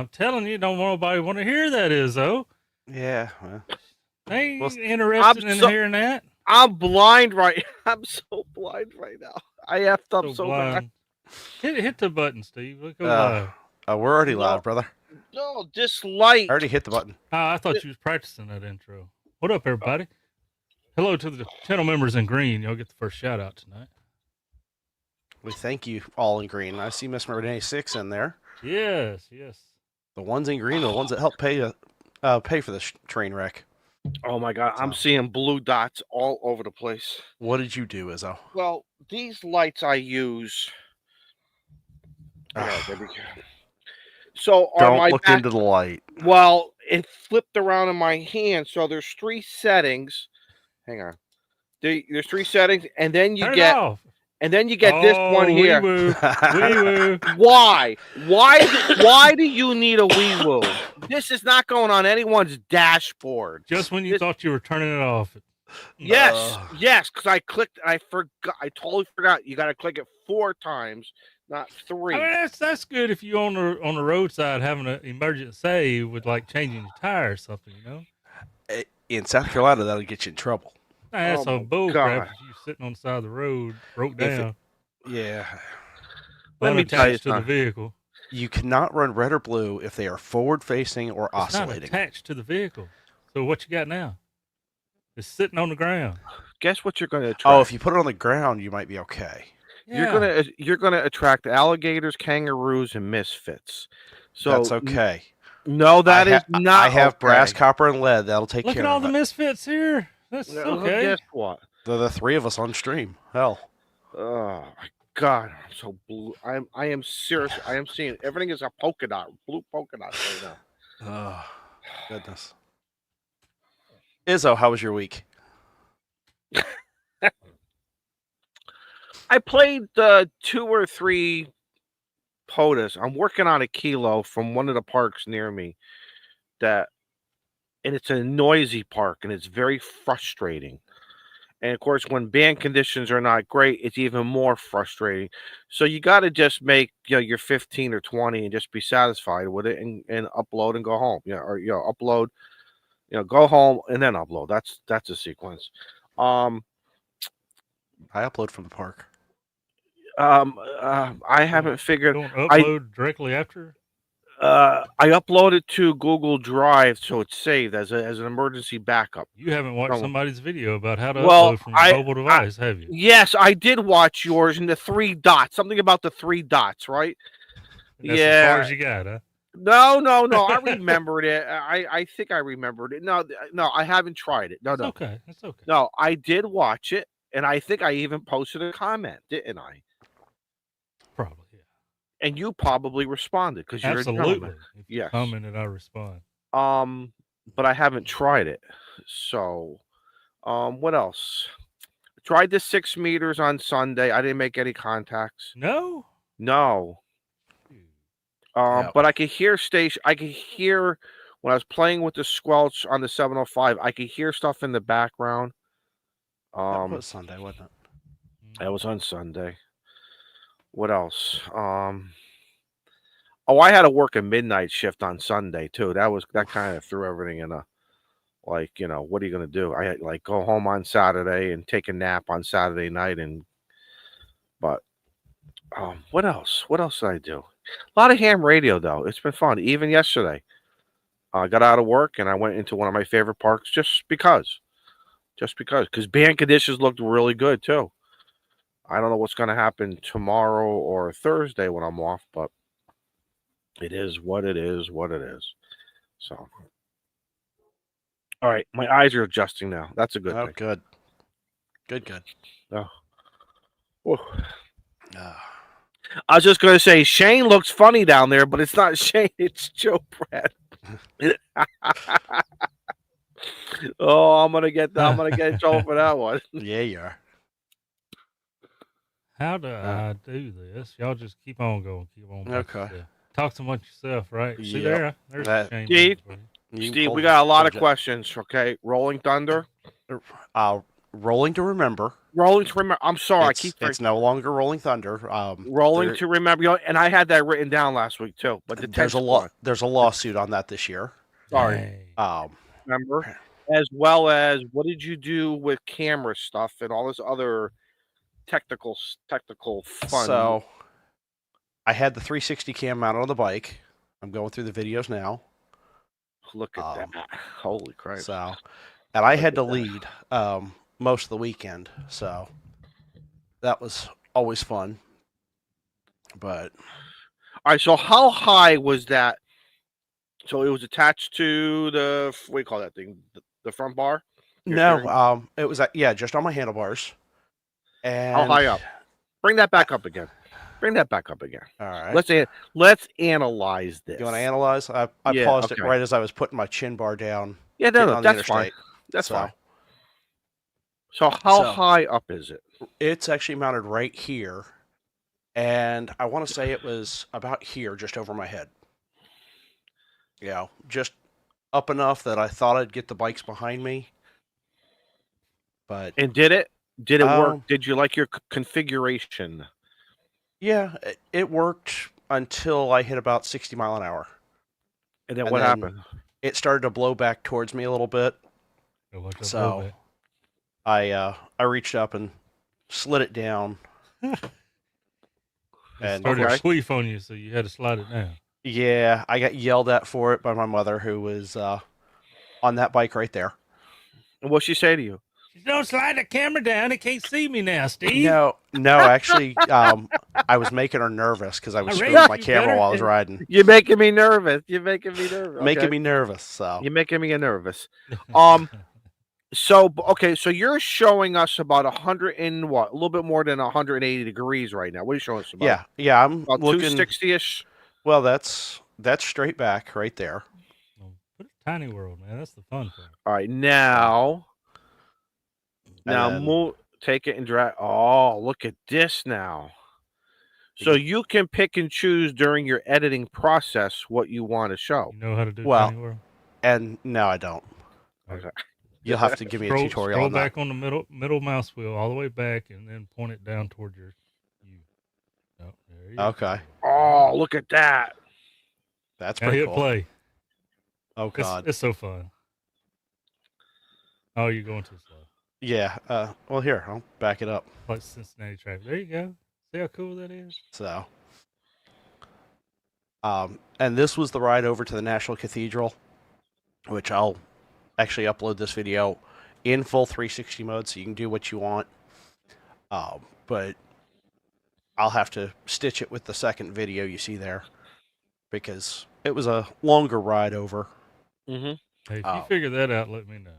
I'm telling you, don't nobody want to hear that, Izzo. Yeah. Well, They ain't Well, interested in hearing that. I'm blind right. I'm so blind right now. I effed up so bad. blind. Hit the button, Steve. Let's go live. we're already live, brother. No, this light. I already hit the button. I thought you was practicing that intro. What up, everybody? Hello to the channel members in green. Y'all get the first shout out tonight. We thank you all in green. I see Miss Renee 6 in there. Yes. The ones in green are the ones that help pay for this train wreck. Oh my God, I'm seeing blue dots all over the place. What did you do, Izzo? Well, these lights I use. So don't look into the light. Well, it flipped around in my hand. So there's 3 settings. Hang on. There's 3 settings, and then you get. And then you get this one here. Wee-woo. Why? Why do you need a wee-woo? This is not going on anyone's dashboard. Just when you thought you were turning it off. Yes, because I clicked. I forgot. I totally forgot. You got to click it 4 times, not 3. I mean, that's good if you on the roadside having an emergent save with like changing your tire or something, you know. In South Carolina, that'll get you in trouble. That's a bull crap. If you're sitting on the side of the road, broke down. Let me tell you to the vehicle. You cannot run red or blue if they are forward facing or oscillating. It's not attached to the vehicle. So what you got now? It's sitting on the ground. Guess what you're going to attract? Oh, if you put it on the ground, you might be okay. Yeah. You're gonna attract alligators, kangaroos, and misfits. So that's okay. No, that is not. I have brass, copper, and lead. That'll take care of it. Look at all the misfits here. That's okay. Guess what? The 3 of us on stream. Hell. Oh my God, I'm so blue. I am serious. I am seeing everything is a polka dot, blue polka dot right now. Oh, goodness. Izzo, how was your week? I played 2 or 3 POTUS. I'm working on a kilo from one of the parks near me. And it's a noisy park, and it's very frustrating. And of course, when band conditions are not great, it's even more frustrating. So you got to just make your 15 or 20 and just be satisfied with it, and upload and go home. Or upload, go home and then upload. That's a sequence. I upload from the park. I haven't figured. Don't upload directly after. I uploaded to Google Drive, so it's saved as an emergency backup. You haven't watched somebody's video about how to upload from your mobile device, have you? Yes, I did watch yours in the 3 dots. Something about the 3 dots, right? That's as far as you got, huh? No. I remembered it. I think I remembered it. No, I haven't tried it. No. Okay. That's okay. No, I did watch it, and I think I even posted a comment, didn't I? Probably, yeah. And you probably responded because you're absolutely. If you commented, I respond. But I haven't tried it. So, what else? Tried the 6 meters on Sunday. I didn't make any contacts. No. But I could hear I could hear when I was playing with the squelch on the 705. I could hear stuff in the background. That was Sunday, wasn't it? That was on Sunday. What else? I had to work a midnight shift on Sunday too. That kind of threw everything in a, what are you gonna do? I had go home on Saturday and take a nap on Saturday night, but what else? What else did I do? A lot of ham radio though. It's been fun. Even yesterday, I got out of work and I went into one of my favorite parks just because band conditions looked really good too. I don't know what's going to happen tomorrow or Thursday when I'm off, but it is what it is. So, all right, my eyes are adjusting now. That's a good thing. Good. Oh. I was just going to say Shane looks funny down there, but it's not Shane. It's Joe Pratt. Oh, I'm gonna get in trouble for that one. Yeah, you are. How do I do this? Y'all just keep on going. Okay. Talk amongst yourself, right? Yep. See there? There's Steve, we got a lot of questions. Okay, Rolling Thunder. Rolling to Remember. Rolling to Remember. I'm sorry, It's no longer Rolling Thunder. Rolling to Remember. And I had that written down last week too. But there's a lawsuit on that this year. Sorry. Remember, as well as what did you do with camera stuff and all this other technical fun? So, I had the 360 cam mounted on the bike. I'm going through the videos now. Look at that! Holy Christ! So, and I had to lead most of the weekend, so that was always fun. But all right, so how high was that? So it was attached to the what do you call that thing? The front bar? No, it was just on my handlebars. And how high up? Bring that back up again. All right. Let's analyze this. You want to analyze? I paused it right as I was putting my chin bar down. Yeah, no, that's fine. That's fine. So how high up is it? It's actually mounted right here, and I want to say it was about here, just over my head. Just up enough that I thought I'd get the bikes behind me. But did it work? Did you like your configuration? Yeah, it worked until I hit about 60 mile an hour. And then what happened? It started to blow back towards me a little bit. So I reached up and slid it down. And started to queef on you, so you had to slide it down. Yeah, I got yelled at for it by my mother, who was on that bike right there. And what'd she say to you? Don't slide the camera down. It can't see me now, Steve. No, actually, I was making her nervous because I was screwing my camera while I was riding. You're making me nervous. Making me nervous. So you're making me nervous. So you're showing us about 100 and what? A little bit more than 180 degrees right now. What are you showing us about? Yeah. I'm about looking 260-ish. Well, that's straight back right there. Put a tiny world, man. That's the fun part. All right, now move, take it and drag. Oh, look at this now. So you can pick and choose during your editing process what you want to show. You know how to do tiny world? And no, I don't. Okay. You'll have to give me a tutorial. Scroll back on the middle mouse wheel all the way back, and then point it down towards you. Oh, there you okay. Go. Oh, look at that. That's pretty hit cool. Play. Oh God, it's so fun. Oh, you're going too slow. Yeah. Well, here, I'll back it up. Like Cincinnati traffic. There you go. See how cool that is? So, and this was the ride over to the National Cathedral, which I'll actually upload this video in full 360 mode, so you can do what you want. But I'll have to stitch it with the second video you see there, because it was a longer ride over. Mm-hmm. Hey, if you figure that out, let me know.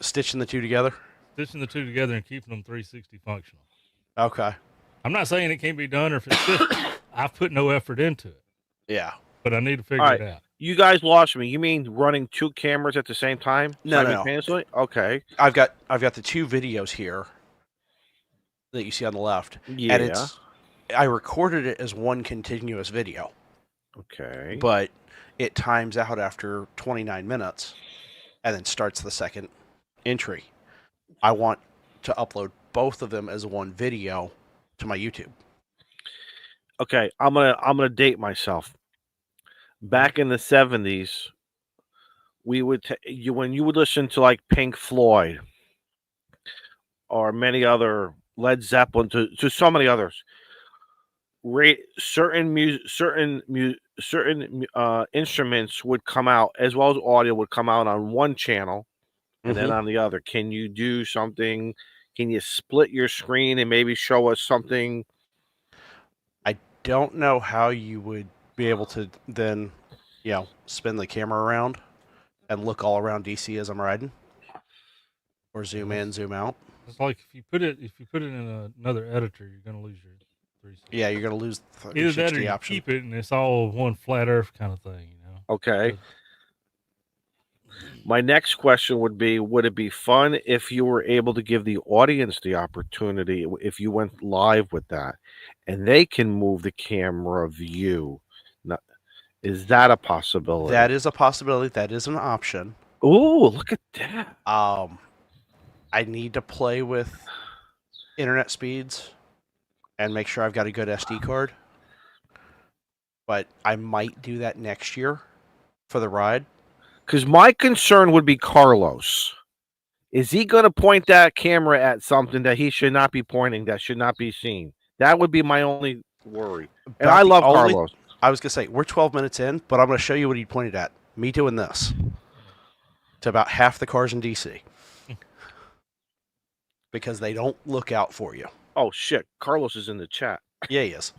Stitching the two together? Stitching the two together and keeping them 360 functional. Okay. I'm not saying it can't be done, or if it's just, I've put no effort into it. Yeah. But I need to figure it out. You guys lost me. You mean running two cameras at the same time? No. Okay. I've got the two videos here that you see on the left. Yeah. And I recorded it as one continuous video. Okay. But it times out after 29 minutes and then starts the second entry. I want to upload both of them as one video to my YouTube. Okay, I'm gonna date myself. Back in the 70s, we would when you would listen to like Pink Floyd or many other Led Zeppelin to so many others. Certain instruments would come out, as well as audio would come out on one channel and then on the other. Can you do something? Can you split your screen and maybe show us something? I don't know how you would be able to then, spin the camera around and look all around DC as I'm riding, or zoom in, zoom out. It's like if you put it in another editor, you're gonna lose your 360. Yeah, you're gonna lose the 360 Either that or you option. keep it and it's all one flat Earth kind of thing, Okay. My next question would be, would it be fun if you were able to give the audience the opportunity, if you went live with that, and they can move the camera view? Now, is that a possibility? That is a possibility. That is an option. Oh, look at that. I I need to play with internet speeds and make sure I've got a good SD card. But I might do that next year for the ride. Because my concern would be Carlos. Is he going to point that camera at something that he should not be pointing, that should not be seen? That would be my only worry. And I love Carlos. I was going to say, we're 12 minutes in, but I'm going to show you what he pointed at. Me doing this to about half the cars in DC. Because they don't look out for you. Oh, shit. Carlos is in the chat. Yeah, he is.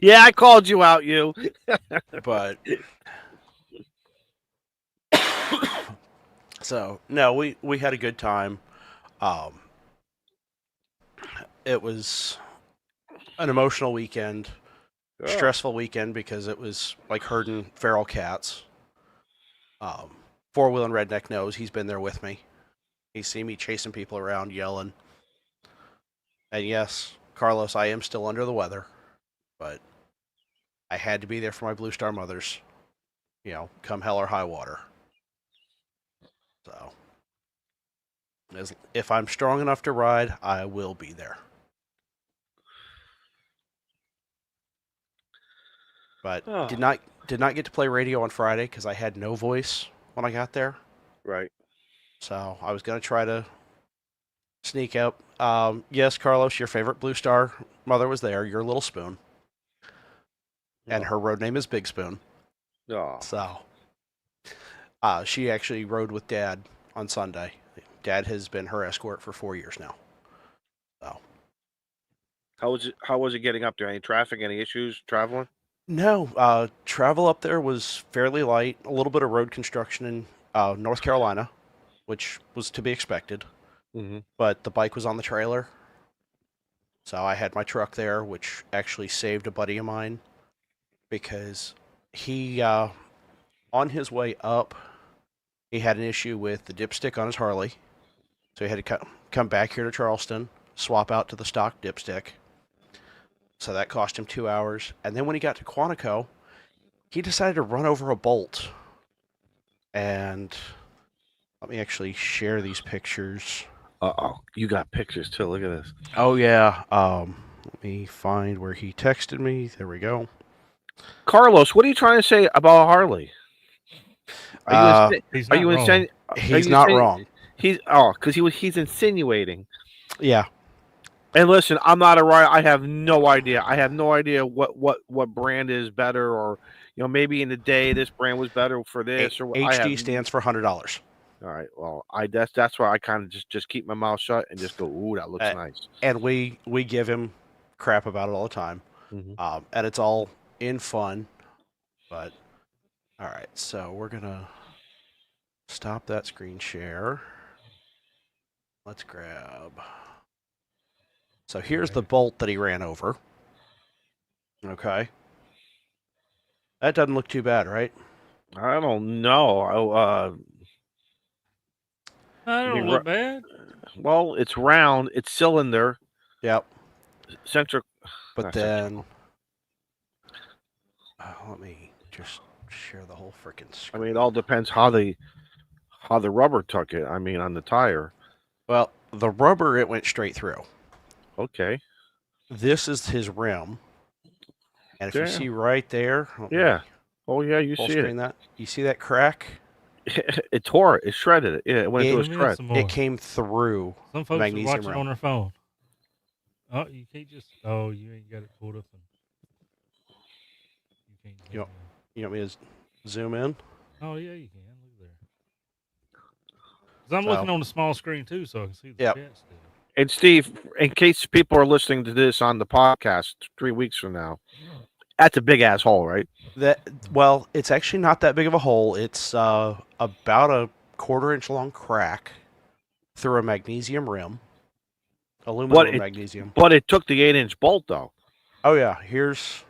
Yeah, I called you out, you. But so no, we had a good time. It was an emotional weekend, stressful weekend because it was like herding feral cats. Four-wheeling redneck knows he's been there with me. He's seen me chasing people around, yelling. And yes, Carlos, I am still under the weather, but I had to be there for my Blue Star mothers. You know, come hell or high water. So, if I'm strong enough to ride, I will be there. But did not get to play radio on Friday because I had no voice when I got there. Right. So I was gonna try to sneak up. Yes, Carlos, your favorite Blue Star mother was there. Your little spoon, and her road name is Big Spoon. Oh. So, she actually rode with Dad on Sunday. Dad has been her escort for 4 years now. So, how was it getting up there? Any traffic? Any issues traveling? No, travel up there was fairly light. A little bit of road construction in North Carolina, which was to be expected. Mm-hmm. But the bike was on the trailer, so I had my truck there, which actually saved a buddy of mine because he, on his way up, he had an issue with the dipstick on his Harley, so he had to come back here to Charleston, swap out to the stock dipstick. So that cost him 2 hours. And then when he got to Quantico, he decided to run over a bolt. And let me actually share these pictures. Uh-oh. You got pictures, too. Look at this. Oh, yeah. Let me find where he texted me. There we go. Carlos, what are you trying to say about Harley? He's not wrong. He's not wrong. Because he's insinuating. Yeah. And listen, I'm not a rider. I have no idea. I have no idea what brand is better, or maybe in the day this brand was better for this, or HD stands for $100. All right. Well, that's why I kind of just keep my mouth shut and just go, ooh, that looks nice. And we give him crap about it all the time, and it's all in fun. But all right, so we're gonna stop that screen share. Let's grab. So here's the bolt that he ran over. Okay. That doesn't look too bad, right? I don't know. I don't look bad. Well, it's round. It's cylinder. Yep. Centric. But then, let me just share the whole freaking screen. I mean, it all depends how the rubber took it. I mean, on the tire. Well, the rubber, it went straight through. Okay. This is his rim. And if you see right there. Yeah. Oh, yeah, you see it. That. You see that crack? It tore it. It shredded it. Yeah, it went into a shred. It came through. Some folks are watching on their phone. Oh, you can't just. Oh, you ain't got it pulled up. You want me to zoom in? Oh, yeah, you can. Look there. Because I'm looking on the small screen, too, so I can see the chat still. And Steve, in case people are listening to this on the podcast 3 weeks from now, that's a big ass hole, right? Well, it's actually not that big of a hole. It's about a 1/4 inch long crack through a magnesium rim, aluminum magnesium. But it took the 8-inch bolt, though. Oh yeah, here's.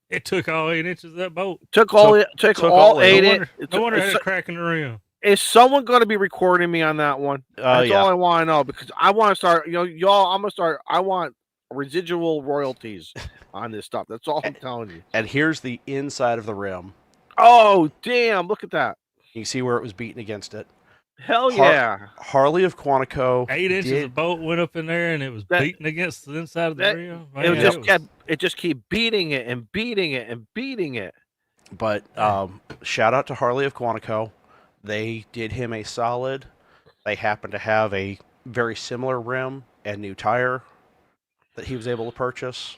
It took all 8 inches of that bolt. Took all 8 inches. No wonder it had a crack in the rim. Is someone going to be recording me on that one? That's all I want to know, because I want to start. Y'all, I'm gonna start. I want residual royalties on this stuff. That's all I'm telling you. And here's the inside of the rim. Oh, damn! Look at that. You can see where it was beaten against it. Hell Har- yeah. Harley of Quantico 8 inches did, of bolt went up in there, and it was That- beating against the inside of the that- rim. It was Man, just was, kept it just keep beating it and beating it and beating it. but shout out to Harley of Quantico. They did him a solid. They happened to have a very similar rim and new tire that he was able to purchase,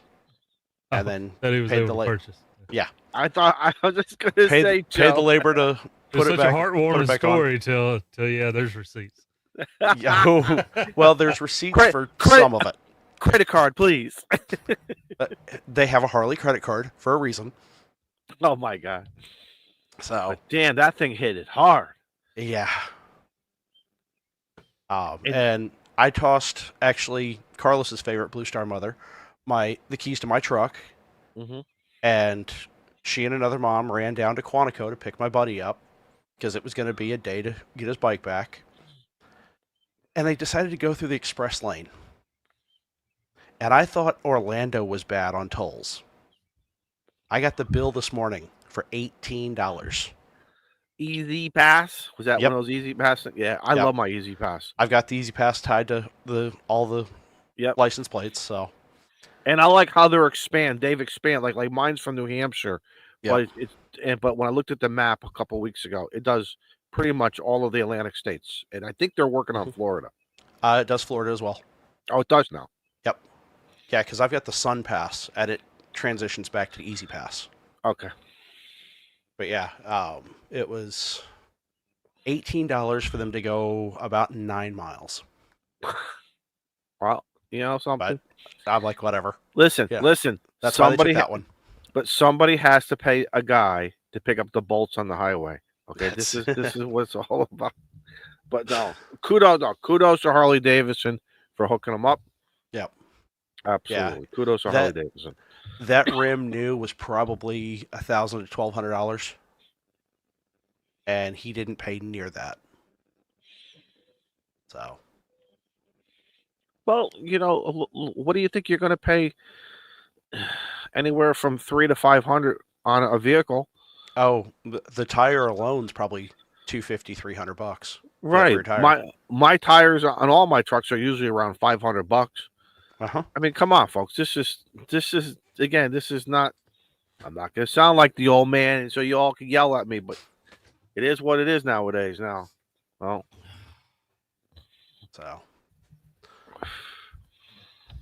and then that he was paid able the to purchase. Yeah, I was just gonna say, paid Joe. the labor to It's put it such back. a heartwarming put it back story till yeah, there's receipts. on. Yeah, well, there's receipts for credit- some of it. Credit card, please. They have a Harley credit card for a reason. Oh my god. So But damn, that thing hit it hard. yeah. And I tossed actually Carlos's favorite Blue Star mother, the keys to my truck, Mm-hmm. and she and another mom ran down to Quantico to pick my buddy up because it was going to be a day to get his bike back. And they decided to go through the express lane. And I thought Orlando was bad on tolls. I got the bill this morning for $18. Easy Pass. Was that Yep. one of those Easy Pass? Yeah, I Yep. love my Easy Pass. I've got the Easy Pass tied to all the Yep. license plates, so And I like how they're They've expanded. Like mine's from New Hampshire, Yep. but when I looked at the map a couple weeks ago, it does pretty much all of the Atlantic states, and I think they're working on Florida. It does Florida as well. Oh, it does now. Yep. Yeah, because I've got the Sun Pass, and it transitions back to Easy Pass. Okay. But yeah, it was $18 for them to go about 9 miles. Well, you know something. But I'm like, whatever. Listen. That's why they somebody took that one. But somebody has to pay a guy to pick up the bolts on the highway. Okay, this is what it's all about. But no, kudos to Harley Davidson for hooking them up. Yep. Absolutely. Yeah. Kudos to Harley Davidson. That rim new was probably $1,000 to $1,200, and he didn't pay near that. So, Well, you know, what do you think you're going to pay? Anywhere from $300 to $500 on a vehicle. oh, the tire alone's probably $250, $300. Right. My tires on all my trucks are usually around $500. Uh-huh. I mean, come on, folks. This is again. This is not. I'm not going to sound like the old man, so you all can yell at me, but it is what it is nowadays. Now, well, so.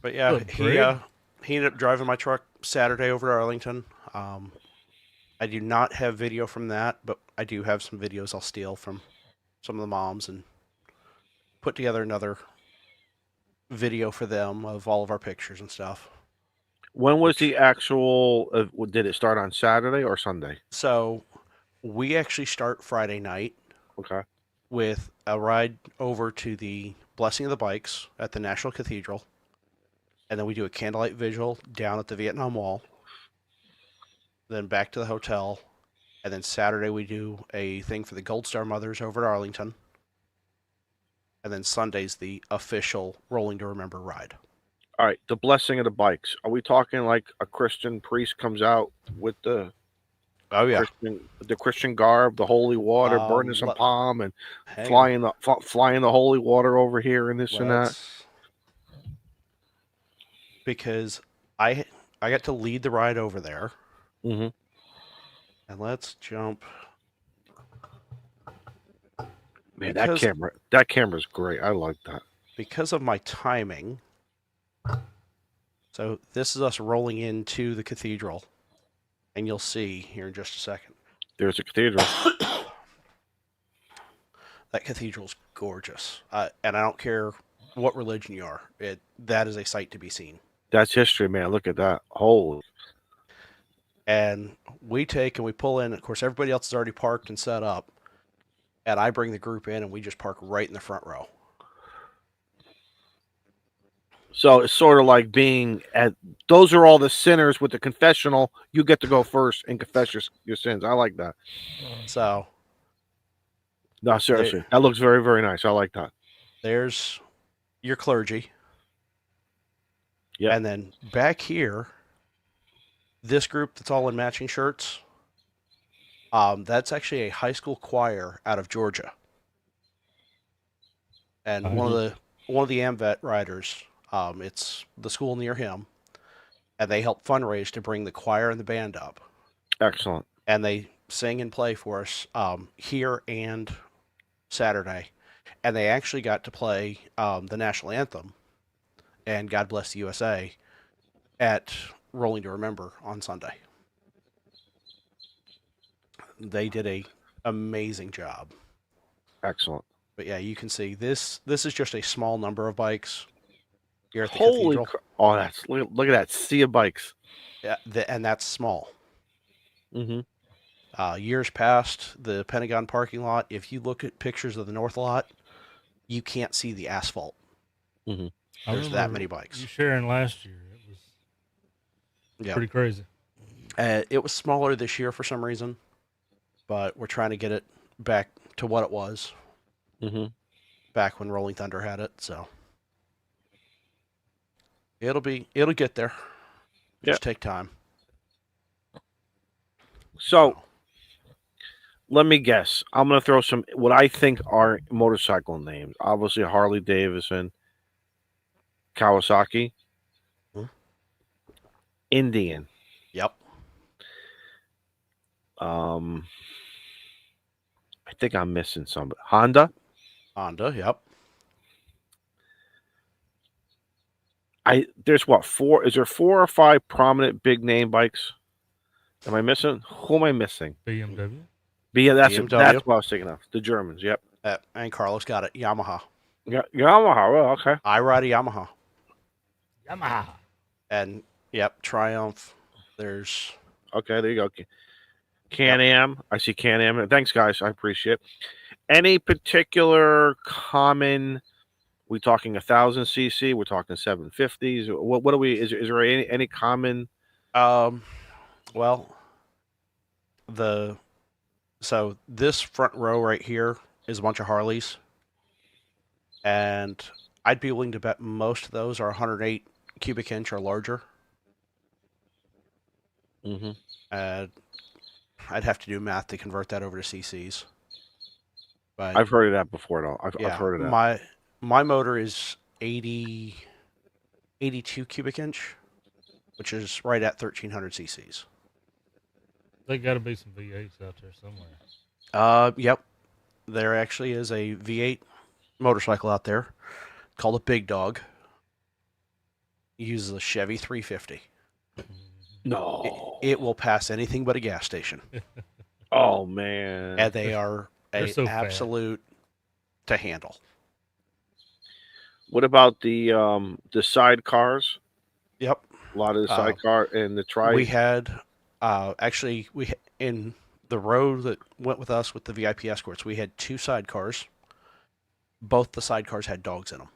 But yeah, Good he ended up driving my truck Saturday over to Arlington. I do not have video from that, but I do have some videos I'll steal from some of the moms and put together another video for them of all of our pictures and stuff. when was the actual? Did it start on Saturday or Sunday? So we actually start Friday night Okay. with a ride over to the Blessing of the Bikes at the National Cathedral. And then we do a candlelight vigil down at the Vietnam Wall. Then back to the hotel. And then Saturday we do a thing for the Gold Star Mothers over at Arlington. And then Sunday's the official Rolling to Remember ride. All right. The blessing of the bikes. Are we talking like a Christian priest comes out with the Christian garb, the holy water, burning some palm, and flying the holy water over here and this and that? Because I got to lead the ride over there. Mm-hmm. And let's jump. Man, that camera's great. I like that. Because of my timing. So this is us rolling into the cathedral. And you'll see here in just a second. There's a cathedral. That cathedral's gorgeous. And I don't care what religion you are. That is a sight to be seen. That's history, man. Look at that. Holy. And we pull in. Of course, everybody else is already parked and set up. And I bring the group in, and we just park right in the front row. So it's sort of like being at. Those are all the sinners with the confessional. You get to go first and confess your sins. I like that. So. No, seriously. That looks very, very nice. I like that. There's your clergy. Yeah. And then back here, this group that's all in matching shirts, that's actually a high school choir out of Georgia. and Uh-huh. one of the AMVET riders, it's the school near him, and they help fundraise to bring the choir and the band up, Excellent. and they sing and play for us here and Saturday, and they actually got to play the national anthem and God Bless the USA at Rolling to Remember on Sunday. They did a amazing job. Excellent. But yeah, you can see this is just a small number of bikes here at the Holy cathedral. Oh, that's look at that sea of bikes. Yeah, and that's small. Mm-hmm. Years past, the Pentagon parking lot, if you look at pictures of the north lot, you can't see the asphalt. Mm-hmm. I There's that remember many bikes. you sharing last year. It was Yeah. pretty crazy. It was smaller this year for some reason, but we're trying to get it back to what it was Mm-hmm. back when Rolling Thunder had it. So it'll get there. Just take time. So let me guess. I'm gonna throw some what I think are motorcycle names. Obviously, Harley Davidson, Kawasaki, Hmm. Indian. Yep. I think I'm missing some. Honda. Yep. There's what, four? Is there 4 or 5 prominent big name bikes? Am I missing? Who am I missing? BMW. Yeah, that's BMW. that's what I was thinking of. The Germans. Yep. And Carlos got it. Yamaha. Yamaha. Well, okay. I ride a Yamaha. Yamaha. And yep, Triumph. There's Okay, there you go. Can-Am. I see Can-Am. Thanks, guys. I appreciate it. Any particular common? We talking 1,000 cc? We're talking 750s. What are we? Is there any common? well, so this front row right here is a bunch of Harleys, and I'd be willing to bet most of those are 108 cubic inch or larger. Mm-hmm. I'd have to do math to convert that over to CCs. But I've heard of that before, though. I've heard of that. My motor is 82 cubic inch, which is right at 1,300 cc's. There got to be some V8s out there somewhere. Yep. There actually is a V8 motorcycle out there called a Big Dog. It uses a Chevy 350. No. It will pass anything but a gas station. Oh man. And they are so absolute to handle. What about the sidecars? Yep. A lot of the sidecar and the tri. We had in the row that went with us with the VIP escorts, we had 2 sidecars. Both the sidecars had dogs in them.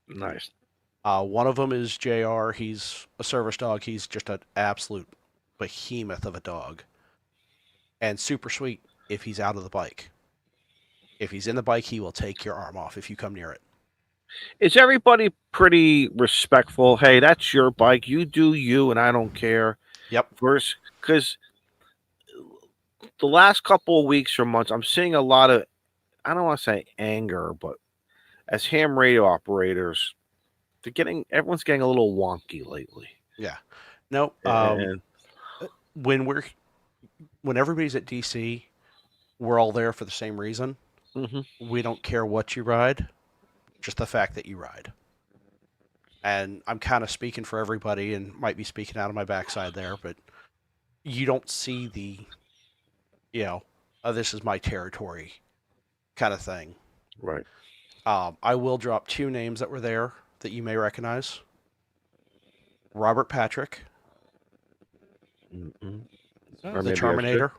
Nice. One of them is JR. He's a service dog. He's just an absolute behemoth of a dog. And super sweet if he's out of the bike. If he's in the bike, he will take your arm off if you come near it. Is everybody pretty respectful? Hey, that's your bike. You do you, and I don't care. Yep. First, because the last couple of weeks or months, I'm seeing a lot of, I don't want to say anger, but as ham radio operators, everyone's getting a little wonky lately. Yeah. No. When everybody's at DC, we're all there for the same reason. Mm-hmm. We don't care what you ride, just the fact that you ride. And I'm kind of speaking for everybody and might be speaking out of my backside there, but you don't see the, this is my territory kind of thing. Right. I will drop 2 names that were there that you may recognize. Robert Patrick, the Terminator.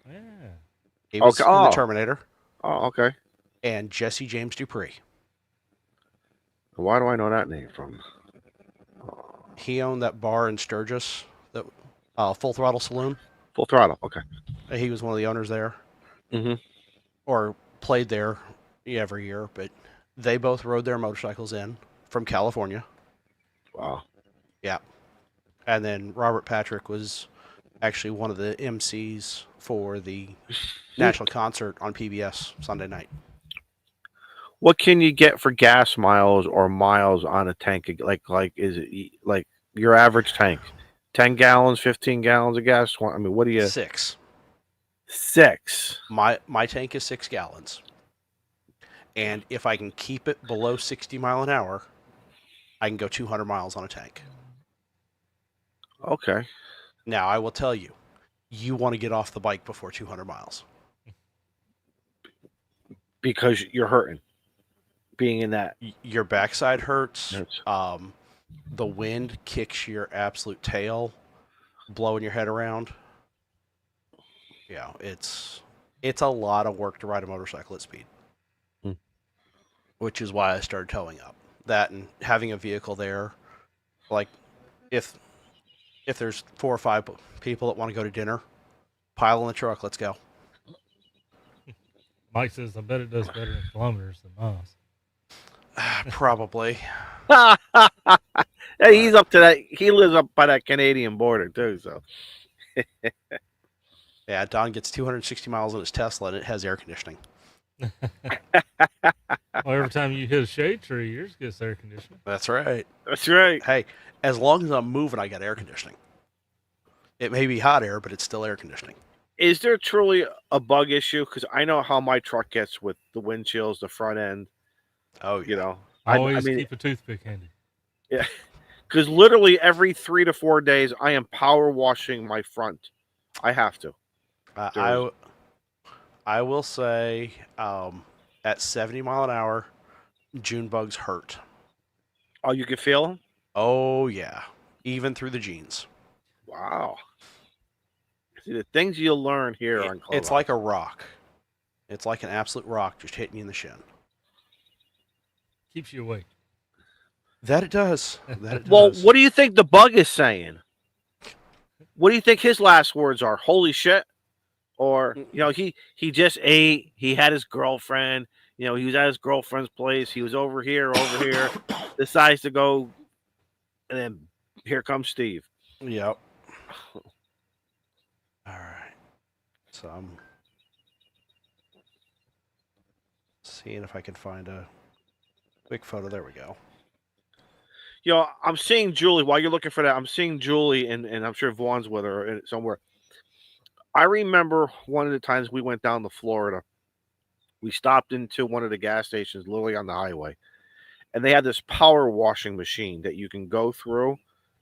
Yeah. He was in the Terminator. Oh, okay. And Jesse James Dupree. Why do I know that name from? He owned that bar in Sturgis, that Full Throttle Saloon. Full Throttle. Okay. He was one of the owners there. Mm-hmm. Or played there every year, but they both rode their motorcycles in from California. Wow. Yeah. And then Robert Patrick was actually one of the MCs for the national concert on PBS Sunday night. What can you get for gas miles or miles on a tank? Like is it like your average tank? 10 gallons, 15 gallons of gas? I mean, what do you? 6. 6. My tank is 6 gallons. And if I can keep it below 60 mile an hour, I can go 200 miles on a tank. Okay. Now, I will tell you, you want to get off the bike before 200 miles. Because you're hurting. Being in that. Your backside hurts. Yes. The wind kicks your absolute tail, blowing your head around. Yeah, it's a lot of work to ride a motorcycle at speed. Hmm. Which is why I started towing up. That and having a vehicle there, like if there's 4 or 5 people that want to go to dinner, pile in the truck, let's go. Mike says, I bet it does better in kilometers than miles. Probably. Hey, he's up to that. He lives up by that Canadian border too. So Yeah, Don gets 260 miles on his Tesla and it has air conditioning. Well, every time you hit a shade tree, yours gets air conditioning. That's right. that's right. Hey, as long as I'm moving, I got air conditioning. It may be hot air, but it's still air conditioning. Is there truly a bug issue? Because I know how my truck gets with the windshields, the front end. Oh, yeah. You know, Always I mean, keep a toothpick handy. yeah. Because literally every 3 to 4 days, I am power washing my front. I have to. I will say at 70 mile an hour, June bugs hurt. Oh, you can feel them? Oh, yeah. Even through the jeans. Wow. See, the things you'll learn here on Clubhouse. It's like a rock. It's like an absolute rock just hitting you in the shin. Keeps you awake. That it does. That it does. Well, what do you think the bug is saying? What do you think his last words are? Holy shit. Or, you know, he just ate. He had his girlfriend. You know, he was at his girlfriend's place. He was over here, decides to go. And then here comes Steve. Yep. All right. So I'm seeing if I can find a quick photo. There we go. You know, I'm seeing Julie. While you're looking for that, I'm seeing Julie, and I'm sure Vaughn's with her somewhere. I remember one of the times we went down to Florida. We stopped into one of the gas stations, literally on the highway, and they had this power washing machine that you can go through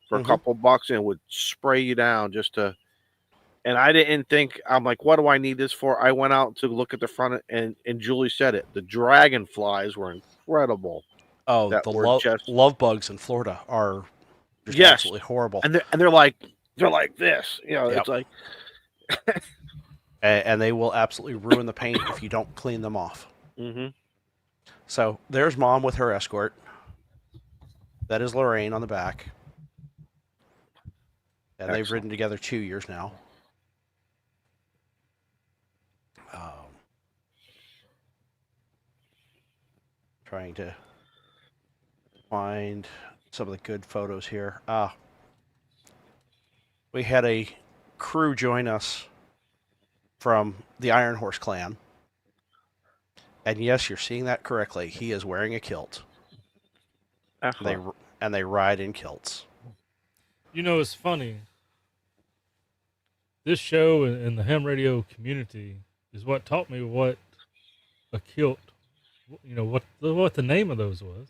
for a couple bucks, and it would spray you down just to. And I didn't think, I'm like, what do I need this for? I went out to look at the front, and Julie said it. The dragonflies were incredible. Oh, the love bugs in Florida are just absolutely horrible. And they're like this. You know, It's like. And they will absolutely ruin the paint if you don't clean them off. Mm-hmm. So there's Mom with her escort. That is Lorraine on the back. And Excellent. They've ridden together 2 years now. Trying to find some of the good photos here. We had a crew join us from the Iron Horse clan. And yes, you're seeing that correctly. He is wearing a kilt. And they ride in kilts. You know, it's funny. This show and the ham radio community is what taught me what a kilt, you know, what the name of those was.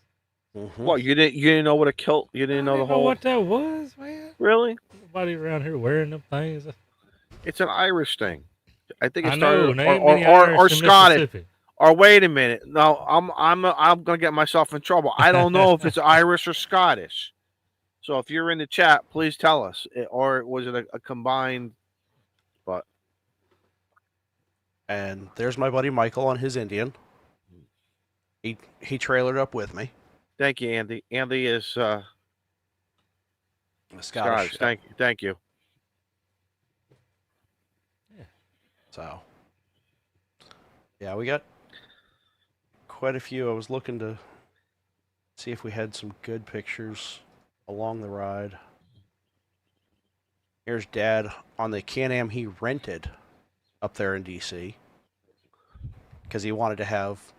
Mm-hmm. Well, you didn't know what a kilt. You didn't know the whole. What that was, man. Really? Nobody around here wearing them things. It's an Irish thing. I think it started or Scottish. Or wait a minute. No, I'm gonna get myself in trouble. I don't know if it's Irish or Scottish. So if you're in the chat, please tell us. Or was it a combined? But. And there's my buddy Michael on his Indian. He trailered up with me. Thank you, Andy. Andy is Scottish. Thank you. Yeah. So. Yeah, we got quite a few. I was looking to see if we had some good pictures along the ride. Here's Dad on the Can-Am he rented up there in DC because he wanted to have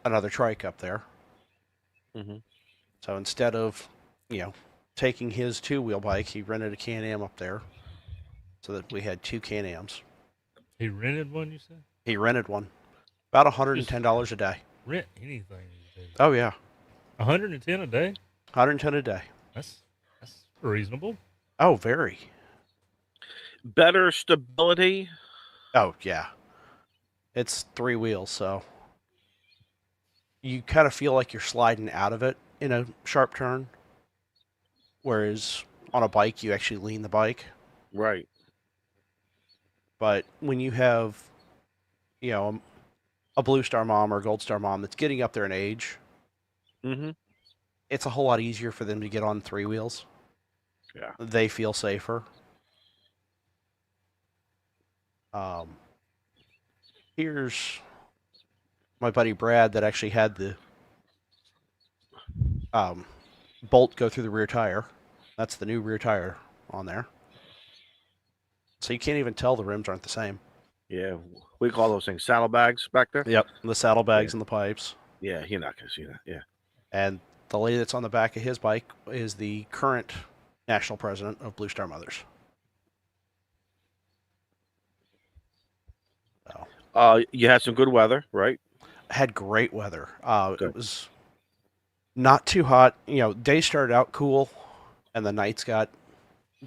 another trike up there. Mm-hmm. So instead of, taking his 2-wheel bike, he rented a Can-Am up there so that we had 2 Can-Ams. He rented one, you said? He rented one. About $110 a day. Rent anything these days. Oh, yeah. 110 a day? 110 a day. That's reasonable. Oh, very. Better stability. Oh, yeah. It's 3 wheels, so you kind of feel like you're sliding out of it in a sharp turn. Whereas on a bike, you actually lean the bike. Right. But when you have, a Blue Star mom or a Gold Star mom that's getting up there in age, Mm-hmm. it's a whole lot easier for them to get on 3 wheels. Yeah. They feel safer. Here's my buddy Brad that actually had the bolt go through the rear tire. That's the new rear tire on there. So you can't even tell the rims aren't the same. Yeah. We call those things saddlebags back there. Yep, the saddlebags and the pipes. Yeah, you're not gonna see that. Yeah. And the lady that's on the back of his bike is the current national president of Blue Star Mothers. So, You had some good weather, right? had great weather. Good. It was not too hot. Days started out cool, and the nights got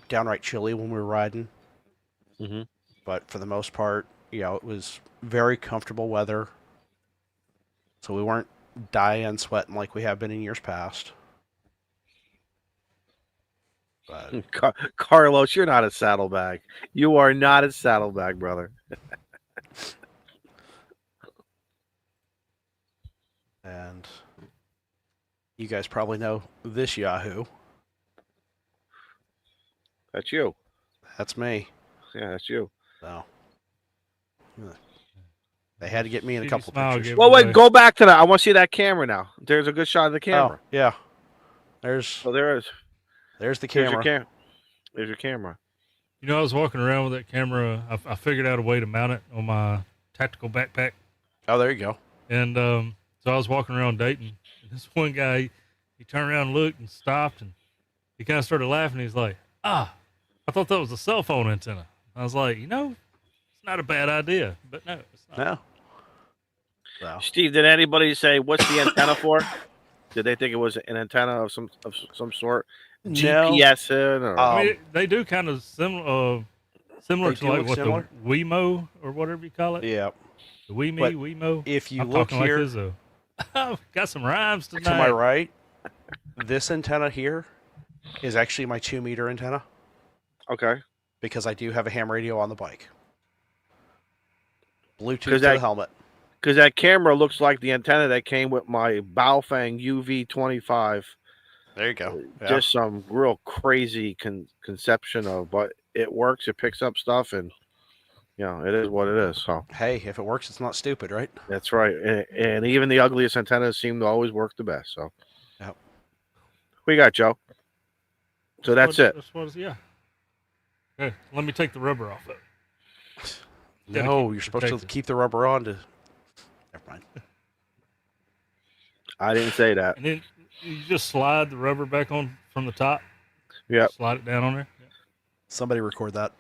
downright chilly when we were riding. Mm-hmm. But for the most part, it was very comfortable weather. So we weren't dying, sweating like we have been in years past. But Carlos, you're not a saddlebag. You are not a saddlebag, brother. and you guys probably know this Yahoo. That's you. That's me. Yeah, that's you. So they had to get me in a Shitty couple smile pictures. give- Well, wait, away. go back to that. I want to see that camera now. There's a good shot of the camera. Oh, yeah. There's So there is. there's the There's your camera. There's your camera. You know, I was walking around with that camera. I figured out a way to mount it on my tactical backpack. Oh, there you go. And so I was walking around Dayton. And this one guy, he turned around and looked and stopped. And he kind of started laughing. He's like, I thought that was a cell phone antenna. I was like, it's not a bad idea. But no, it's not. No. So, Steve, did anybody say what's the antenna for? Did they think it was an antenna of some sort? no. GPS in or I mean, they do kind of similar They to do like look what similar? the Wemo or whatever you call it. Yeah. The Weme, But Wemo. If you I'm look talking here like Izzo. Oh, got some rhymes tonight. to my right, this antenna here is actually my 2-meter antenna okay? because I do have a ham radio on the bike. Bluetooth to 'Cause the that- helmet. Because that camera looks like the antenna that came with my Baofeng UV25. There you go. Yeah. Just some real crazy conception of, but it works. It picks up stuff, and it is what it is. So Hey, if it works, it's not stupid, right? that's right. And even the ugliest antennas seem to always work the best. So, Yep. We got Joe. So that's it. That's what yeah. Okay, let me take the rubber off it. Gotta No, keep you're it supposed to protected. keep the rubber on to. Never mind. I didn't say that. And then you just slide the rubber back on from the top. Yep. Slide it down on there. Somebody record that.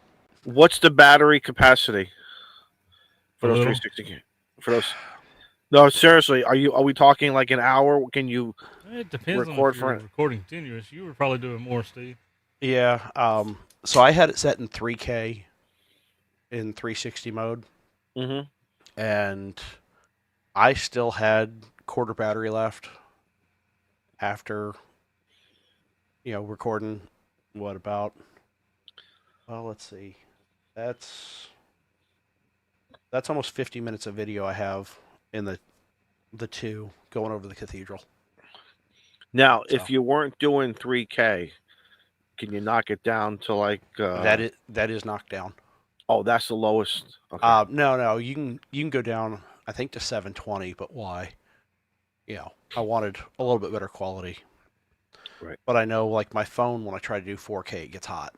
What's the battery capacity for A those little. 360? For those? No, seriously. Are we talking like an hour? Can you? It depends Record on if for you're it. recording continuous. You were probably doing more, Steve. Yeah. So I had it set in 3K in 360 mode, Mm-hmm. and I still had quarter battery left after, recording. What about? Well, let's see. That's almost 50 minutes of video I have in the 2 going over the cathedral. Now, So. if you weren't doing 3K, can you knock it down to like That is knocked down. Oh, that's the lowest. Okay. No, you can go down, I think, to 720, but why? I wanted a little bit better quality. Right. But I know, like my phone, when I try to do 4K, it gets hot.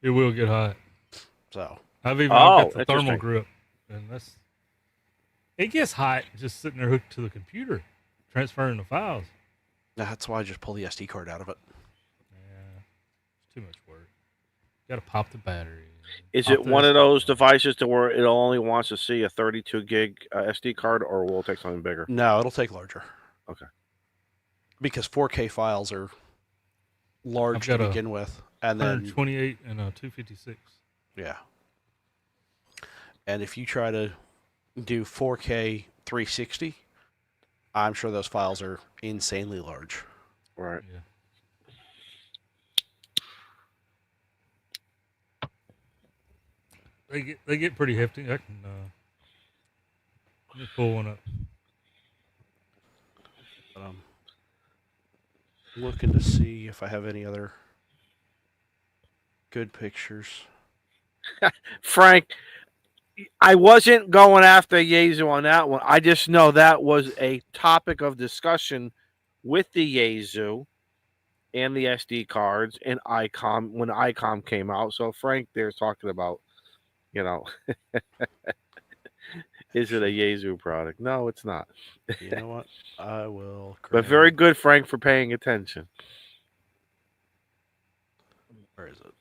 It will get hot. So I've Oh, got the thermal interesting. grip, and It gets hot just sitting there hooked to the computer, transferring the files. That's why I just pull the SD card out of it. Yeah, it's too much work. Got to pop the battery. Is pop it the one of SD those card. devices to where it only wants to see a 32 gig SD card, or will it take something bigger? No, it'll take larger. Okay. Because 4K files are large I've to got a begin with, and then 128 and a 256. yeah. And if you try to do 4K 360, I'm sure those files are insanely large. Right. Yeah. They get pretty hefty. I can let me pull one up. But I'm looking to see if I have any other good pictures. Frank, I wasn't going after Yezu on that one. I just know that was a topic of discussion with the Yezu and the SD cards and ICOM when ICOM came out. So Frank there's talking about, you know, is it a Yezu product? No, it's not. You know what? I will. But very good, Frank, for paying attention. Where is it?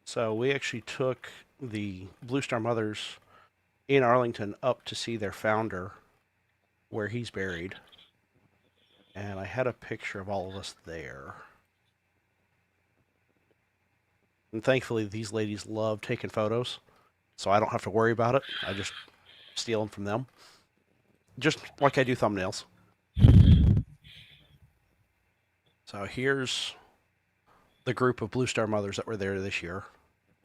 So we actually took the Blue Star Mothers in Arlington up to see their founder, where he's buried. And I had a picture of all of us there. And thankfully, these ladies love taking photos, so I don't have to worry about it. I just steal them from them, just like I do thumbnails. So here's the group of Blue Star Mothers that were there this year.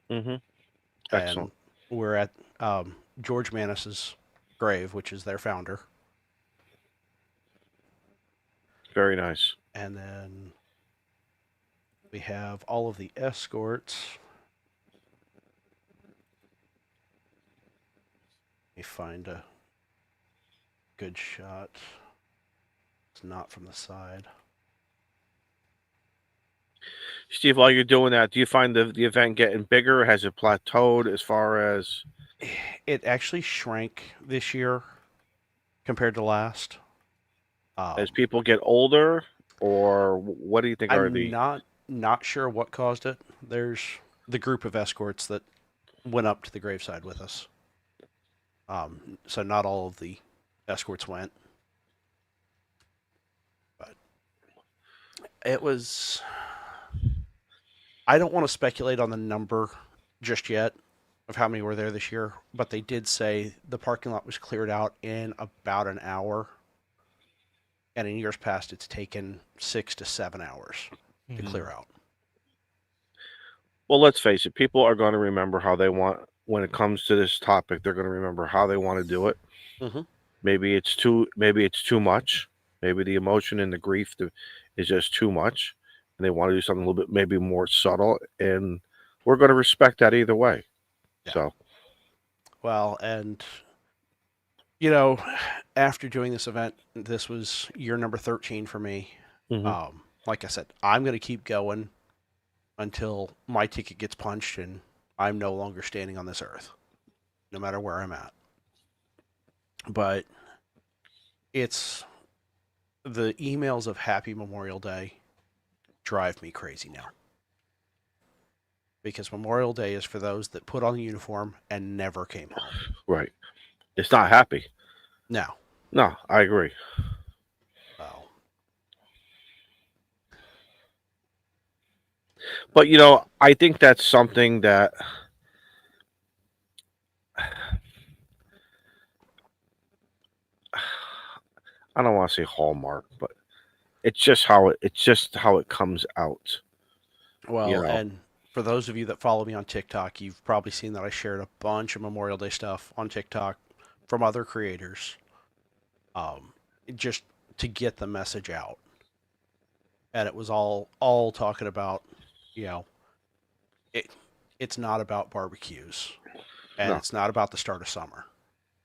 Mm-hmm. And Excellent. we're at George Manis's grave, which is their founder. Very nice. And then we have all of the escorts. Let me find a good shot. It's not from the side. Steve, while you're doing that, do you find the event getting bigger? Has it plateaued as far as? It actually shrank this year compared to last. As people get older, or what do you think are the? I'm not sure what caused it. There's the group of escorts that went up to the graveside with us. So not all of the escorts went, but it was. I don't want to speculate on the number just yet of how many were there this year, but they did say the parking lot was cleared out in about an hour. And in years past, it's taken 6 to 7 hours to clear out. Well, let's face it. People are going to remember how they want when it comes to this topic. They're going to remember how they want to do it. Mm-hmm. Maybe it's too much. Maybe the emotion and the grief is just too much, and they want to do something a little bit maybe more subtle. And we're going to respect that either way. Yeah. So, well, and you know, after doing this event, this was year number 13 for me. mm-hmm. Like I said, I'm going to keep going until my ticket gets punched and I'm no longer standing on this earth, no matter where I'm at. But it's the emails of Happy Memorial Day drive me crazy now. Because Memorial Day is for those that put on the uniform and never came home. Right. It's not happy. No. No, I agree. Well, but I think that's something that I don't want to say hallmark, but it's just how it comes out. well, and for those of you that follow me on TikTok, you've probably seen that I shared a bunch of Memorial Day stuff on TikTok from other creators, just to get the message out. And it was all talking about, it's not about barbecues, and No. it's not about the start of summer.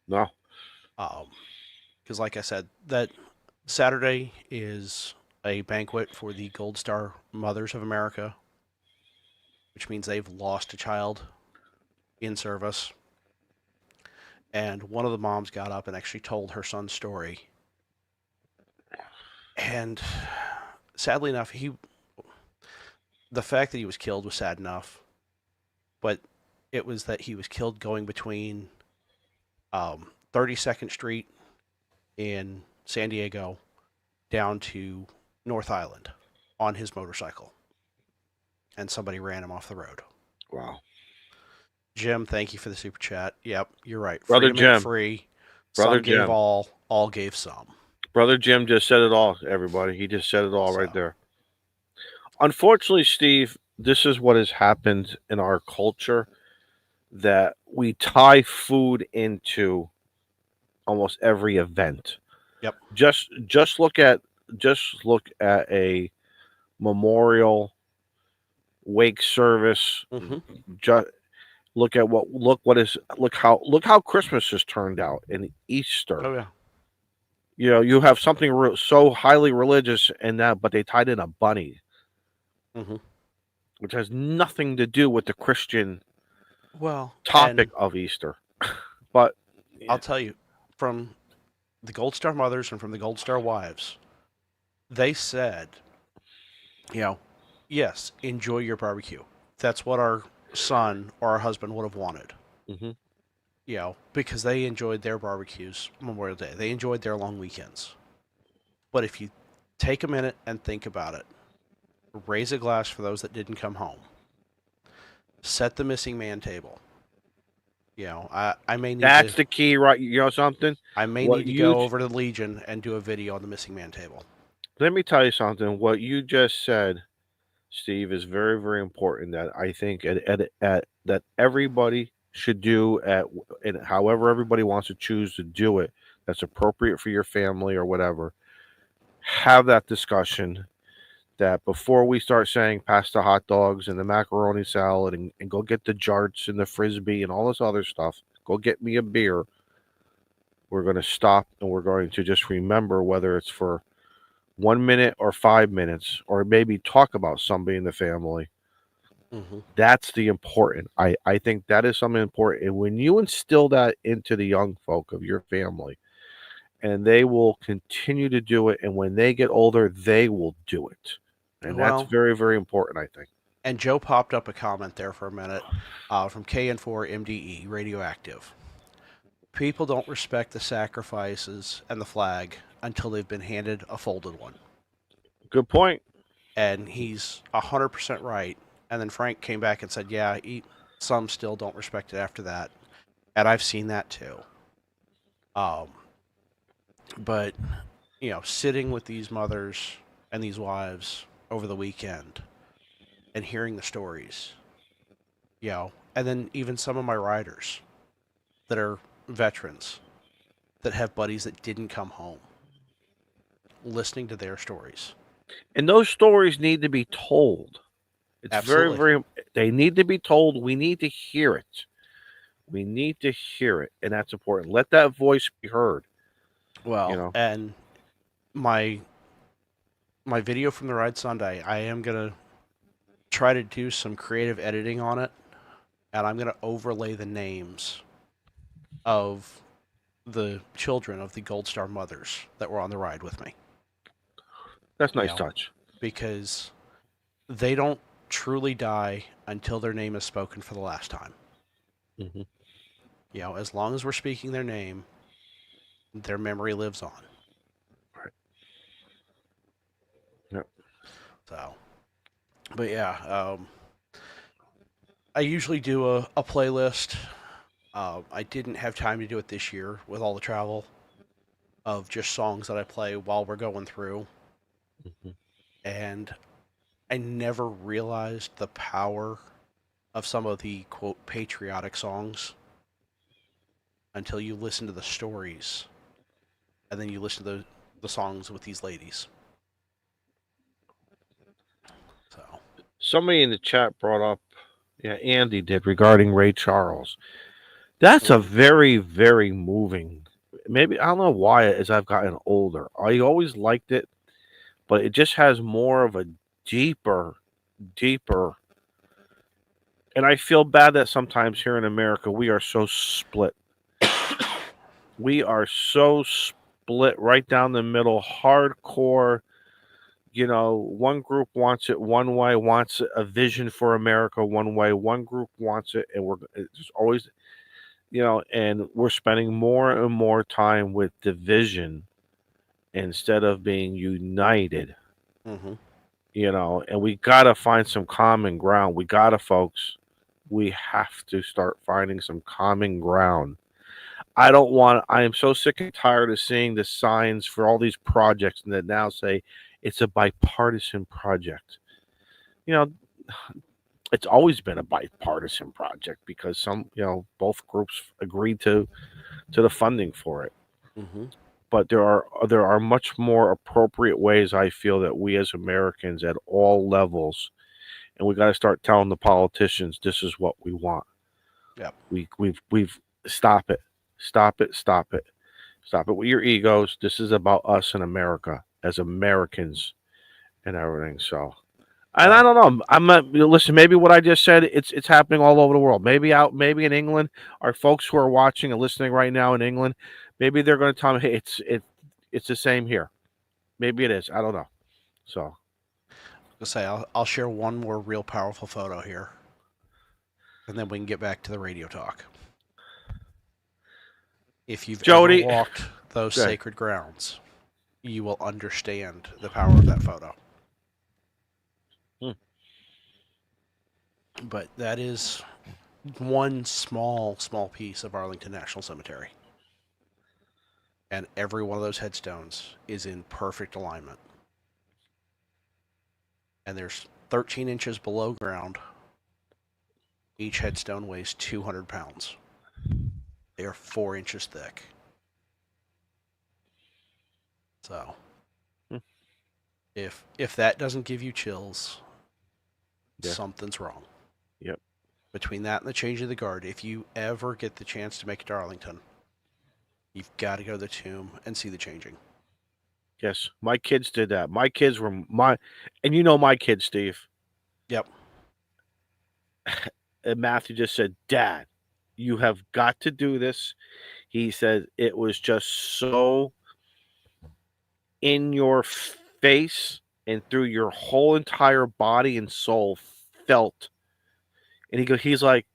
No. Because like I said, that Saturday is a banquet for the Gold Star Mothers of America, which means they've lost a child in service. And one of the moms got up and actually told her son's story. And sadly enough, the fact that he was killed was sad enough, but it was that he was killed going between 32nd Street in San Diego down to North Island on his motorcycle. And somebody ran him off the road. Wow. Jim, thank you for the super chat. Yep, you're right. Brother Freedom ain't Jim. free. Brother Some gave Jim. all gave some. Brother Jim just said it all, everybody. He just said it all right So. there. Unfortunately, Steve, this is what has happened in our culture, that we tie food into almost every event. Yep. Just look at a memorial wake service. Mm-hmm. Just look how Christmas has turned out, and Easter. Oh yeah. You know, you have something so highly religious in that, but they tied in a bunny, Mm-hmm. which has nothing to do with the Christian topic of Easter. But I'll tell you, from the Gold Star mothers and from the Gold Star wives, they said, yes, enjoy your barbecue. That's what our son or our husband would have wanted. Mm-hmm. Because they enjoyed their barbecues Memorial Day. They enjoyed their long weekends. But if you take a minute and think about it, raise a glass for those that didn't come home. Set the missing man table. I may need that's the key, right? You know something? I may need to go over to the Legion and do a video on the missing man table. Let me tell you something. What you just said, Steve, is very, very important. That I think that everybody should do and however everybody wants to choose to do it, that's appropriate for your family or whatever. Have that discussion. That before we start saying pass the hot dogs and the macaroni salad and go get the jarts and the frisbee and all this other stuff, go get me a beer. We're going to stop and we're going to just remember, whether it's for 1 minute or 5 minutes, or maybe talk about somebody in the family. Mm-hmm. That's the important. I think that is something important. And when you instill that into the young folk of your family, and they will continue to do it, and when they get older, they will do it. And that's very, very important, I think. And Joe popped up a comment there for a minute from KN4MDE, Radioactive. People don't respect the sacrifices and the flag until they've been handed a folded one. Good point. And he's 100% right. And then Frank came back and said, yeah, some still don't respect it after that. And I've seen that too. But, sitting with these mothers and these wives over the weekend and hearing the stories, and then even some of my riders that are veterans that have buddies that didn't come home, listening to their stories. And those stories need to be told. It's Absolutely. very, very, they need to be told. We need to hear it. We need to hear it. And that's important. Let that voice be heard. Well, and my video from the ride Sunday, I am going to try to do some creative editing on it, and I'm going to overlay the names of the children of the Gold Star mothers that were on the ride with me. That's a nice touch. Because they don't truly die until their name is spoken for the last time. Mm-hmm. As long as we're speaking their name, their memory lives on. Right. Yep. So, but yeah, I usually do a playlist. I didn't have time to do it this year with all the travel, of just songs that I play while we're going through. Mm-hmm. And I never realized the power of some of the, quote, patriotic songs until you listen to the stories, and then you listen to the songs with these ladies. So somebody in the chat brought up, Andy did, regarding Ray Charles. That's a very, very moving. Maybe I don't know why, as I've gotten older, I always liked it, but it just has more of a deeper. And I feel bad that sometimes here in America we are so split. We are so split right down the middle, hardcore. One group wants it one way, wants a vision for America one way. One group wants it, and it's always, and we're spending more and more time with division instead of being united. Mm-hmm. And we gotta find some common ground. Folks, we have to start finding some common ground. I am so sick and tired of seeing the signs for all these projects that now say it's a bipartisan project. You know, it's always been a bipartisan project because both groups agreed to the funding for it. Mm-hmm. But there are much more appropriate ways, I feel, that we as Americans at all levels, and we got to start telling the politicians this is what we want. Yep. We've stop it. Stop it. Stop it. Stop it with your egos. This is about us in America as Americans and everything. So, and I don't know. I'm not. Listen, maybe what I just said, it's happening all over the world. Maybe in England, our folks who are watching and listening right now in England, maybe they're going to tell me, hey, it's the same here. Maybe it is. I don't know. So, I'll say I'll share one more real powerful photo here, and then we can get back to the radio talk. If you've Jody, ever walked those sacred grounds, you will understand the power of that photo. But that is one small piece of Arlington National Cemetery. And every one of those headstones is in perfect alignment. And there's 13 inches below ground. Each headstone weighs 200 pounds. They are 4 inches thick. So, if that doesn't give you chills, something's wrong. Yep. Between that and the change of the guard, if you ever get the chance to make it to Arlington, you've got to go to the tomb and see the changing. Yes, my kids did that. My kids were and my kids, Steve. Yep. And Matthew just said, Dad, you have got to do this. He said it was just so in your face and through your whole entire body and soul felt. And he's like,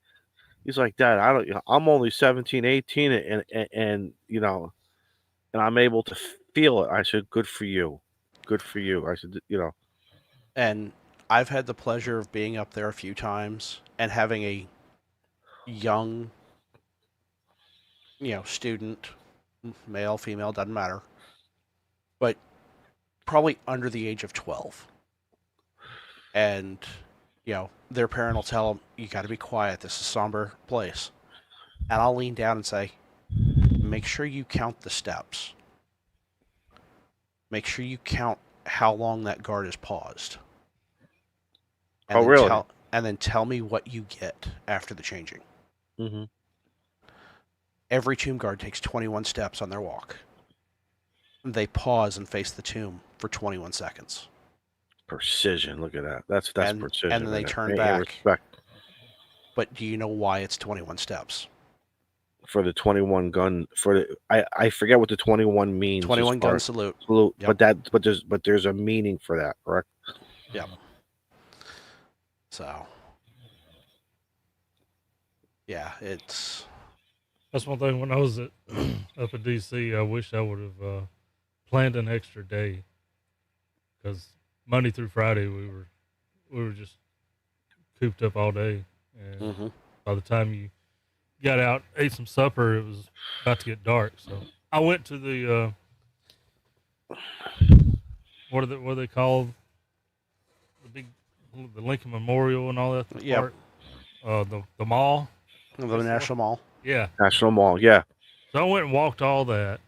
Dad, I'm only 17, 18 and I'm able to feel it. I said, good for you. Good for you. I said, And I've had the pleasure of being up there a few times and having a young, student, male, female, doesn't matter, but probably under the age of 12. And, their parent will tell them, you got to be quiet. This is a somber place. And I'll lean down and say, make sure you count the steps. Make sure you count how long that guard is paused. And really? And then tell me what you get after the changing. Mm-hmm. Every tomb guard takes 21 steps on their walk. They pause and face the tomb for 21 seconds. Precision. Look at that. That's precision. And then they turn back. Respect. But do you know why it's 21 steps? For the 21 gun. I forget what the 21 means. 21 gun salute. Yep. But there's a meaning for that, correct? Yep. So, yeah, that's one thing. When I was up at DC, I wish I would have planned an extra day, because Monday through Friday we were just cooped up all day, and by the time you got out, ate some supper, it was about to get dark. So I went to the what are they called? The Lincoln Memorial and all that. Yeah. The mall. The National Mall. Yeah. National Mall. Yeah. So I went and walked all that,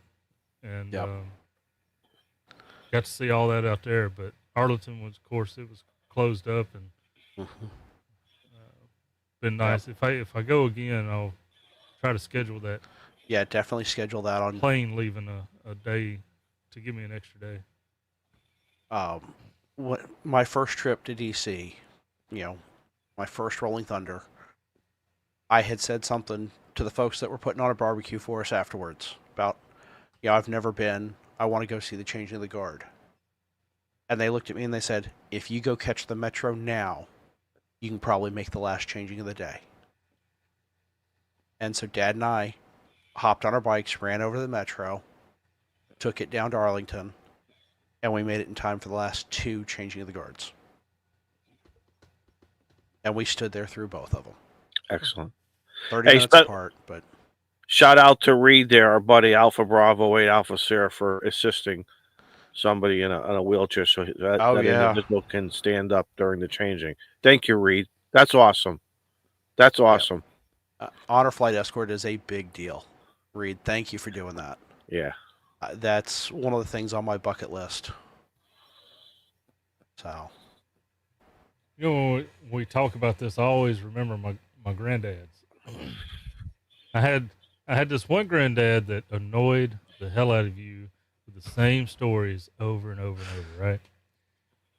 and got to see all that out there. But Arlington was, of course, it was closed up, and been nice. Yep. If I go again, I'll try to schedule that. Yeah, definitely schedule that on plane leaving a day to give me an extra day. My first trip to DC, my first Rolling Thunder, I had said something to the folks that were putting on a barbecue for us afterwards. about, I've never been. I want to go see the changing of the guard. And they looked at me and they said, if you go catch the Metro now, you can probably make the last changing of the day. And so Dad and I hopped on our bikes, ran over to the Metro, took it down to Arlington, and we made it in time for the last 2 changing of the guards. And we stood there through both of them. Excellent. 30 minutes apart, but... Shout out to Reed there, our buddy Alpha Bravo 8 Alpha Sierra, for assisting somebody in a wheelchair so that individual can stand up during the changing. Thank you, Reed. That's awesome. That's awesome. Honor Flight Escort is a big deal. Reed, thank you for doing that. Yeah. That's one of the things on my bucket list. So... when we talk about this, I always remember my granddads. I had this one granddad that annoyed the hell out of you with the same stories over and over and over, right?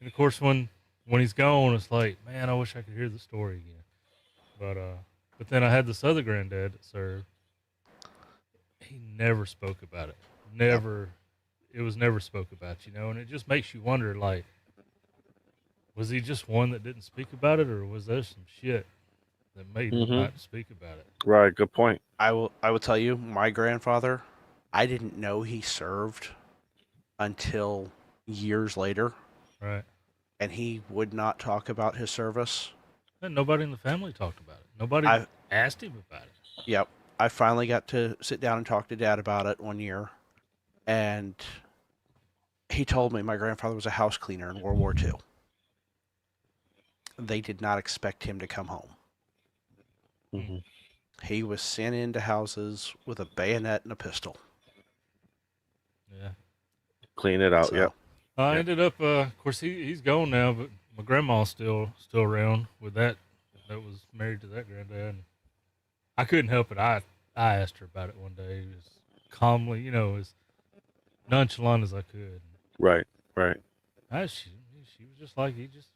And of course, when he's gone, it's like, man, I wish I could hear the story again. But then I had this other granddad that served. He never spoke about it. It was never spoke about, and it just makes you wonder, like, was he just one that didn't speak about it, or was there some shit that made him not speak about it? Right, good point. I will tell you, my grandfather, I didn't know he served until years later. Right. And he would not talk about his service. And nobody in the family talked about it. Nobody asked him about it. Yep. I finally got to sit down and talk to Dad about it one year. And he told me my grandfather was a house cleaner in World War II. They did not expect him to come home. Mm-hmm. He was sent into houses with a bayonet and a pistol. Yeah. Clean it out, yeah. I ended up, of course, he's gone now, but my grandma's still around with that was married to that granddad. I couldn't help it. I asked her about it one day, as calmly, as nonchalant as I could. Right. She was just like, he just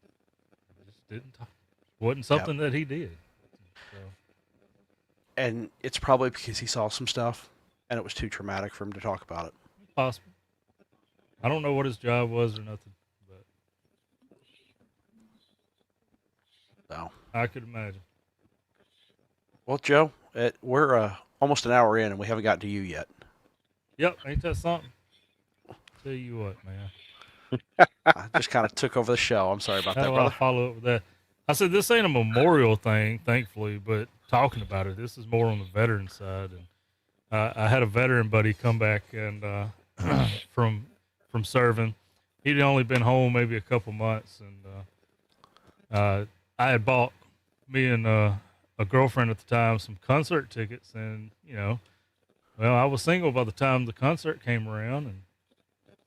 didn't talk. Wasn't something that he did. So. And it's probably because he saw some stuff and it was too traumatic for him to talk about it. Possible. I don't know what his job was or nothing, but so I could imagine. Well, Joe, we're almost an hour in and we haven't got to you yet. Yep, ain't that something? Tell you what, man. I just kind of took over the show. I'm sorry about that, brother. I'll follow up with that. I said this ain't a memorial thing, thankfully, but talking about it, this is more on the veteran side. And I had a veteran buddy come back and from serving. He'd only been home maybe a couple months, and I had bought me and a girlfriend at the time some concert tickets, and I was single by the time the concert came around, and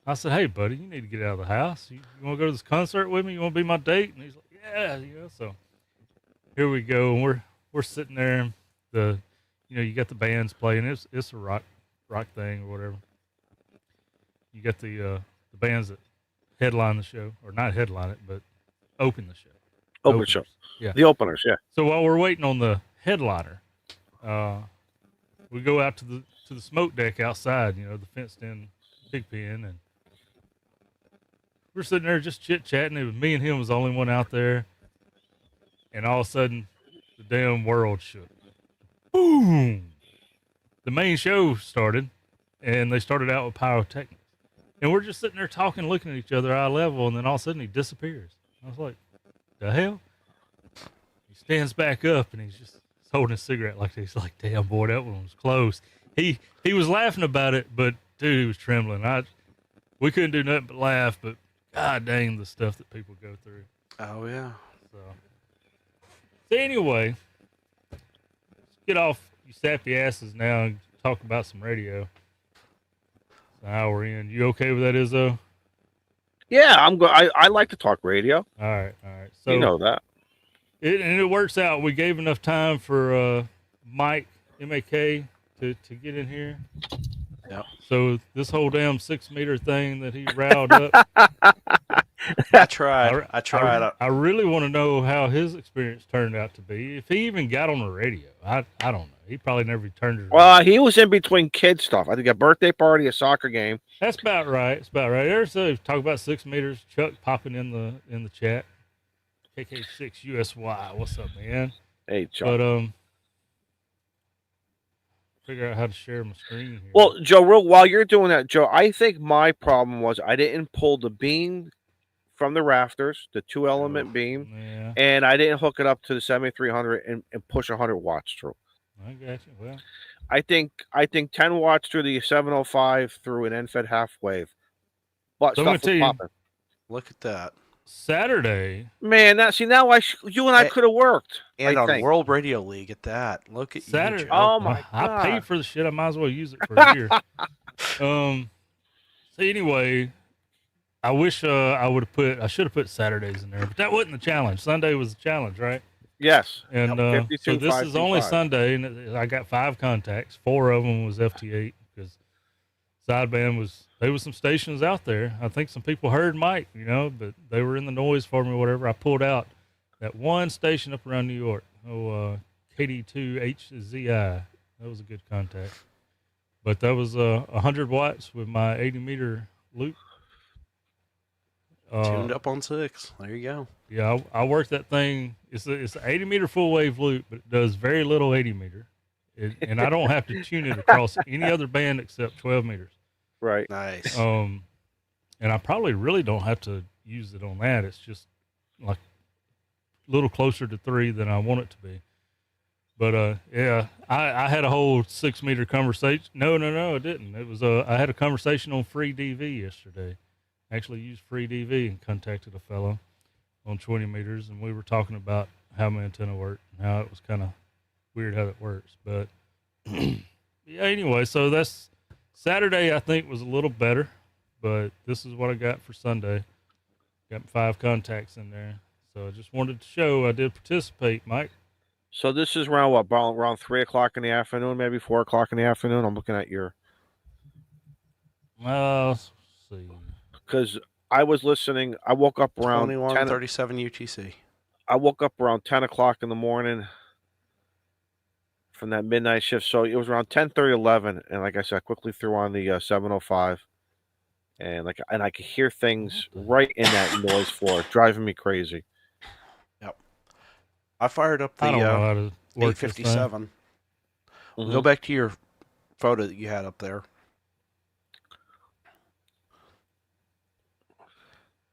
I said, "Hey, buddy, you need to get out of the house. You want to go to this concert with me? You want to be my date?" And he's like, "Yeah." So here we go, and we're sitting there. You got the bands playing. It's a rock thing or whatever. You got the bands that headline the show, or not headline it, but open the show. Open show. Yeah. The openers, yeah. So while we're waiting on the headliner, we go out to the smoke deck outside, the fenced in pig pen, and we're sitting there just chit chatting. It was me and him was the only one out there, and all of a sudden, the damn world shook. Boom! The main show started, and they started out with pyrotechnics, and we're just sitting there talking, looking at each other eye level, and then all of a sudden he disappears. I was like, "The hell?" He stands back up, and he's just holding a cigarette like this. He's like, "Damn, boy, that one was close." He was laughing about it, but dude, he was trembling. We couldn't do nothing but laugh, but god dang the stuff that people go through. Oh yeah. So anyway, let's get off you sappy asses now and talk about some radio. It's an hour in. You okay with that, Izzo? Yeah, I'm good. I like to talk radio. All right. So you know that. It works out. We gave enough time for Mike MAK to get in here. Yeah. So this whole damn 6 meter thing that he riled up. I tried. I really want to know how his experience turned out to be. If he even got on the radio, I don't know. He probably never turned it around. Well, he was in between kid stuff. I think a birthday party, a soccer game. That's about right. It's about right. There's talk about 6 meters. Chuck popping in the chat. KK6 USY. What's up, man? Hey, Chuck. But figure out how to share my screen here. Well, Joe, while you're doing that, Joe, I think my problem was I didn't pull the beam from the rafters, the 2-element beam, and I didn't hook it up to the 7300 and push 100 watts through. I got you. Well, I think 10 watts through the 705 through an end-fed half wave. But so stuff was popping. Look at that. Saturday. Man, now you and I could have worked. And on World Radio League at that. Look at Saturday. you, Joe. Oh my God. I paid for the shit. I might as well use it for a year. So anyway, I wish I should have put Saturdays in there, but that wasn't the challenge. Sunday was the challenge, right? Yes. And so this is only Sunday, and I got 5 contacts. 4 of them was FT8 because sideband there was some stations out there. I think some people heard Mike, but they were in the noise for me or whatever. I pulled out that one station up around New York. KD2HZI. That was a good contact. But that was 100 watts with my 80 meter loop. Tuned up on 6. There you go. Yeah, I worked that thing. It's an 80 meter full wave loop, but it does very little 80 meter. And I don't have to tune it across any other band except 12 meters. Right. Nice. And I probably really don't have to use it on that. It's just like a little closer to 3 than I want it to be. But yeah, I had a whole 6 meter conversation. No, I didn't. It was I had a conversation on free DV yesterday. Actually used free DV and contacted a fellow on 20 meters, and we were talking about how my antenna worked and how it was kind of weird how it works. But yeah, anyway, so that's Saturday. I think was a little better, but this is what I got for Sunday. Got 5 contacts in there, so I just wanted to show I did participate, Mike. So this is around what? Around 3 o'clock in the afternoon, maybe 4 o'clock in the afternoon. I'm looking at your. Let's see. Because I was listening. I woke up around 21:37 UTC. I woke up around 10 o'clock in the morning from that midnight shift. So it was around 10:30, 11. And like I said, I quickly threw on the 705. And I could hear things right in that noise floor, driving me crazy. Yep. I fired up the 857. Mm-hmm. Go back to your photo that you had up there.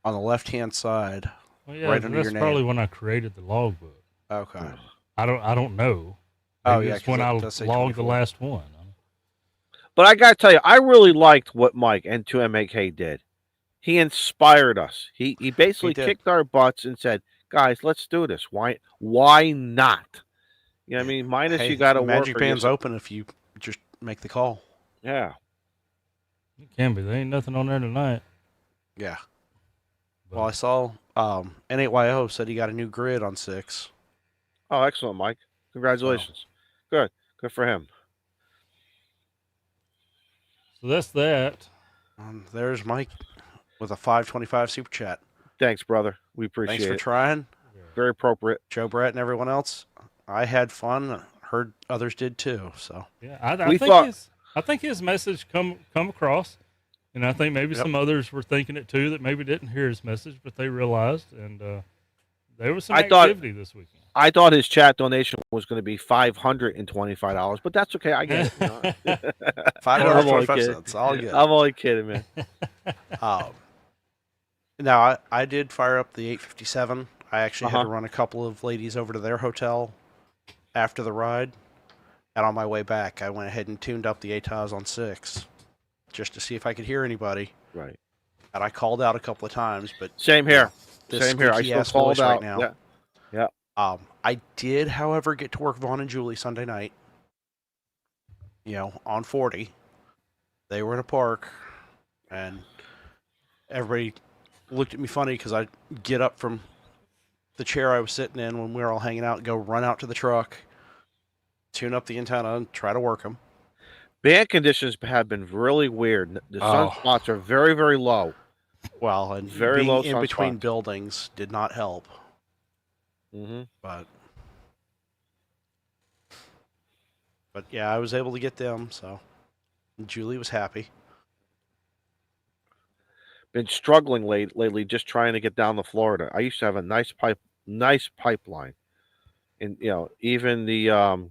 On the left-hand side, yeah, right under your name. That's probably when I created the logbook. Okay. I don't know. Maybe it's when I logged the last one. But I gotta tell you, I really liked what Mike and 2MAK did. He inspired us. He basically kicked our butts and said, "Guys, let's do this. Why not?" You know what I mean? Minus you got to work. Magic Band's open if you just make the call. Yeah. It can be. There ain't nothing on there tonight. Yeah. Well, I saw N8YO said he got a new grid on 6. Oh, excellent, Mike. Congratulations. Oh. Good for him. So that's that. There's Mike with a 525 super chat. Thanks, brother. We appreciate it. Thanks for trying. Very appropriate. Joe Brett and everyone else. I had fun. Heard others did too. So yeah, I think his message come across. And I think maybe some others were thinking it too that maybe didn't hear his message, but they realized, and there was some activity this weekend. I thought his chat donation was going to be $525, but that's okay. I get it. $5.25. All good. I'm only kidding, man. Now I did fire up the 857. I actually had to run a couple of ladies over to their hotel after the ride, and on my way back, I went ahead and tuned up the ATOS on 6. Just to see if I could hear anybody. Right. And I called out a couple of times, but same here. Same here. I still called out right now. Yeah. I did, however, get to work Vaughn and Julie Sunday night. On 40. They were in a park, and everybody looked at me funny because I get up from the chair I was sitting in when we were all hanging out and go run out to the truck, tune up the antenna, and try to work them. Band conditions have been really weird. The sunspots are very, very low. Well, and very low in between buildings did not help. Mm-hmm. But But yeah, I was able to get them, so Julie was happy. Been struggling lately, just trying to get down to Florida. I used to have a nice pipeline, and even the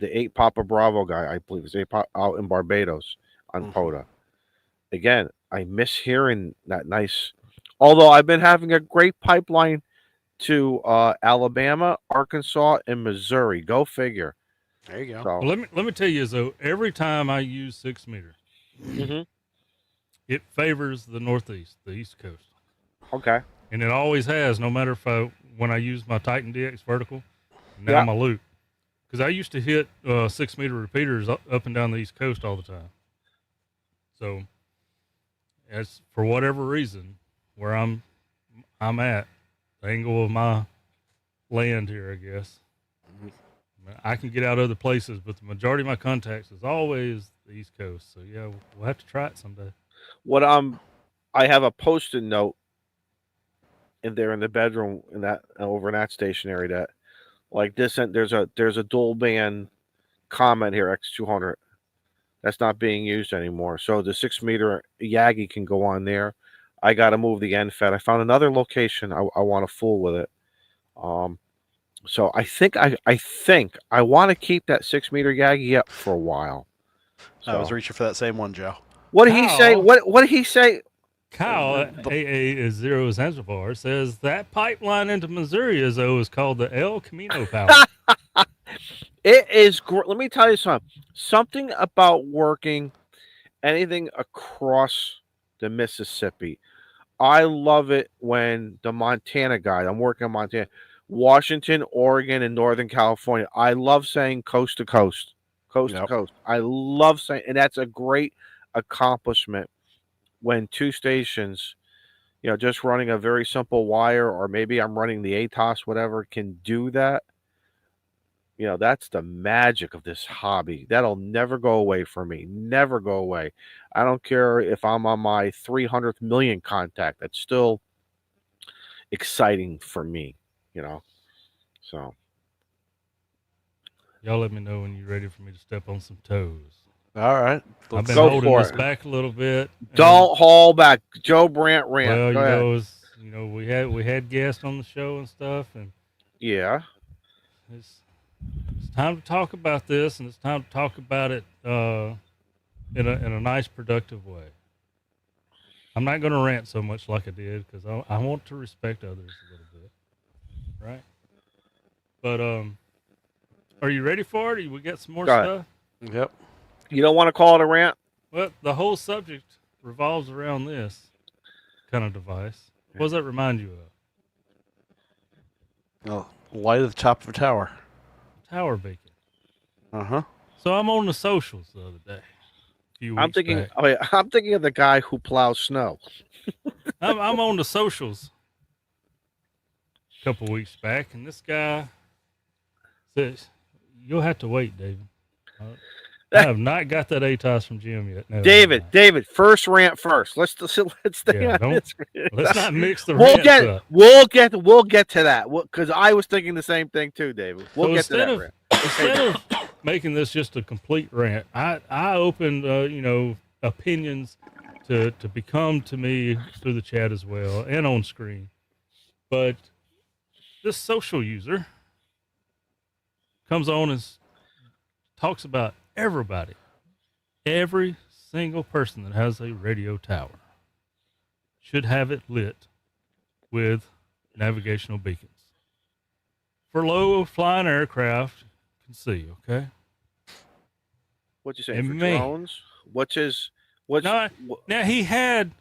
8 Papa Bravo guy, I believe, is 8 out in Barbados on POTA. Again, I miss hearing that nice. Although I've been having a great pipeline to Alabama, Arkansas, and Missouri. Go figure. There you go. So, Well, let me tell you, though, every time I use 6 meter, it favors the Northeast, the East Coast. Okay. And it always has, no matter when I use my Titan DX vertical, now my loop. Because I used to hit 6 meter repeaters up and down the East Coast all the time. So, as for whatever reason, where I'm at, the angle of my land here, I guess, I can get out other places, but the majority of my contacts is always the East Coast. So yeah, we'll have to try it someday. I have a post-it note in there in the bedroom over in that stationary that like this, and there's a dual band comment here X200 that's not being used anymore. So the 6 meter Yagi can go on there. I got to move the end fed. I found another location. I want to fool with it. So I think I want to keep that 6 meter Yagi up for a while. So. I was reaching for that same one, Joe. What did he say? What did he say? Kyle AA is Zero Zanzibar says that pipeline into Missouri is called the El Camino Power. It is great. Let me tell you something. Something about working anything across the Mississippi. I love it when the Montana guy, I'm working in Montana, Washington, Oregon, and Northern California. I love saying coast to coast, to coast. I love saying, and that's a great accomplishment when two stations, just running a very simple wire, or maybe I'm running the ATOS, whatever, can do that. That's the magic of this hobby. That'll never go away for me. Never go away. I don't care if I'm on my 300th million contact. That's still exciting for me, So. Y'all let me know when you're ready for me to step on some toes. All right. I've been holding this back a little bit. Don't hold back. Joe Brandt rant. Well, we had guests on the show and stuff, and yeah, it's time to talk about this, and it's time to talk about it in a nice, productive way. I'm not going to rant so much like I did because I want to respect others a little bit, right? But are you ready for it? We got some more stuff. Yep. You don't want to call it a rant? Well, the whole subject revolves around this kind of device. What does that remind you of? Oh, light at the top of a tower. Tower beacon. Uh-huh. So I'm on the socials the other day. I'm thinking of the guy who plows snow. I'm on the socials a couple weeks back, and this guy says, "You'll have to wait, David. I have not got that ATOS from Jim yet." No, David, first rant first. Let's stay on this. Let's not mix the rants up. We'll get to that because I was thinking the same thing too, David. We'll get to that rant. Instead of making this just a complete rant, I opened opinions to become to me through the chat as well and on screen. But this social user comes on and talks about everybody, every single person that has a radio tower should have it lit with navigational beacons for low flying aircraft can see. Okay. What you saying for drones? Now he had.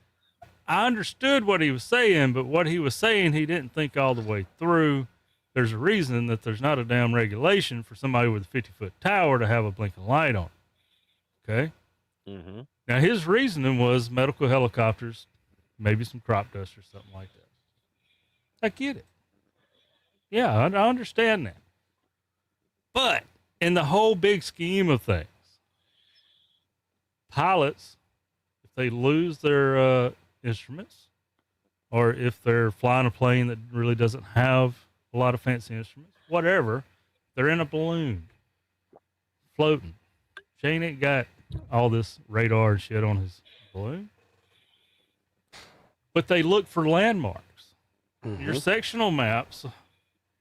I understood what he was saying, but what he was saying, he didn't think all the way through. There's a reason that there's not a damn regulation for somebody with a 50-foot tower to have a blinking light on. Okay. Mm-hmm. Now his reasoning was medical helicopters, maybe some crop dust or something like that. I get it. Yeah, I understand that. But in the whole big scheme of things, pilots, if they lose their instruments, or if they're flying a plane that really doesn't have a lot of fancy instruments, whatever, they're in a balloon. floating. Shane ain't got all this radar and shit on his balloon. But they look for landmarks. Your sectional maps,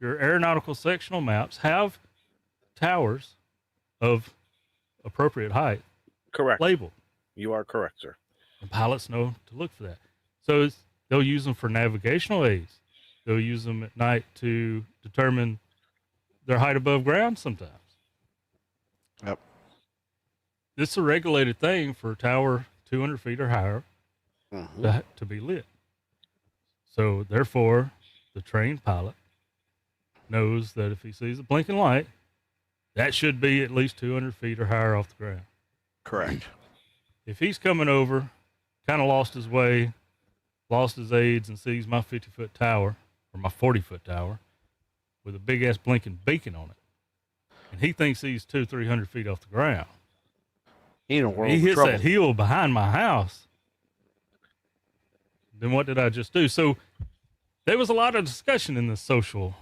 your aeronautical sectional maps have towers of appropriate height Correct. labeled. You are correct, sir. And pilots know to look for that. So they'll use them for navigational aids. They'll use them at night to determine their height above ground sometimes. Yep. This is a regulated thing for a tower 200 feet or higher to be lit. So therefore, the trained pilot knows that if he sees a blinking light, that should be at least 200 feet or higher off the ground. Correct. If he's coming over, kind of lost his way, lost his aids, and sees my 50-foot tower or my 40-foot tower with a big ass blinking beacon on it, and he thinks he's 200-300 feet off the ground, he hits that hill behind my house, then what did I just do? So there was a lot of discussion in this social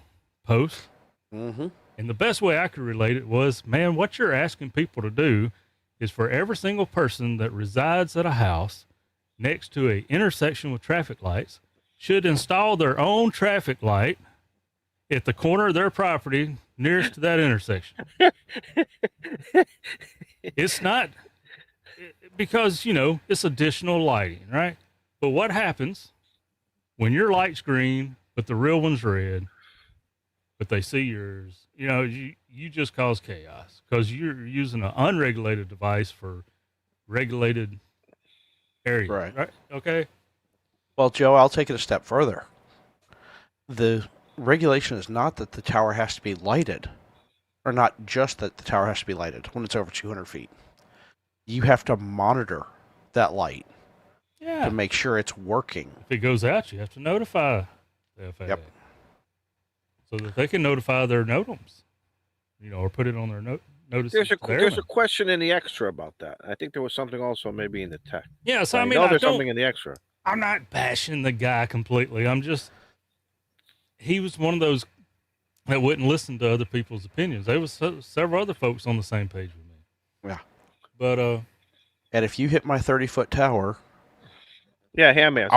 post. And the best way I could relate it was, man, what you're asking people to do is for every single person that resides at a house next to an intersection with traffic lights should install their own traffic light at the corner of their property nearest to that intersection. It's not because, it's additional lighting, right? But what happens when your light's green, but the real one's red, but they see yours? You just cause chaos because you're using an unregulated device for regulated areas. Right? Okay. Well, Joe, I'll take it a step further. The regulation is not that the tower has to be lighted, or not just that the tower has to be lighted when it's over 200 feet. You have to monitor that light to make sure it's working. If it goes out, you have to notify the FAA. So that they can notify their NOTAMs, or put it on their notice. There's a question in the extra about that. I think there was something also maybe in the tech. Yeah, so there's something in the extra. I'm not bashing the guy completely. He was one of those that wouldn't listen to other people's opinions. There was several other folks on the same page with me. Yeah. But and if you hit my 30-foot tower, yeah, Hamfest.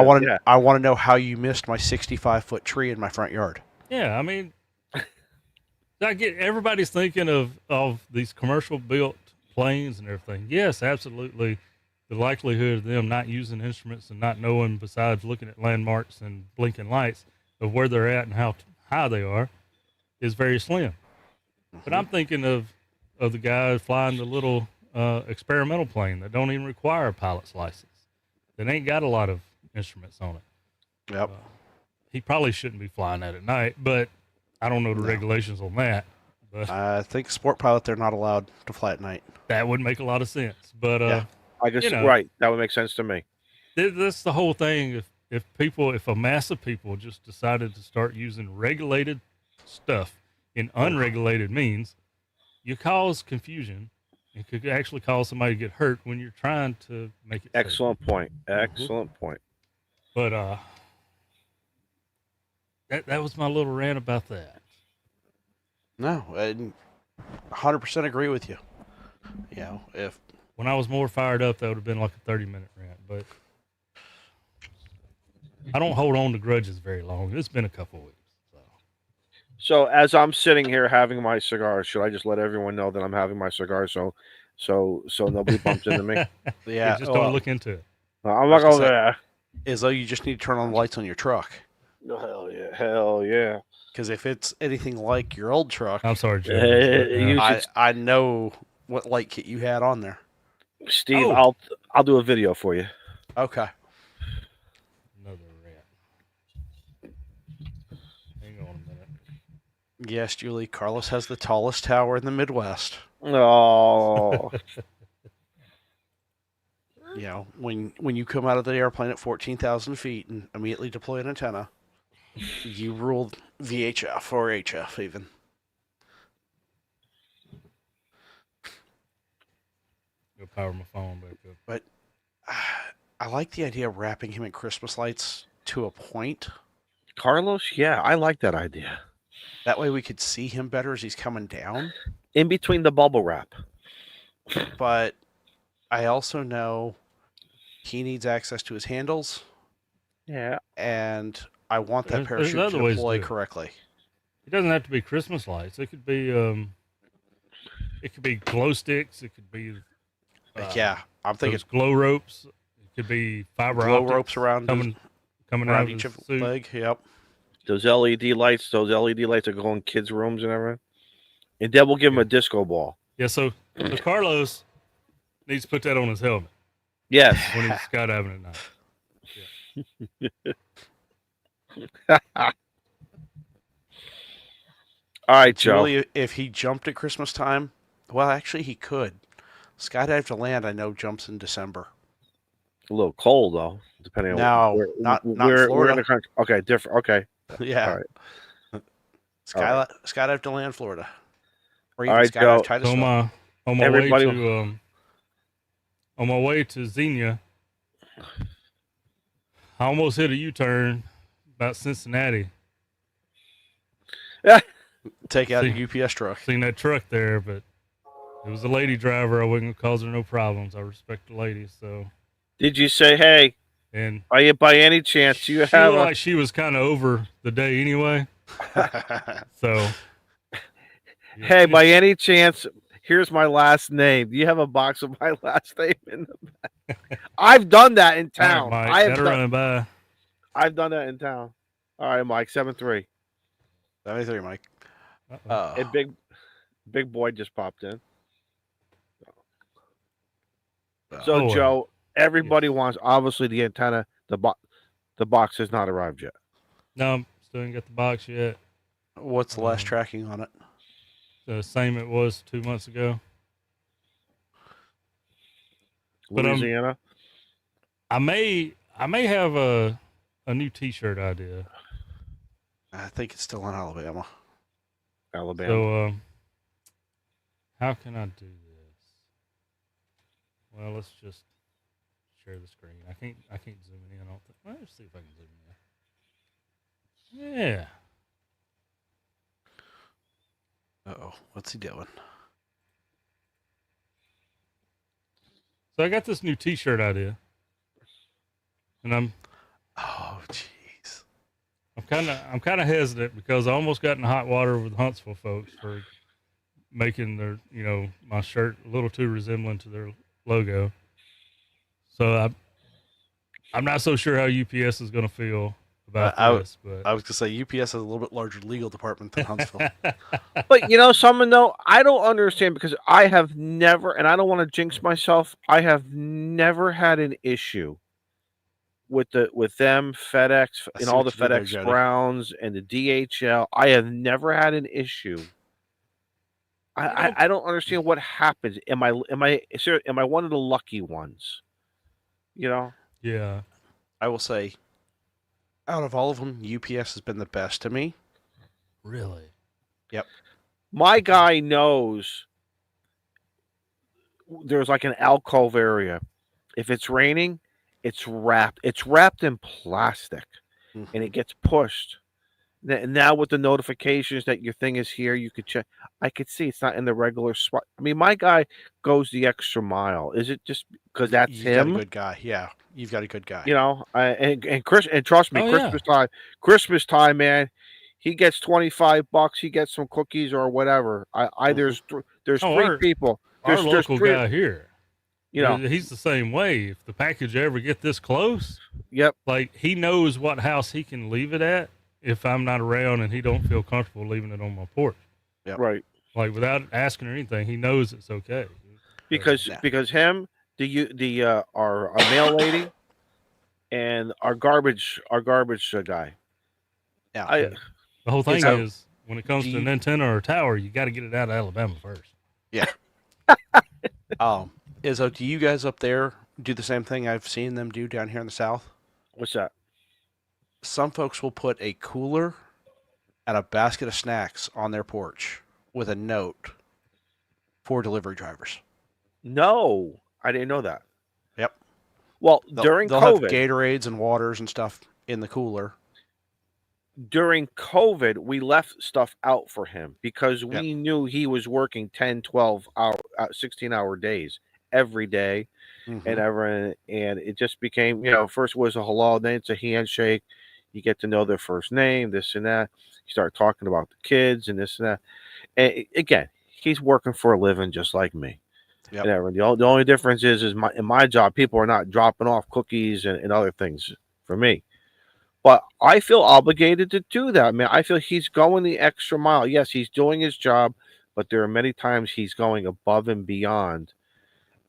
I want to know how you missed my 65-foot tree in my front yard. Yeah, I get everybody's thinking of these commercial built planes and everything. Yes, absolutely. The likelihood of them not using instruments and not knowing, besides looking at landmarks and blinking lights, of where they're at and how high they are is very slim. But I'm thinking of the guy flying the little experimental plane that don't even require a pilot's license, that ain't got a lot of instruments on it. Yep. He probably shouldn't be flying that at night, but I don't know the regulations on that. But I think sport pilot, they're not allowed to fly at night. That would make a lot of sense. But I guess right, that would make sense to me. That's the whole thing. If a mass of people just decided to start using regulated stuff in unregulated means, you cause confusion. It could actually cause somebody to get hurt when you're trying to make it Excellent safe. point. Excellent point. But that was my little rant about that. No, I 100% agree with you. If when I was more fired up, that would have been like a 30-minute rant. But I don't hold on to grudges very long. It's been a couple of weeks. So as I'm sitting here having my cigar, should I just let everyone know that I'm having my cigar so nobody bumps into me? Yeah, just don't look into it. I'm not going there. As though you just need to turn on the lights on your truck. Oh, hell yeah. Because if it's anything like your old truck, I'm sorry, Jim. I know what light kit you had on there. Steve, I'll do a video for you. Okay. Another rant. Hang on a minute. Yes, Julie, Carlos has the tallest tower in the Midwest. Oh. When you come out of the airplane at 14,000 feet and immediately deploy an antenna, you ruled VHF or HF even. Go power my phone back up. But I like the idea of wrapping him in Christmas lights to a point. Carlos, yeah, I like that idea. That way we could see him better as he's coming down. In between the bubble wrap. but I also know he needs access to his handles, Yeah. and I want that There's parachute other to ways to deploy do it. correctly. It doesn't have to be Christmas lights. It could be glow sticks. It could be Yeah, I'm thinking those glow ropes. It could be fiber glow optics ropes around coming out around of each his of suit. leg. Yep. Those LED lights are going in kids' rooms and everything. And then we'll give him Yeah. a disco ball. Yeah, so Carlos needs to put that on his helmet Yes. when he's skydiving at night. All right, See, Joe. really, if he jumped at Christmas time, well, actually, he could. Skydive to land, I know, jumps in December. A little cold though, depending on No, where not in we're in Florida. the country. Okay, different. Okay. Yeah. All right. Skydive to land, Florida, or All even right, skydive Joe. So Titusville. on my Everybody- way to Xenia, I almost hit a U-turn about Cincinnati. Take out See- a UPS truck. Seen that truck there, but it was a lady driver. I wasn't gonna cause her no problems. I respect the ladies, so. Did you say, hey, And by any chance you she have looked a like she was kind of over the day anyway. So, hey, by any chance, here's my last name. Do you have a box of my last name in the back? I've done that in all right, town. Mike, gotta run by. I've done that in town. All right, Mike, 7-3. 73, Mike. And big boy just popped in. So Joe, everybody wants obviously the antenna. The box has not arrived yet. No, still ain't got the box yet. What's the last tracking on it? The same it was 2 months ago. But Louisiana. I may have a new T-shirt idea. I think it's still in Alabama. So how can I do this? Well, let's just share the screen. I can't zoom in. I don't think. Well, let's see if I can zoom in. Yeah. Uh-oh, what's he doing? So I got this new T-shirt idea, and oh jeez, I'm kind of hesitant because I almost got in hot water with Huntsville folks for making their my shirt a little too resembling to their logo. So I'm not so sure how UPS is going to feel about this. But I was going to say UPS has a little bit larger legal department than Huntsville. But someone though, I don't understand because I have never, and I don't want to jinx myself, I have never had an issue with them, FedEx, and all the FedEx Browns and the DHL. I have never had an issue. I don't understand what happens. Am I one of the lucky ones? Yeah. I will say, out of all of them, UPS has been the best to me. Really? Yep. My guy knows there's like an alcove area. If it's raining, it's wrapped. It's wrapped in plastic, and it gets pushed. And now with the notifications that your thing is here, you could check. I could see it's not in the regular spot. I mean, my guy goes the extra mile. Is it just because that's him? You've got a good guy. Yeah, you've got a good guy. And trust me, Christmas time, man. He gets $25. He gets some cookies or whatever. There's three people. Our local guy here. He's the same way. If the package ever get this close, yep. Like he knows what house he can leave it at if I'm not around and he don't feel comfortable leaving it on my porch. Yep. Right. Like without asking or anything, he knows it's okay. Because him, our mail lady, and our garbage guy. Yeah. The whole thing is when it comes to an antenna or a tower, you got to get it out of Alabama first. Yeah. Izzo, do you guys up there do the same thing I've seen them do down here in the South? What's that? Some folks will put a cooler and a basket of snacks on their porch with a note for delivery drivers. No, I didn't know that. Yep. Well, during they'll COVID, have Gatorades and waters and stuff in the cooler. during COVID, we left stuff out for him because we knew he was working 10, 12 hour, 16-hour days every day. Mm-hmm. And it just became, first was a hello, then it's a handshake. You get to know their first name, this and that. You start talking about the kids and this and that. And again, he's working for a living just like me. Yep. And everything. The only difference is in my job, people are not dropping off cookies and other things for me. But I feel obligated to do that, man. I feel he's going the extra mile. Yes, he's doing his job, but there are many times he's going above and beyond.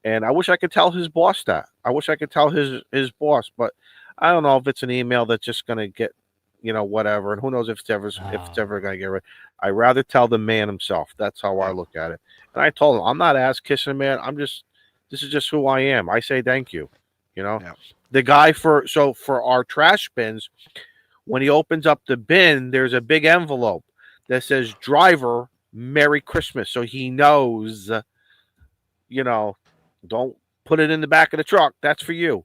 And I wish I could tell his boss that. I wish I could tell his boss, but I don't know if it's an email that's just going to get, whatever. And who knows if it's ever going to get rid. I'd rather tell the man himself. That's how I look at it. And I told him, I'm not ass kissing, man. This is just who I am. I say thank you. Yeah. The guy for our trash bins, when he opens up the bin, there's a big envelope that says driver, Merry Christmas. So he knows, don't put it in the back of the truck. That's for you.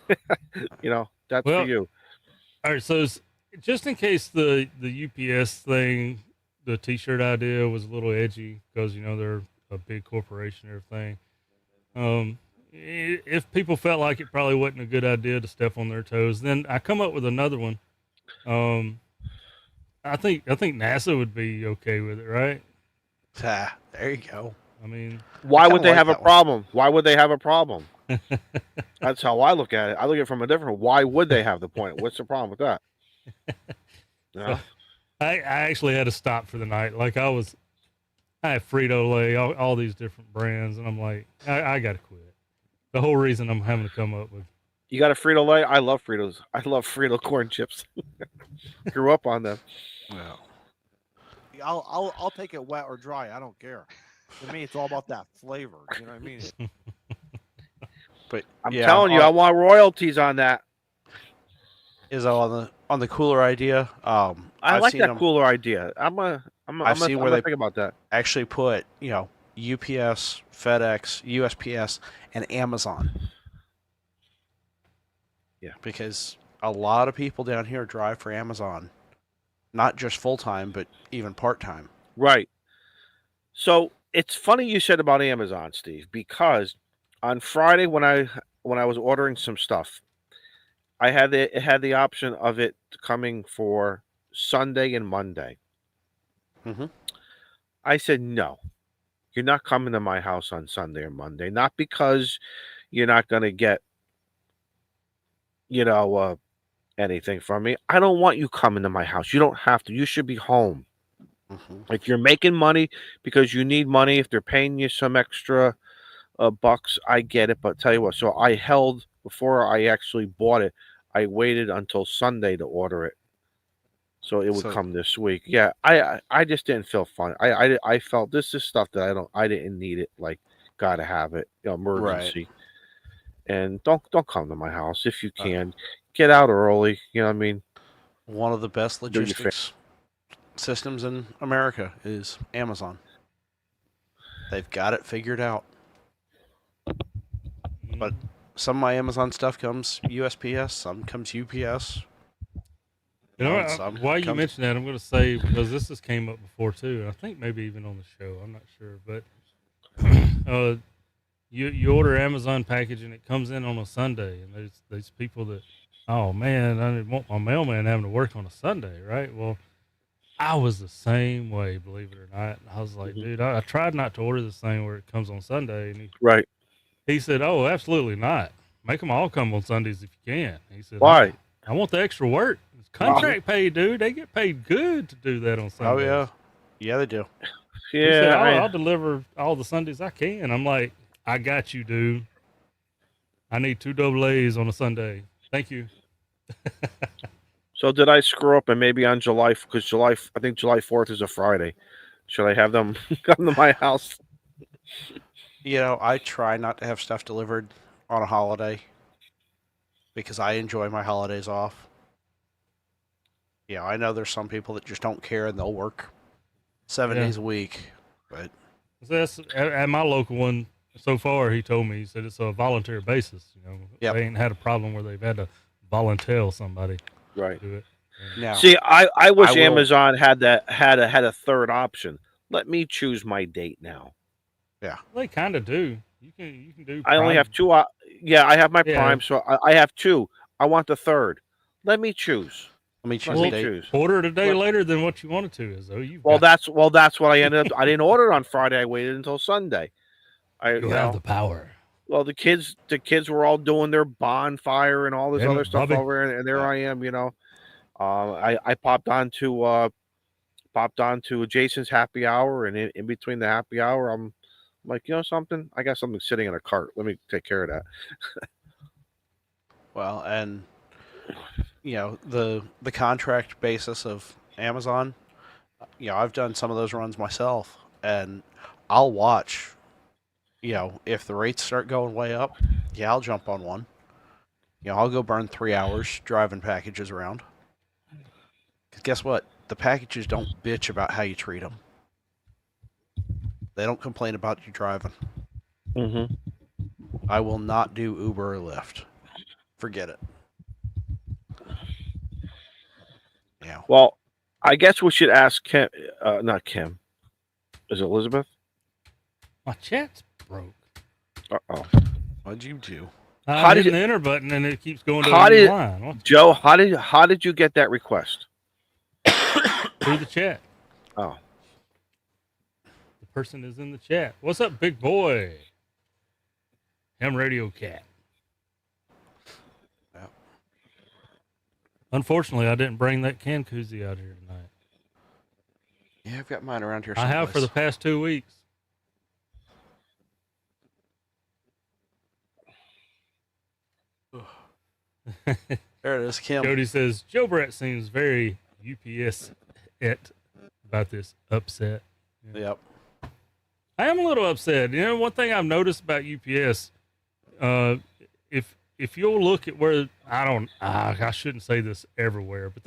That's for you. All right. So just in case the UPS thing, the t-shirt idea was a little edgy because, they're a big corporation and everything. If people felt like it probably wasn't a good idea to step on their toes, then I come up with another one. I think NASA would be okay with it, right? There you go. I mean, why would they have a problem? Why would they have a problem? That's how I look at it. I look at it from a different. Why would they have the point? What's the problem with that? So, I actually had to stop for the night. Like I had Frito-Lay, all these different brands, and I'm like, I got to quit. The whole reason I'm having to come up with. You got a Frito-Lay? I love Fritos. I love Frito corn chips. Grew up on them. Well, I'll take it wet or dry. I don't care. To me, it's all about that flavor. You know what I mean? But I'm telling you, I want royalties on that. Is on the cooler idea. I like that cooler idea. I'm gonna think about that. Actually, put UPS, FedEx, USPS, and Amazon. Yeah, because a lot of people down here drive for Amazon, not just full time, but even part time. Right. So it's funny you said about Amazon, Steve, because on Friday when I was ordering some stuff, it had the option of it coming for Sunday and Monday. Mm-hmm. I said, no, you're not coming to my house on Sunday or Monday. Not because you're not going to get, anything from me. I don't want you coming to my house. You don't have to. You should be home. Mm-hmm. If you're making money because you need money, if they're paying you some extra bucks, I get it. But tell you what, so I held, before I actually bought it, I waited until Sunday to order it, so it would come this week. Yeah, I just didn't feel fun. I felt this is stuff that I didn't need it. Like, gotta have it, emergency. Right. And don't come to my house if you can. Get out early. You know what I mean? One of the best logistics systems in America is Amazon. They've got it figured out. But some of my Amazon stuff comes USPS, some comes UPS. While you mention that, I'm going to say, because this has came up before too, and I think maybe even on the show, I'm not sure, but you order Amazon package and it comes in on a Sunday, and there's these people that, oh man, I didn't want my mailman having to work on a Sunday, right? Well, I was the same way, believe it or not. I was like, dude, I tried not to order this thing where it comes on Sunday, and he said, oh, absolutely not. Make them all come on Sundays if you can. He said, why? I want the extra work. It's contract pay, dude. They get paid good to do that on Sundays. Oh, yeah, they do. Yeah, he said, I'll deliver all the Sundays I can. I'm like, I got you, dude. I need 2 AA's on a Sunday. Thank you. So did I screw up and maybe on July, because I think July 4th is a Friday. Should I have them come to my house? I try not to have stuff delivered on a holiday because I enjoy my holidays off. Yeah, I know there's some people that just don't care and they'll work 7 days a week. But that's at my local one so far. He told me, he said it's a volunteer basis. They ain't had a problem where they've had to volunteer somebody. Right. Do it. Now, See, I wish will- Amazon had a third option. Let me choose my date now. They kind of do. You can do. I only Prime. have two. Yeah, I have my Yeah. Prime, so I have two. I want the third. Let me choose. let me choose Let a me date. choose. Order it a day Well- later than what you wanted to. Is though you. Well, that's what I ended up. I didn't order it on Friday. I waited until Sunday. you have the power. Well, the kids were all doing their bonfire and all this Damn other it, stuff Bobby. over, and there Yeah. I am. I popped on to Jason's happy hour, and in between the happy hour, I'm like, something. I got something sitting in a cart. Let me take care of that. Well, and the contract basis of Amazon. I've done some of those runs myself, and I'll watch. If the rates start going way up, I'll jump on one. I'll go burn 3 hours driving packages around. 'Cause guess what? The packages don't bitch about how you treat them. They don't complain about you driving. Mm-hmm. I will not do Uber or Lyft. Forget it. Yeah. Well, I guess we should ask Kim. Not Kim. Is it Elizabeth? My chat's broke. Oh, What'd you do? How I did hit the enter button and it keeps going to How the did- line. What? Joe, how did you get that request? Through the chat. Oh, The person is in the chat. What's up, big boy? Ham Radio Cat. Yeah. Unfortunately, I didn't bring that can koozie out here tonight. Yeah, I've got mine around here. I have for the past 2 weeks. There it is, Kim. Jody says Joe Brett seems very UPS about this upset. Yep. I am a little upset. One thing I've noticed about UPS, if you'll look at where I shouldn't say this everywhere, but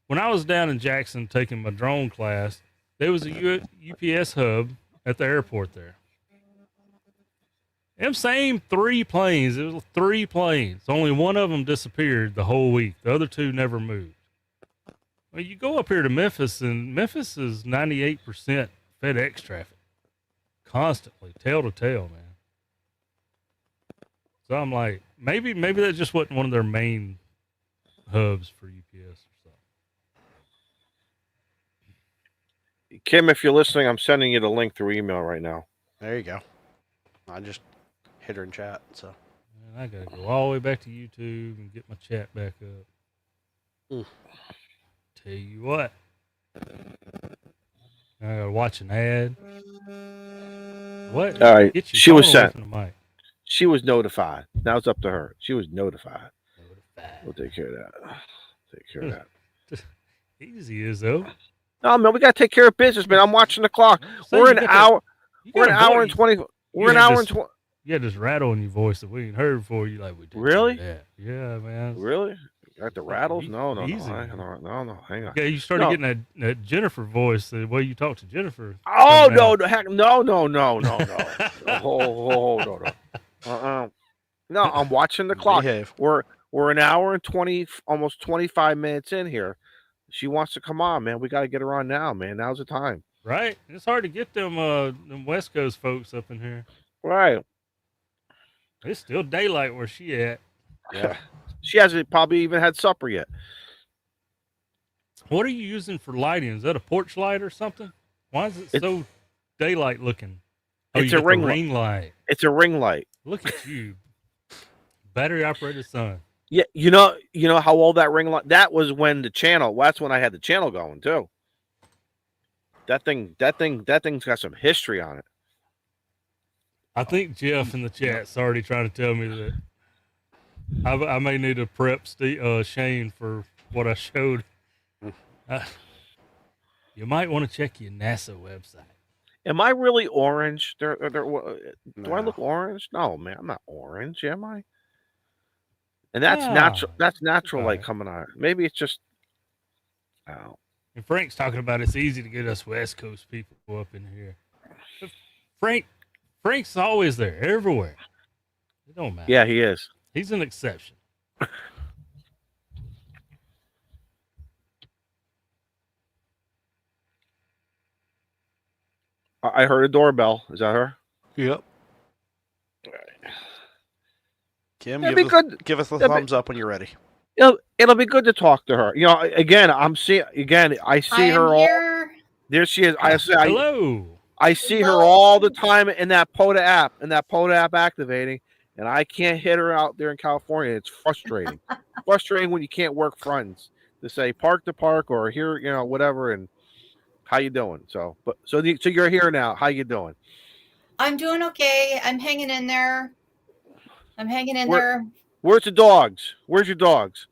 when I was down in Jackson taking my drone class, there was a UPS hub at the airport there. Them same 3 planes. It was 3 planes. Only one of them disappeared the whole week. The other 2 never moved. Well, you go up here to Memphis, and Memphis is 98% FedEx traffic. Constantly, tail to tail, man. So I'm like, maybe that just wasn't one of their main hubs for UPS or something. Kim, if you're listening, I'm sending you the link through email right now. There you go. I just hit her in chat. So Man, I gotta go all the way back to YouTube and get my chat back up. Tell you what, I gotta watch an ad. What? All right, Get your she was phone away sent. from the mic. She was notified. Now it's up to her. She was notified. We'll take care of that. Take care of that. Easy is though. No, man, we gotta take care of business, man. I'm watching the clock. Say We're you an got hour. that- you We're got an a hour voice- and 20. We're an got hour this- and 20. You got this rattle in your voice that we ain't heard before. You like we did. Really? That. Yeah, man. Really? Got the rattles? No. Easy. Hang on. Yeah, you started No. getting that Jennifer voice, the way you talk to Jennifer. Oh coming out. no! Heck, no! No. No, I'm watching the clock. behave. We're an hour and 20, almost 25 minutes in here. She wants to come on, man. We got to get her on now, man. Now's the time. Right? It's hard to get them West Coast folks up in here. Right. It's still daylight where she at. Yeah. She hasn't probably even had supper yet. What are you using for lighting? Is that a porch light or something? Why is it so daylight looking? Oh, It's you a got the ring light. It's a ring light. Look at you. Battery operated sun. Yeah, you know how old that ring light. That was when that's when I had the channel going too. That thing's got some history on it. I think Jeff in the chat's already trying to tell me that I may need to prep Shane for what I showed. You might want to check your NASA website. Am I really orange? Do I No. look orange? No, man, I'm not orange, am I? And that's Ah, natural. That's natural light alright. coming on. Maybe it's just. Oh, And Frank's talking about it's easy to get us West Coast people up in here. But Frank's always there, everywhere. It don't matter. yeah, he is. He's an exception. I heard a doorbell. Is that her? Yep. Kim, It'd be good. give us a It'd be- thumbs up when you're ready. It'll be good to talk to her. Again, I see her all. Here. There she is. Hello. I see her Hello. all the time in that POTA app, activating, and I can't hit her out there in California. It's frustrating. Frustrating when you can't work friends to say park to park or here, whatever, and how you doing? So you're here now. How you doing? I'm doing okay. I'm hanging in there. There. Where's the dogs? Where's your dogs?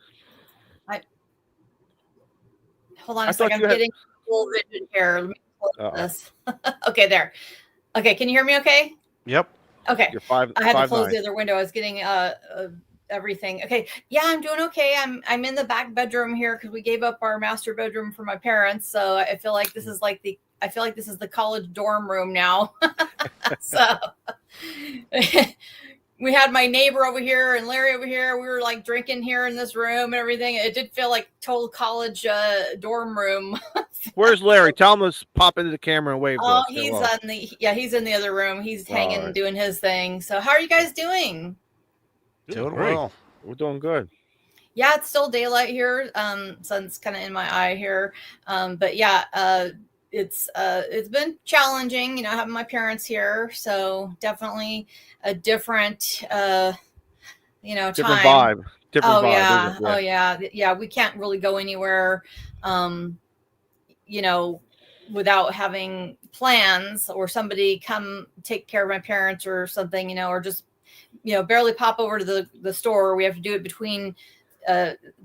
Hold on a second. I'm getting a little rigid here. Let me close this. Okay, there. Okay, can you hear me okay? Yep. Okay. You're five. I had to close the other window. I was getting everything. Okay. Yeah, I'm doing okay. I'm in the back bedroom here because we gave up our master bedroom for my parents. So I feel like this is the college dorm room now. So we had my neighbor over here and Larry over here. We were like drinking here in this room and everything. It did feel like total college dorm room. Where's Larry? Tell him to pop into the camera and wave. Oh, he's in the other room. He's hanging, doing his thing. So how are you guys doing? Doing well. We're doing good. Yeah, it's still daylight here. Sun's kind of in my eye here. But yeah, it's been challenging, having my parents here. So definitely a different time. Different vibe. Yeah. Oh yeah. Yeah. We can't really go anywhere, without having plans or somebody come take care of my parents or something, or just, barely pop over to the store. We have to do it between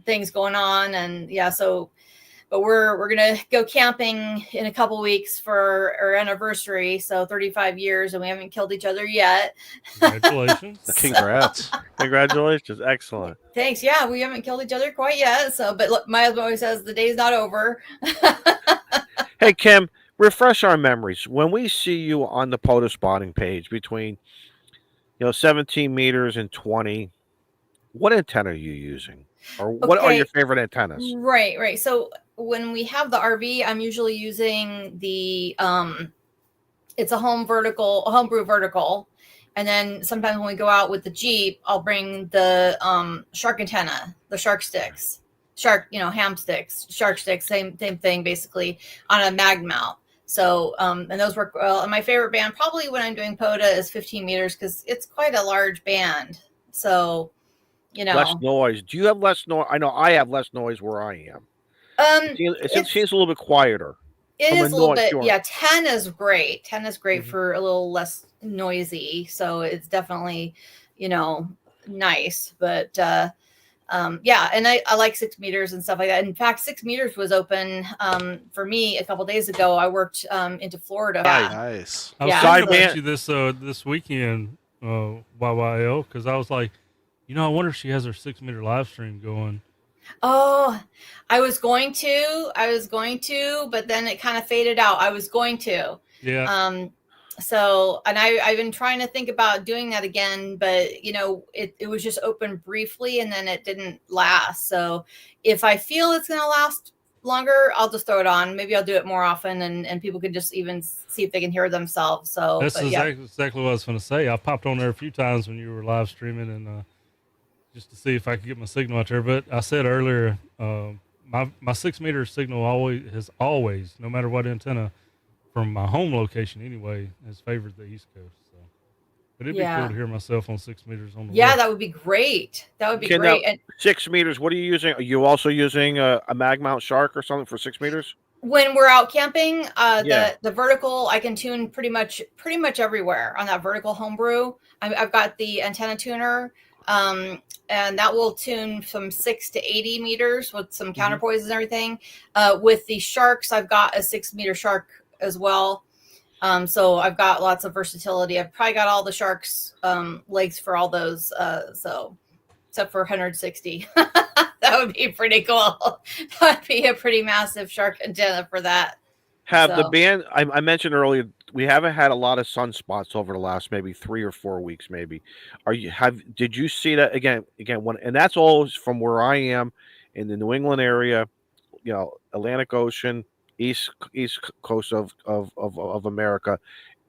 things going on. And yeah, but we're going to go camping in a couple weeks for our anniversary. So 35 years and we haven't killed each other yet. Congratulations. Congrats. Congratulations. Excellent. Thanks. Yeah, we haven't killed each other quite yet. So, but look, my husband always says the day's not over. Hey, Kim, refresh our memories. When we see you on the POTA spotting page between, 17 meters and 20, what antenna are you using? Or what are your favorite antennas? Right. So when we have the RV, I'm usually using the, it's a homebrew vertical. And then sometimes when we go out with the Jeep, I'll bring the shark antenna, the shark sticks, ham sticks, shark sticks, same thing, basically on a mag mount. So, and those work well. And my favorite band, probably when I'm doing POTA, is 15 meters because it's quite a large band. So, less noise. Do you have less noise? I know I have less noise where I am. It seems a little bit quieter. It is a little bit. Yeah, 10 is great. 10 is great for a little less noisy. So it's definitely, nice. But yeah, and I like 6 meters and stuff like that. In fact, 6 meters was open for me a couple days ago. I worked into Florida. Nice. I was thinking about you this weekend, YYL, because I was like, I wonder if she has her 6 meter live stream going. Oh, I was going to, but then it kind of faded out. I was going to. Yeah. So, and I've been trying to think about doing that again, but it was just open briefly and then it didn't last. So if I feel it's going to last longer, I'll just throw it on. Maybe I'll do it more often and people can just even see if they can hear themselves. So that's exactly what I was going to say. I popped on there a few times when you were live streaming and, just to see if I could get my signal out there. But I said earlier, my 6 meter signal has always, no matter what antenna, from my home location anyway, has favored the East Coast. So, but it'd be cool to hear myself on 6 meters on the west. That would be great. That would be great. And 6 meters. What are you using? Are you also using a mag mount shark or something for 6 meters? When we're out camping, the vertical I can tune pretty much everywhere on that vertical homebrew. I've got the antenna tuner. And that will tune from 6 to 80 meters with some counterpoises and everything. With the sharks, I've got a 6 meter shark as well. So I've got lots of versatility. I've probably got all the sharks legs for all those. So except for 160, that would be pretty cool. That'd be a pretty massive shark antenna for that. The band I mentioned earlier, we haven't had a lot of sunspots over the last maybe 3 or 4 weeks. Maybe did you see that again and that's all from where I am in the New England area, Atlantic Ocean, East Coast of America.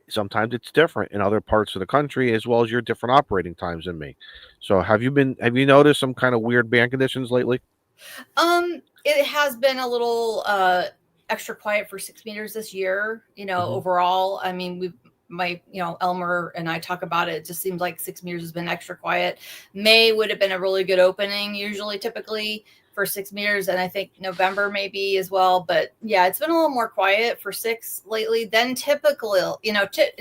Sometimes it's different in other parts of the country, as well as your different operating times than me. So have you noticed some kind of weird band conditions lately? It has been a little extra quiet for 6 meters this year. Mhm. Overall, I mean, Elmer and I talk about it. It just seems like 6 meters has been extra quiet. May would have been a really good opening, typically for 6 meters, and I think November maybe as well. But yeah, it's been a little more quiet for 6 lately than typically.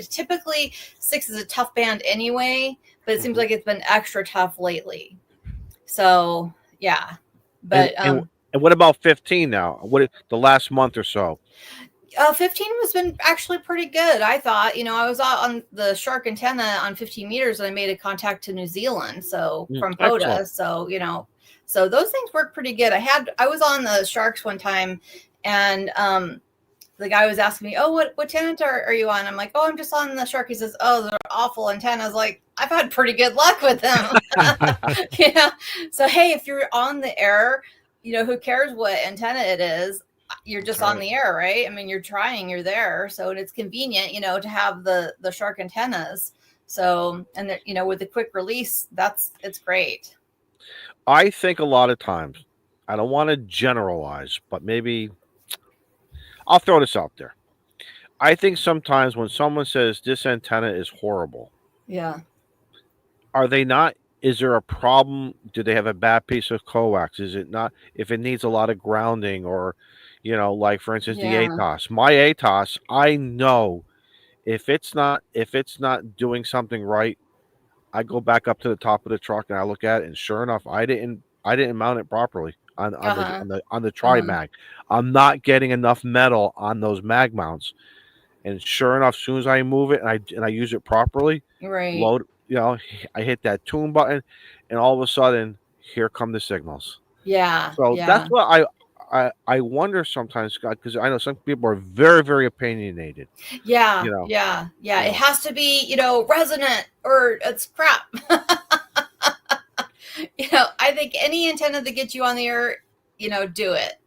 Typically 6 is a tough band anyway, but it seems like it's been extra tough lately. So yeah, but and what about 15 now? What the last month or so? 15 has been actually pretty good. I thought, I was out on the shark antenna on 15 meters and I made a contact to New Zealand. So from POTA. So, so those things work pretty good. I was on the sharks one time and, the guy was asking me, "Oh, what antenna are you on?" I'm like, "Oh, I'm just on the shark." He says, "Oh, they're awful antennas." Like, I've had pretty good luck with them. So, hey, if you're on the air, who cares what antenna it is? You're just on the air, right? I mean, you're trying, you're there. So it's convenient, to have the shark antennas. So, and with the quick release, it's great. I think a lot of times, I don't want to generalize, but maybe I'll throw this out there. I think sometimes when someone says this antenna is horrible, yeah, are they not? Is there a problem? Do they have a bad piece of coax? Is it not? If it needs a lot of grounding, or, like for instance, the ATOS. My ATOS, I know if it's not doing something right, I go back up to the top of the truck and I look at it, and sure enough, I didn't mount it properly on the tri mag. I'm not getting enough metal on those mag mounts, and sure enough, as soon as I move it and I use it properly, right, load, I hit that tune button, and all of a sudden, here come the signals. Yeah. So that's what I wonder sometimes, Scott, because I know some people are very, very opinionated. Yeah. It has to be, resonant or it's crap. I think any antenna that gets you on the air, do it.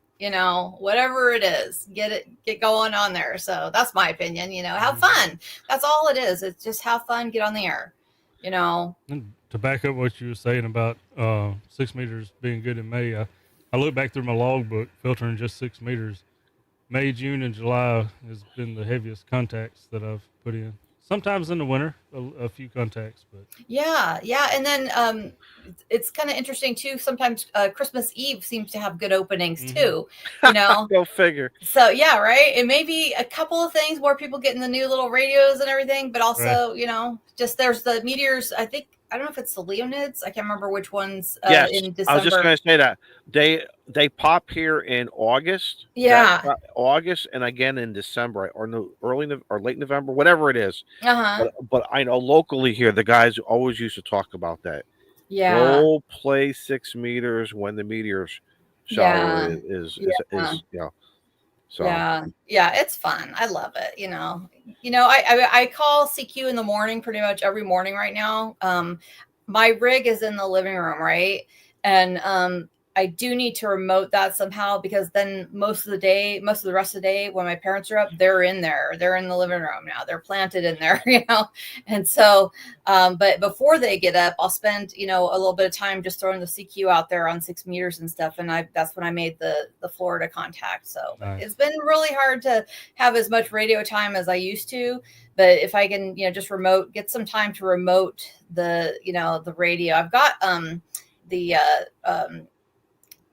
Whatever it is, get going on there. So that's my opinion. Have fun. That's all it is. It's just have fun, get on the air. And to back up what you were saying about 6 meters being good in May, I look back through my logbook, filtering just 6 meters. May, June, and July has been the heaviest contacts that I've put in. Sometimes in the winter, a few contacts, but yeah. And then it's kind of interesting too. Sometimes Christmas Eve seems to have good openings too. Go figure. So yeah, right. It may be a couple of things, more people getting the new little radios and everything, but also just there's the meteors. I don't know if it's the Leonids. I can't remember which ones in December. I was just going to say that they pop here in August. Yeah, August, and again in December or late November, whatever it is. But I know locally here, the guys always used to talk about that. Yeah, go play 6 meters when the meteors shower is. So yeah, it's fun. I love it. I call CQ in the morning pretty much every morning right now. My rig is in the living room, right? And I do need to remote that somehow, because then most of the rest of the day when my parents are up, they're in there. They're in the living room now. They're planted in there, And so, but before they get up, I'll spend, a little bit of time just throwing the CQ out there on 6 meters and stuff. And that's when I made the Florida contact. So It's been really hard to have as much radio time as I used to. But if I can, just get some time to remote the, the radio. I've got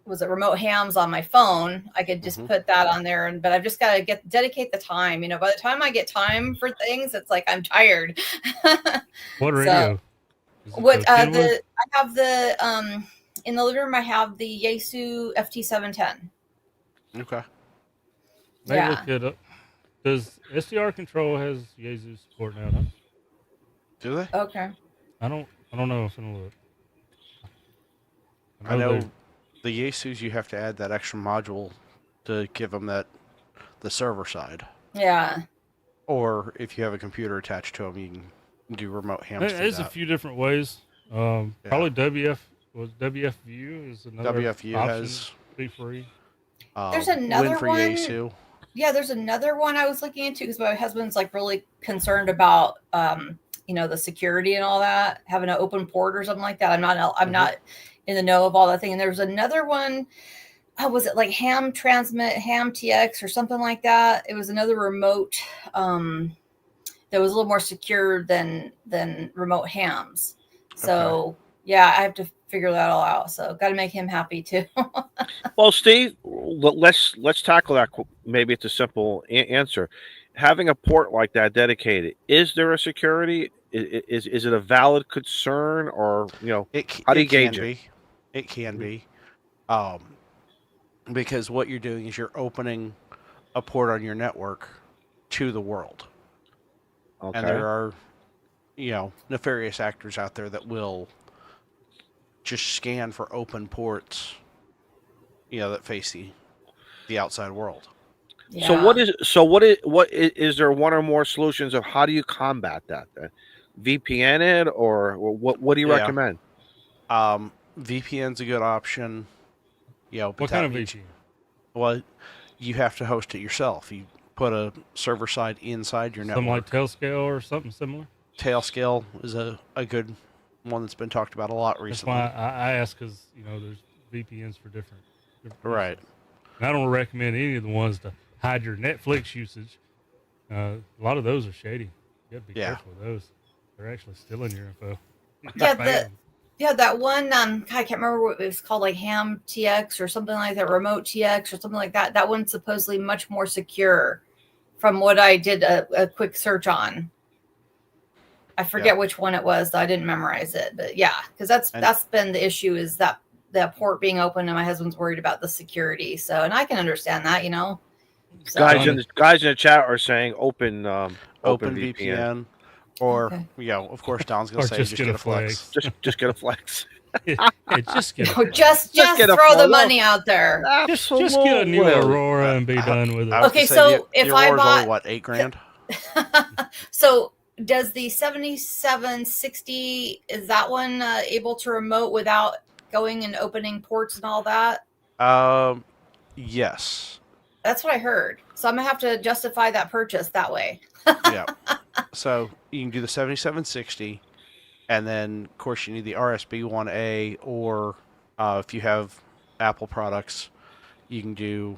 was it remote hams on my phone. I could just put that on there, but I've just got to dedicate the time. By the time I get time for things, it's like I'm tired. What radio? I have the in the living room. I have the Yaesu FT710. Okay. Maybe look it up. Does SDR Control has Yaesu support now? Huh? Do they? Okay. I don't know if I'm gonna look. I know the Yaesus, you have to add that extra module to give them the server side. Yeah. Or if you have a computer attached to them, you can do remote hams. There's a few different ways. Probably WF View is another WF View option. has Be free. There's another Win for one. Yaesu. Yeah, there's another one I was looking into because my husband's like really concerned about, the security and all that, having an open port or something like that. I'm not in the know of all that thing. And there was another one. Was it like Ham TX or something like that? It was another remote that was a little more secure than remote hams. So yeah, I have to figure that all out. So got to make him happy too. Well, Steve, let's tackle that. Maybe it's a simple answer. Having a port like that dedicated, is there a security? Is it a valid concern, or how do you gauge it? It can be, because what you're doing is you're opening a port on your network to the world, and there are, nefarious actors out there that will just scan for open ports, that face the outside world. Yeah. So is there one or more solutions of how do you combat that then? VPN it, or what do you recommend? VPN's a good option. What kind of VPN? Well, you have to host it yourself. You put a server side inside your network. Something like Tailscale or something similar? Tailscale is a good one that's been talked about a lot recently. That's why I ask, because there's VPNs for different right. And I don't recommend any of the ones to hide your Netflix usage. A lot of those are shady. You have to be careful with those. They're actually stealing your info. That one, I can't remember what it was called, like Ham TX or something like that, Remote TX or something like that. That one's supposedly much more secure from what I did a quick search on. I forget which one it was, though I didn't memorize it. But yeah, because that's been the issue, is that the port being open, and my husband's worried about the security. So, and I can understand that, So. Guys in the chat are saying open VPN. Or, of course, Don's going to say just get a flex. Just get a flex. Just get just throw the money out there. Just get a new Aurora and be done with it. Okay, so if I bought only, what, $8,000? So does the 7760, is that one able to remote without going and opening ports and all that? Yes. That's what I heard. So I'm gonna have to justify that purchase that way. Yeah. So you can do the 7760, and then of course you need the RSB1A, or if you have Apple products, you can do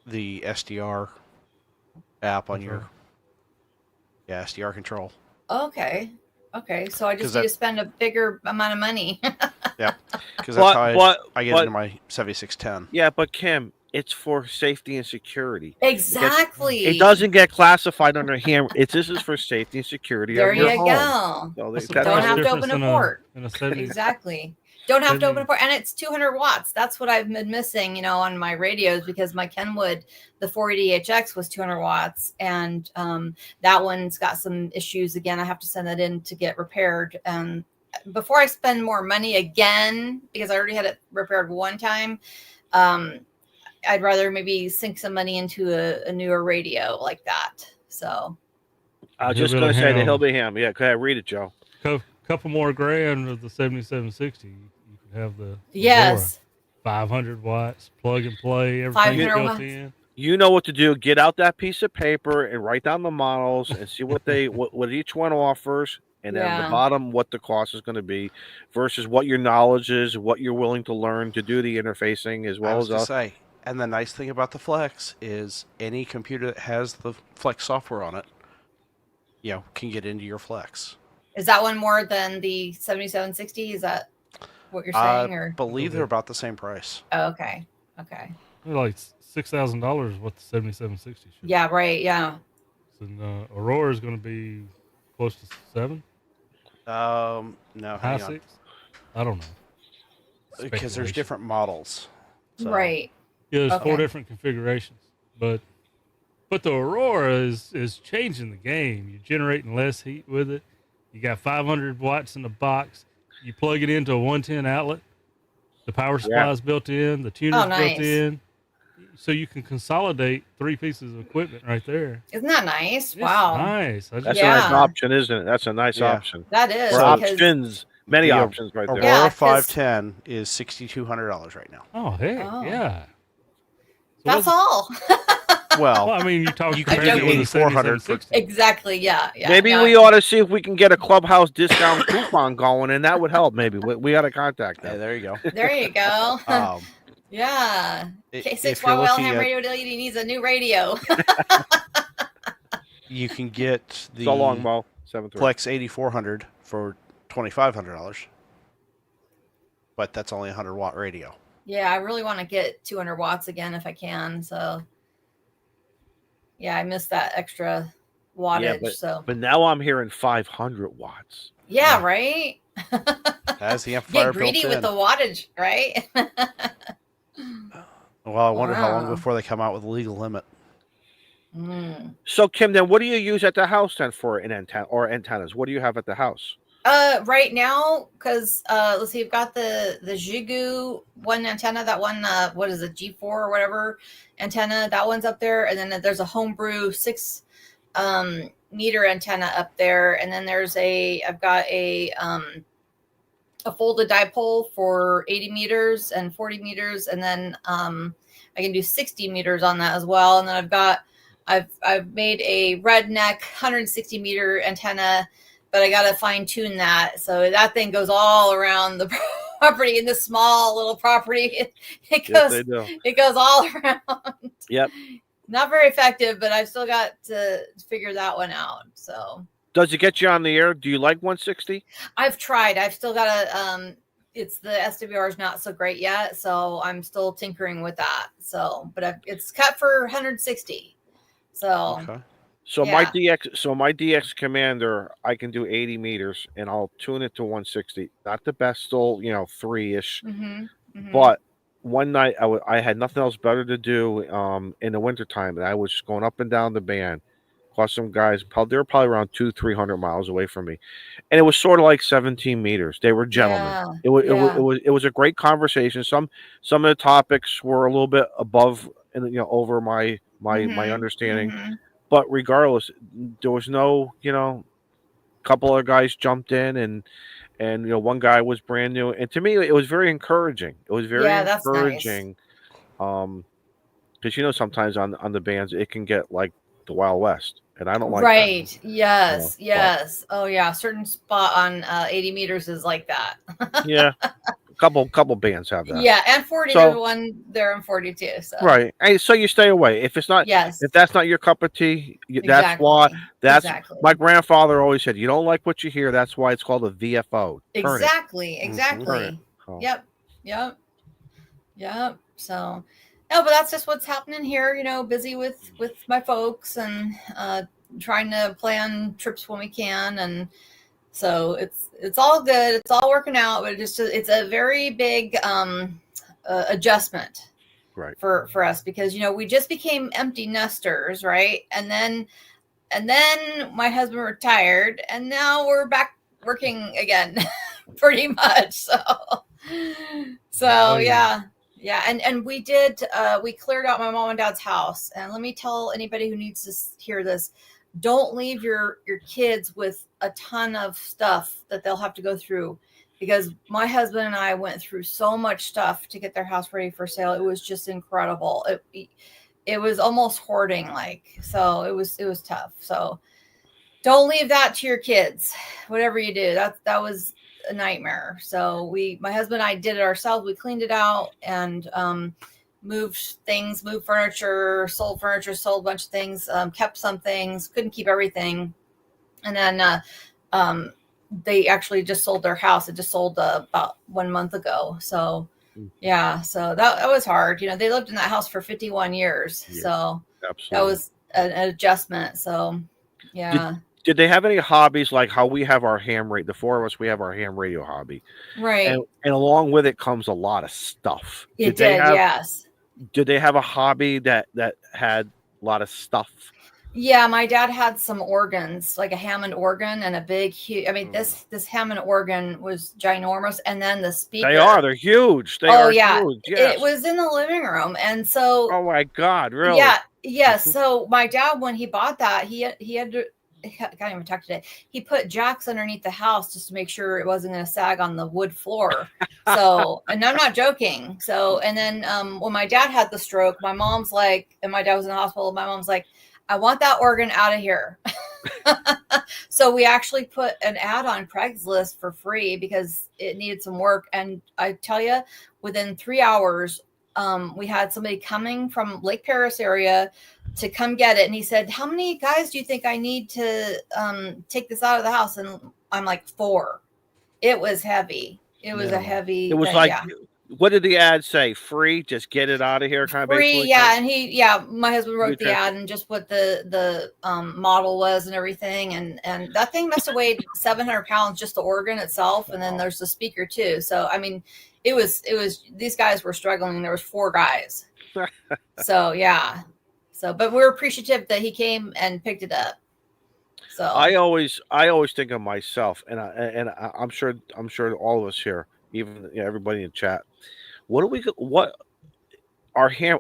the SDR app on your SDR control. Okay. So I just need to spend a bigger amount of money. Yeah, because that's how I get into my 7610. Yeah, but Kim, it's for safety and security. Exactly. It doesn't get classified under ham. This is for safety and security. There of your you home. go. So don't have to open a port. Exactly. Don't have to open a port. And it's 200 watts. That's what I've been missing, on my radios, because my Kenwood, the 480HX was 200 watts. And that one's got some issues. Again, I have to send that in to get repaired. Before I spend more money again, because I already had it repaired one time, I'd rather maybe sink some money into a newer radio like that. So I was just going to say the Hillbilly Ham. Yeah, go ahead, read it, Joe. Couple more grand of the 7760. You could have the 500 watts plug and play. Everything built in. You know what to do. Get out that piece of paper and write down the models and see what each one offers. And then at the bottom, what the cost is going to be versus what your knowledge is, what you're willing to learn to do the interfacing as well as us. And the nice thing about the Flex is any computer that has the Flex software on it, can get into your Flex. Is that one more than the 7760? Is that what you're saying? I believe they're about the same price. Oh, okay. They're like $6,000 what the 7760 should. Yeah, right. Yeah. So Aurora is going to be close to 7. No, high 6. I don't know. Because there's different models. So. Right. Yeah, there's 4 different configurations, but the Aurora is changing the game. You're generating less heat with it. You got 500 watts in the box. You plug it into a 110 outlet. The power supply is built in. The tuner's built in. So you can consolidate 3 pieces of equipment right there. Isn't that nice? It's wow. Nice. That's a nice option, isn't it? That's a nice option. That is. Options. Many options right there. Aurora 510 is $6,200 right now. Oh, hey. Yeah. So that's all. Well, I mean, you talk you could compared do it with the 8400 for 7760. Exactly. Yeah. Yeah. Maybe no, we ought to see if we can get a Clubhouse discount coupon going, and that would help. Maybe we ought to contact Yeah, them. there you go. There you go. Yeah. If K6YYL you're looking ham at, radio lady needs a new radio. you can get the So long, Mo. 7-3. Plex 8400 for $2,500, but that's only a 100-watt radio. Yeah, I really want to get 200 watts again if I can. So, yeah, I missed that extra wattage. But now I'm hearing 500 watts. Yeah, right. Has the amplifier Get greedy built with in. the wattage, right? Well, I wonder how long Wow. before they come out with a legal limit. So, Kim, then what do you use at the house then for an antenna or antennas? What do you have at the house? Right now, because let's see, we've got the Jigu one antenna, that one, what is it, G4 or whatever antenna, that one's up there, and then there's a homebrew 6 meter antenna up there, and then I've got a folded dipole for 80 meters and 40 meters, and then I can do 60 meters on that as well, and then I've made a redneck 160 meter antenna, but I got to fine tune that. So that thing goes all around the property in this small little property. It goes all around. Yep. Not very effective, but I've still got to figure that one out. So does it get you on the air? Do you like 160? I've tried. I've still got to, it's the SWR is not so great yet. So I'm still tinkering with that. So, but it's cut for 160. So, Okay. So Yeah. my DX commander, I can do 80 meters and I'll tune it to 160. Not the best, still 3-ish. But one night I had nothing else better to do in the wintertime, and I was just going up and down the band. Caught some guys, they were probably around 200-300 miles away from me, and it was sort of like 17 meters. They were gentlemen. Yeah. It was a great conversation. Some of the topics were a little bit above and over my understanding. But regardless, there was no, couple of guys jumped in and one guy was brand new. And to me, it was very encouraging. It was very that's encouraging. Because, sometimes on the bands, it can get like the Wild West. And I don't like right. that. Yes. Yes. Oh, yeah. Certain spot on 80 meters is like that. Yeah. Couple bands have that. Yeah, and 40. There's one there in 42. So right, hey, so you stay away if it's not. Yes, if that's not your cup of tea, that's why. My grandfather always said, "You don't like what you hear." That's why it's called a VFO. Exactly. Oh. Yep. So, no, but that's just what's happening here. Busy with my folks and trying to plan trips when we can, and so it's all good. It's all working out, but it's a very big adjustment, right, for us because we just became empty nesters, right? And then my husband retired, and now we're back working again, pretty much. So yeah. And we cleared out my mom and dad's house, and let me tell anybody who needs to hear this: don't leave your kids with a ton of stuff that they'll have to go through, because my husband and I went through so much stuff to get their house ready for sale. It was just incredible. It was almost hoarding, so it was tough. So don't leave that to your kids. Whatever you do, that was a nightmare. So my husband and I did it ourselves. We cleaned it out and moved furniture, sold a bunch of things, kept some things, couldn't keep everything. And then they actually just sold their house. It just sold about 1 month ago. So yeah, so that was hard. They lived in that house for 51 years. Yeah, so absolutely. That was an adjustment. So yeah. Did they have any hobbies like how we have our ham radio? The four of us, we have our ham radio hobby. Right. And along with it comes a lot of stuff. Yes. Did they have a hobby that had a lot of stuff? Yeah, my dad had some organs, like a Hammond organ and a big, huge. I mean, this Hammond organ was ginormous, and then the speaker. They're huge. They are huge. Yes. It was in the living room, and so. Oh my God! Really? Yeah. So my dad, when he bought that, he had to. got him tucked today. He put jacks underneath the house just to make sure it wasn't going to sag on the wood floor. So, and I'm not joking. So, and then when my dad had the stroke, my mom's like, and my dad was in the hospital, my mom's like, I want that organ out of here. So we actually put an ad on Craigslist for free because it needed some work. And I tell you, within 3 hours, we had somebody coming from Lake Paris area to come get it. And he said, how many guys do you think I need to take this out of the house? And I'm like, 4. It was heavy. It was a heavy. It was thing, like, yeah. What did the ad say? Free? Just get it out of here, kind of Free, basically. yeah. And my husband wrote the ad and just what the model was and everything. And that thing must have weighed 700 pounds, just the organ itself. And then there's the speaker too. So, I mean, it was, these guys were struggling. There was 4 guys. So, yeah. So, but we're appreciative that he came and picked it up. So I always think of myself, and I'm sure all of us here, even everybody in chat. What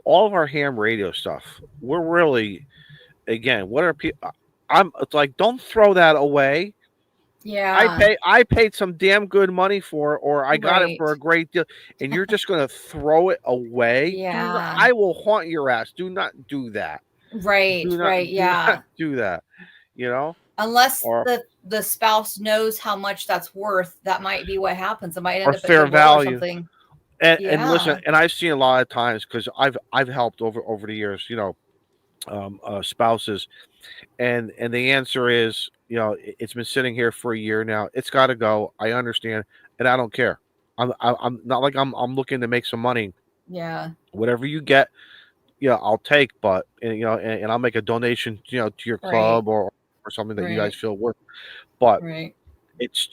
all of our ham radio stuff? We're really, again, what are people? It's like, don't throw that away. yeah, I paid some damn good money for it, or I got it for a Right. great deal, and you're just going to throw it away. Yeah. I will haunt your ass. Do not do that. right, Do not right, yeah. do that. You know, Unless or the spouse knows how much that's worth, that might be what happens. It might or end up at fair Goodwill or value. something. And listen, Yeah. and I've seen a lot of times, because I've helped over the years, spouses, and the answer is, it's been sitting here for a year now. It's got to go. I understand, and I don't care. I'm not like I'm looking to make some money. Yeah. Whatever you get, I'll take. But and I'll make a donation, to your Right. club or something that you guys Right. feel worth. But Right. it's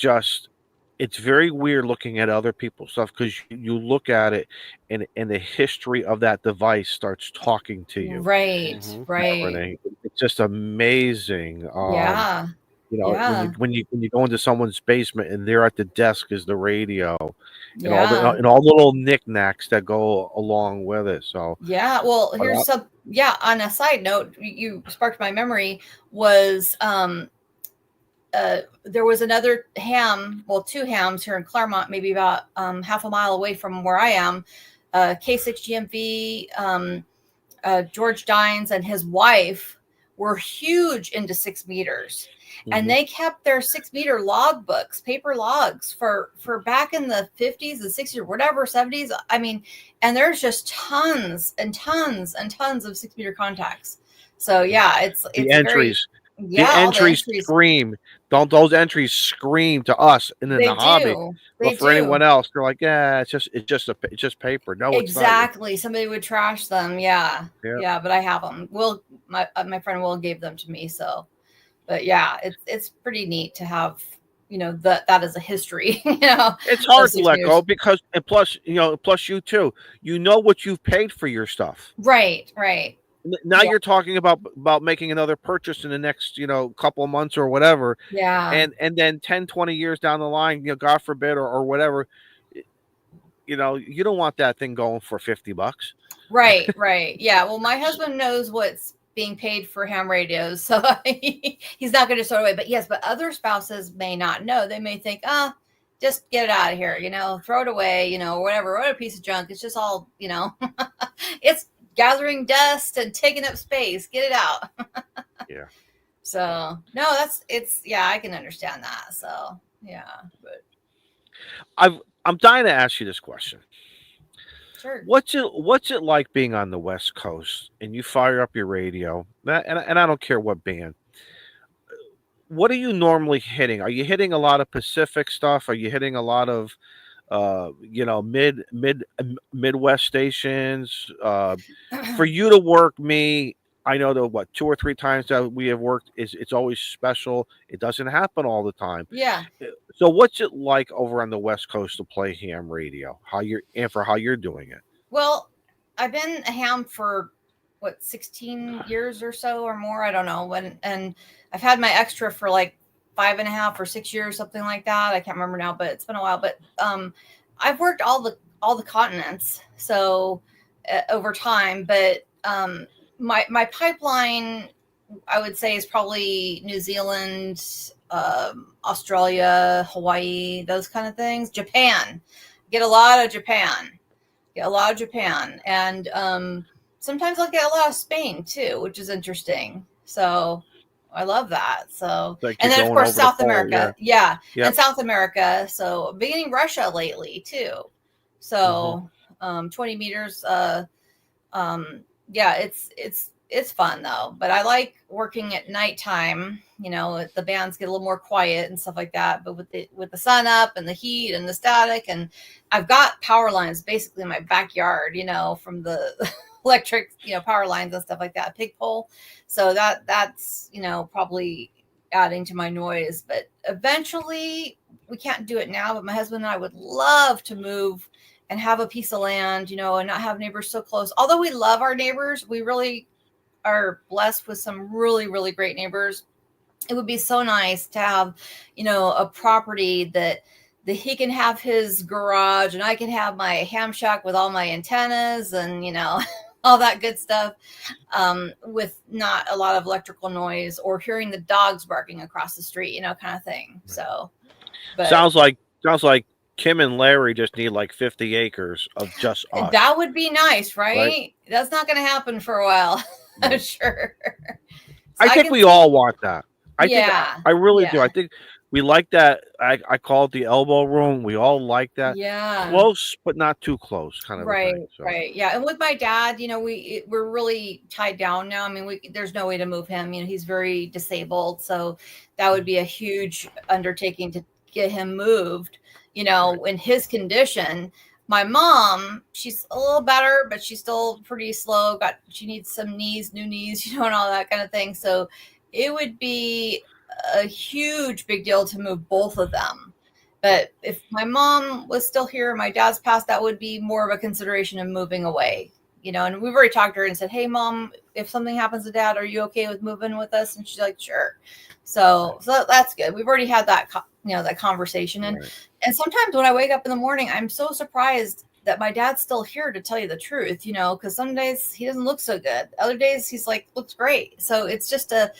very weird looking at other people's stuff, because you look at it, and the history of that device starts talking to you. Right. Mhm. Right. Renee. It's just amazing. Yeah. Yeah. When you go into someone's basement and there at the desk is the radio and all Yeah. the little knickknacks that go along with it. So Yeah. Well, but here's some, on a side note, you sparked my memory was, there was another ham, well, 2 hams here in Claremont, maybe about half a mile away from where I am. K6GMV, George Dines and his wife were huge into 6 meters. And they kept their 6 meter log books, paper logs for back in the 50s and 60s or whatever, 70s. I mean, and there's just tons and tons and tons of 6 meter contacts. So yeah, it's the very, entries. yeah, The all the entries entries. scream. Don't those entries scream to us and in They the hobby? do. But They for anyone do. else, they're like, yeah, it's just paper. No, it's not. Exactly. Somebody would trash them. Yeah. Yeah. Yeah. But I have them. My friend Will gave them to me. So, but yeah, it's pretty neat to have, that as a history, It's hard of to 6 let meters. go, because, and plus you too, what you've paid for your stuff. Right. Right. Now Yeah. you're talking about making another purchase in the next, couple of months or whatever. Yeah. And then 10, 20 years down the line, God forbid, or whatever, you don't want that thing going for $50. Right. Right. Yeah. Well, my husband knows what's being paid for ham radios, so he's not going to throw it away. But yes, but other spouses may not know. They may think, just get it out of here, throw it away, whatever, what a piece of junk. It's just all, it's gathering dust and taking up space. Get it out. Yeah. So no, I can understand that. So yeah, but I'm dying to ask you this question. sure. What's it like being on the West Coast and you fire up your radio, and I don't care what band. What are you normally hitting? Are you hitting a lot of Pacific stuff? Are you hitting a lot of Midwest stations? For you to work me, I know that 2 or 3 times that we have worked, it's always special. It doesn't happen all the time. Yeah. So what's it like over on the West Coast to play ham radio? How you're doing it? Well, I've been a ham for 16 years or so or more. I don't know and I've had my extra for like 5.5 or 6 years, something like that. I can't remember now, but it's been a while. But I've worked all the continents, so over time. But my pipeline I would say is probably New Zealand, Australia, Hawaii, those kind of things. Japan, get a lot of Japan, and sometimes I'll get a lot of Spain too, which is interesting. So I love that. So, Like and you're then of going course over the South pole, America, yeah, Yep. and South America. So beginning Russia lately too. So 20 meters. Yeah, it's fun though. But I like working at nighttime. You know, the bands get a little more quiet and stuff like that. But with the sun up and the heat and the static, and I've got power lines basically in my backyard. You know, from the electric, you know, power lines and stuff like that, pig pole. So that's, you know, probably adding to my noise. But eventually, we can't do it now. But my husband and I would love to move and have a piece of land, you know, and not have neighbors so close. Although we love our neighbors, we really are blessed with some really, really great neighbors. It would be so nice to have, you know, a property that he can have his garage and I can have my ham shack with all my antennas and, you know, all that good stuff, with not a lot of electrical noise or hearing the dogs barking across the street, you know, kind of thing. So, but Sounds like Kim and Larry just need like 50 acres of just us. that would be nice, right? That's not going to happen for a while, I'm sure. So I think we all want that. I really do. I think we like that. I call it the elbow room. We all like that. Yeah. Close, but not too close, kind of a thing. So. Right. Yeah. And with my dad, you know, we're really tied down now. I mean, there's no way to move him. You know, he's very disabled. So that would be a huge undertaking to get him moved, you know, in his condition. My mom, she's a little better, but she's still pretty slow. She needs some new knees, you know, and all that kind of thing. So it would be a huge big deal to move both of them. But if my mom was still here, my dad's passed, that would be more of a consideration of moving away, you know. And we've already talked to her and said, "Hey, Mom, if something happens to Dad, are you okay with moving with us?" And she's like, "Sure." So that's good. We've already had that, you know, that conversation. And and sometimes when I wake up in the morning, I'm so surprised that my dad's still here, to tell you the truth, you know, because some days he doesn't look so good. Other days he's like, looks great. So it's just a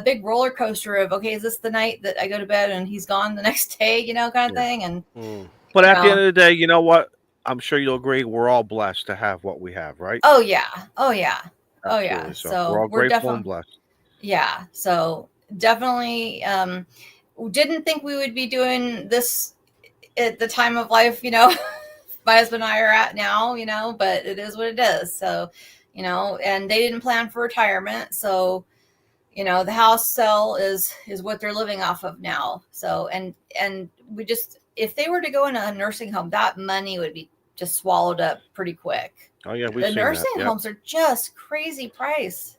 big roller coaster of, okay, is this the night that I go to bed and he's gone the next day, you know, kind of thing. And but at the end of the day, you know what? I'm sure you'll agree we're all blessed to have what we have, right? Oh yeah. Absolutely. So we're all grateful and blessed. Yeah. So definitely didn't think we would be doing this at the time of life, you know, my husband and I are at now, you know, but it is what it is. So, you know, and they didn't plan for retirement. So, you know, the house sale is what they're living off of now. So, and we just, if they were to go in a nursing home, that money would be just swallowed up pretty quick. Oh yeah, the nursing homes are just crazy price.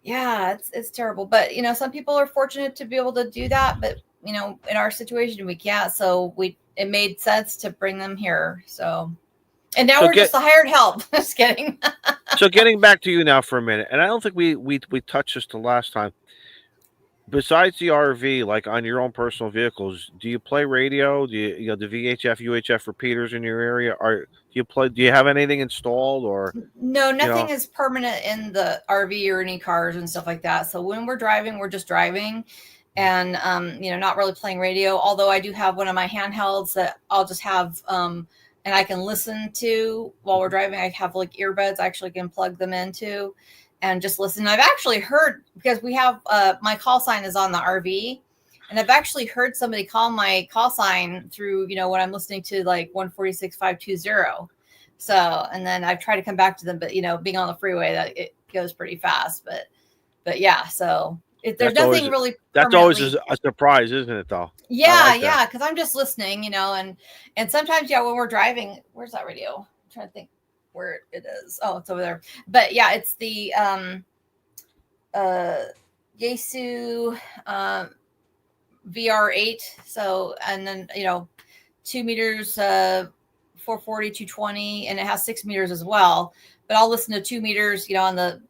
Yeah, it's terrible. But you know, some people are fortunate to be able to do that. But you know, in our situation, we can't. So it made sense to bring them here. So, and now we're just the hired help. Just kidding. So getting back to you now for a minute, and I don't think we touched this the last time. Besides the RV, like on your own personal vehicles, do you play radio? Do you know the VHF, UHF repeaters in your area? Do you have anything installed or? No, nothing is permanent in the RV or any cars and stuff like that. So when we're driving, we're just driving, and you know, not really playing radio. Although I do have one of my handhelds that I'll just have, and I can listen to while we're driving. I have like earbuds. I actually can plug them into and just listen. I've actually heard, because we have my call sign is on the RV, and I've actually heard somebody call my call sign through, you know, when I'm listening to like 146.520. So, and then I've tried to come back to them, but you know, being on the freeway, that it goes pretty fast. But yeah, so there's nothing really. That's always a surprise, isn't it? Though. Yeah, because I'm just listening, you know, and sometimes when we're driving, where's that radio? I'm trying to think where it is. Oh, it's over there. But yeah, it's the Yaesu VR8. So, and then, you know, 2 meters, 440, 220, and it has 6 meters as well. But I'll listen to 2 meters, you know, on the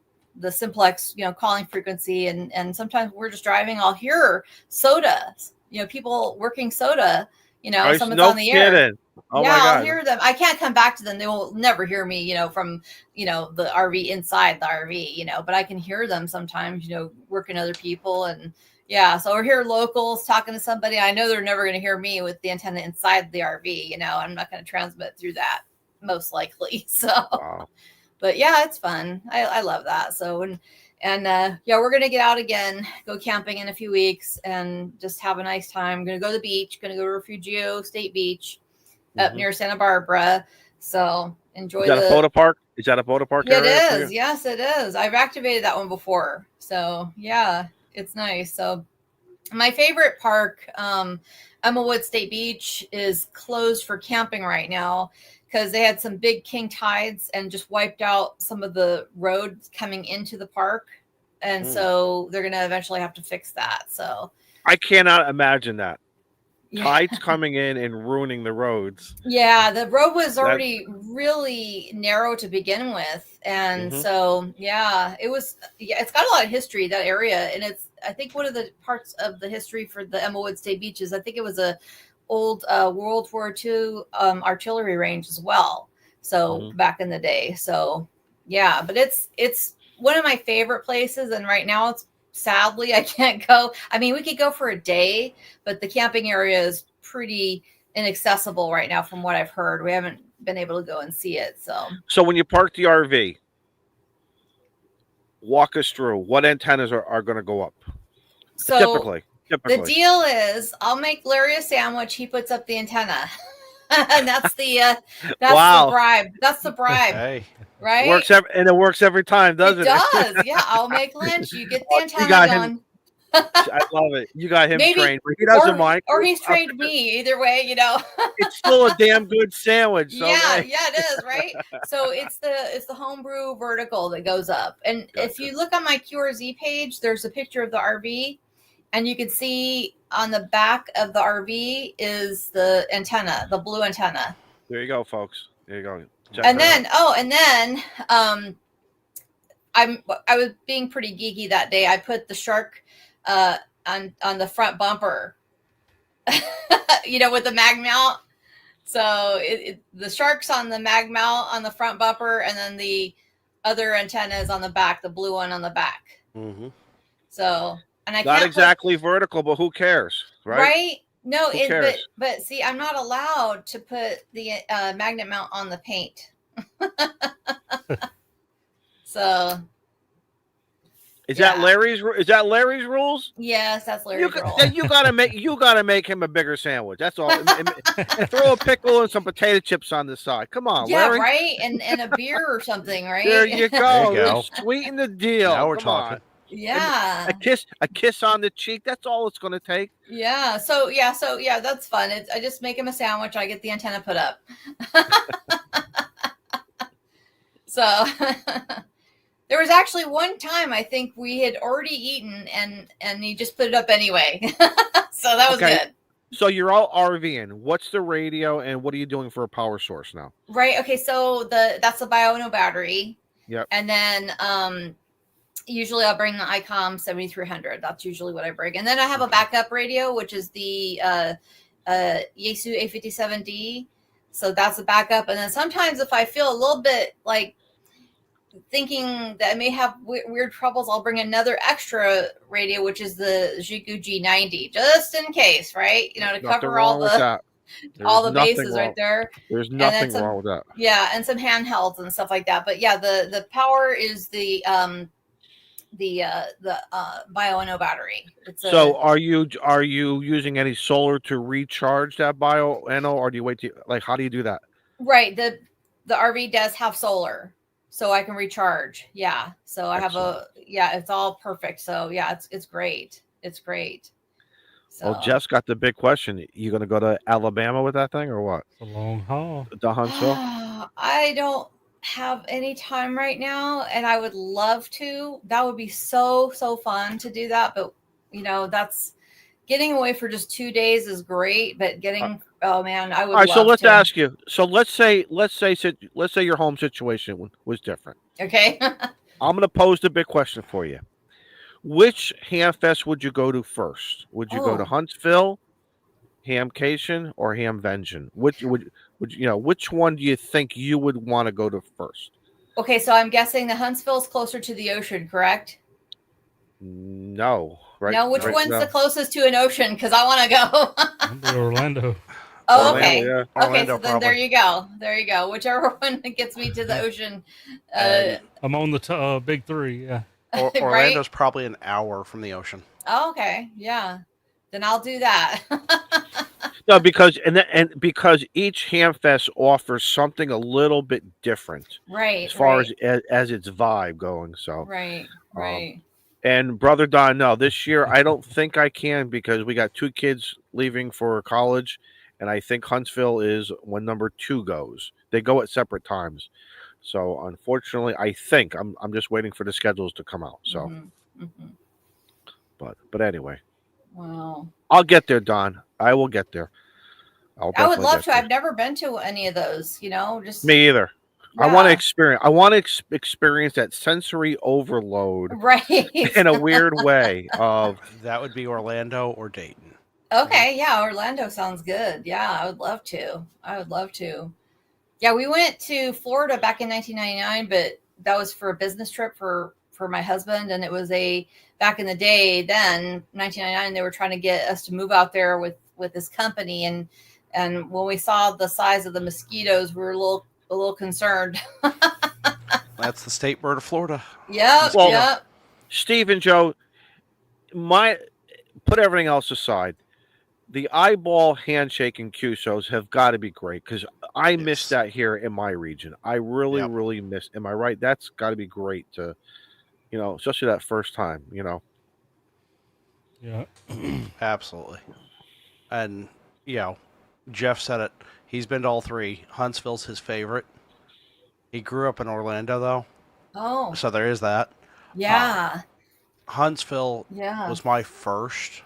simplex, you know, calling frequency. And sometimes we're just driving, I'll hear soda, you know, people working soda, someone's no on the air. kidding. Oh yeah, my God. I'll hear them. I can't come back to them. They will never hear me, from, the RV inside the RV, but I can hear them sometimes, working other people. And yeah, so we're here locals talking to somebody. I know they're never going to hear me with the antenna inside the RV. I'm not going to transmit through that most likely. So, Wow. but yeah, it's fun. I love that. So, yeah, we're going to get out again, go camping in a few weeks and just have a nice time. I'm going to go to the beach, going to go to Refugio State Beach up near Santa Barbara. So enjoy. Is that a photo park? Is that a photo park? It is. Yes, it is. I've activated that one before. So yeah, it's nice. So my favorite park, Emmawood State Beach, is closed for camping right now because they had some big king tides and just wiped out some of the roads coming into the park. And so they're going to eventually have to fix that. So I cannot imagine that. Tides coming in and ruining the roads. Yeah, the road was already really narrow to begin with. And so, yeah, it's got a lot of history, that area. And I think one of the parts of the history for the Emmawood State Beach is I think it was a old World War II artillery range as well. So back in the day. So yeah, but it's one of my favorite places. And right now sadly, I can't go. I mean, we could go for a day, but the camping area is pretty inaccessible right now from what I've heard. We haven't been able to go and see it. So when you park the RV, walk us through what antennas are going to go up. So typically. The deal is I'll make Larry a sandwich. He puts up the antenna. And that's the bribe. That's the bribe. Hey. Right? It works every time, doesn't it? It does. Yeah, I'll make lunch. You get the antenna going. I love it. You got him trained. He doesn't mind. Or he's trained me. Either way, It's still a damn good sandwich. So yeah, it is, right? So it's the homebrew vertical that goes up. And if you look on my QRZ page, there's a picture of the RV, and you can see on the back of the RV is the antenna, the blue antenna. There you go, folks. There you go. And then I was being pretty geeky that day. I put the shark on the front bumper, with the mag mount. So the shark's on the mag mount on the front bumper, and then the other antenna is on the back, the blue one on the back. So, and I not can't exactly vertical, but who cares, right? Right? No, but see, I'm not allowed to put the magnet mount on the paint. So is that Larry's rules? Yes, that's Larry's rules. You gotta make him a bigger sandwich. That's all. and throw a pickle and some potato chips on the side. Come on, Larry. Right, and a beer or something, right? There you go. Sweeten the deal. Now we're talking. Yeah. A kiss on the cheek. That's all it's going to take. Yeah. So that's fun. I just make him a sandwich. I get the antenna put up. So there was actually one time I think we had already eaten and he just put it up anyway. So that was good. So you're all RVing. What's the radio and what are you doing for a power source now? Right. Okay. So that's the Biono battery. Yep. And then usually I'll bring the ICOM 7300. That's usually what I bring. And then I have a backup radio, which is the Yaesu A57D. So that's a backup. And then sometimes if I feel a little bit like thinking that I may have weird troubles, I'll bring another extra radio, which is the Jiku G90, just in case, right? To cover all the bases right there. There's nothing wrong with that. Yeah, and some handhelds and stuff like that. But yeah, the power is the Biono battery. So are you using any solar to recharge that Biono, or do you wait to how do you do that? Right. The RV does have solar, so I can recharge. Yeah. So I have it's all perfect. So yeah, it's great. It's great. So. Well, Jeff's got the big question. You going to go to Alabama with that thing or what? It's a long haul. To Huntsville? I don't have any time right now, and I would love to. That would be so fun to do that. But that's getting away for just 2 days is great. But getting oh man, I would. All right, love so let's to. ask you. So let's say your home situation was different. Okay. I'm going to pose the big question for you. Which Hamfest would you go to first? Would you go to Huntsville, Hamcation or Hamvention? Which which one do you think you would want to go to first? Okay, so I'm guessing the Huntsville's closer to the ocean, correct? No, right? No, which right, one's no. the closest to an ocean? Because I want to go. I'll be Orlando. Oh, Orlando, okay. yeah. Okay, Orlando, so then there probably. you go. There you go. Whichever one gets me to the ocean. And I'm on the big three. Yeah. Right? Orlando's probably an hour from the ocean. Oh, okay. Yeah. Then I'll do that. No, because because each Hamfest offers something a little bit different Right. as far right. as its vibe going. So Right. Right. and brother Don, no, this year I don't think I can because we got 2 kids leaving for college, and I think Huntsville is when number 2 goes. They go at separate times, so unfortunately, I think I'm just waiting for the schedules to come out. So, but anyway, Wow. I'll get there, Don. I will get there. I would love to. I've never been to any of those. Just me either. Yeah. I want to experience. I want to experience that sensory overload, right in a weird way. Of that would be Orlando or Dayton. Okay, yeah, Orlando sounds good. Yeah, I would love to. Yeah, we went to Florida back in 1999, but that was for a business trip for my husband, and it was back in the day. Then 1999, they were trying to get us to move out there with this company, and when we saw the size of the mosquitoes, we were a little concerned. That's the state bird of Florida. Yep. Well, yep. Steve and Joe, put everything else aside. The eyeball handshake and QSOs have got to be great because I miss that here in my region. I really miss. Am I right? That's got to be great to, especially that first time. Yeah. Absolutely. And Jeff said it. He's been to all 3. Huntsville's his favorite. He grew up in Orlando though. Oh. So there is that. Yeah. Huntsville was my first.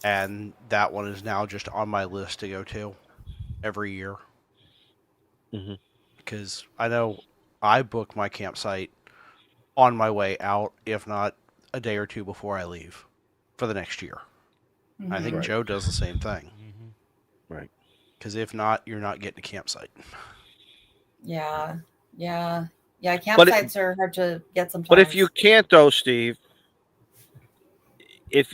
And that one is now just on my list to go to every year. Because I know I book my campsite on my way out, if not a day or 2 before I leave for the next year. I think Joe does the same thing. Right. Because if not, you're not getting a campsite. Yeah. Campsites are hard to get sometimes. But if you can't, though, Steve,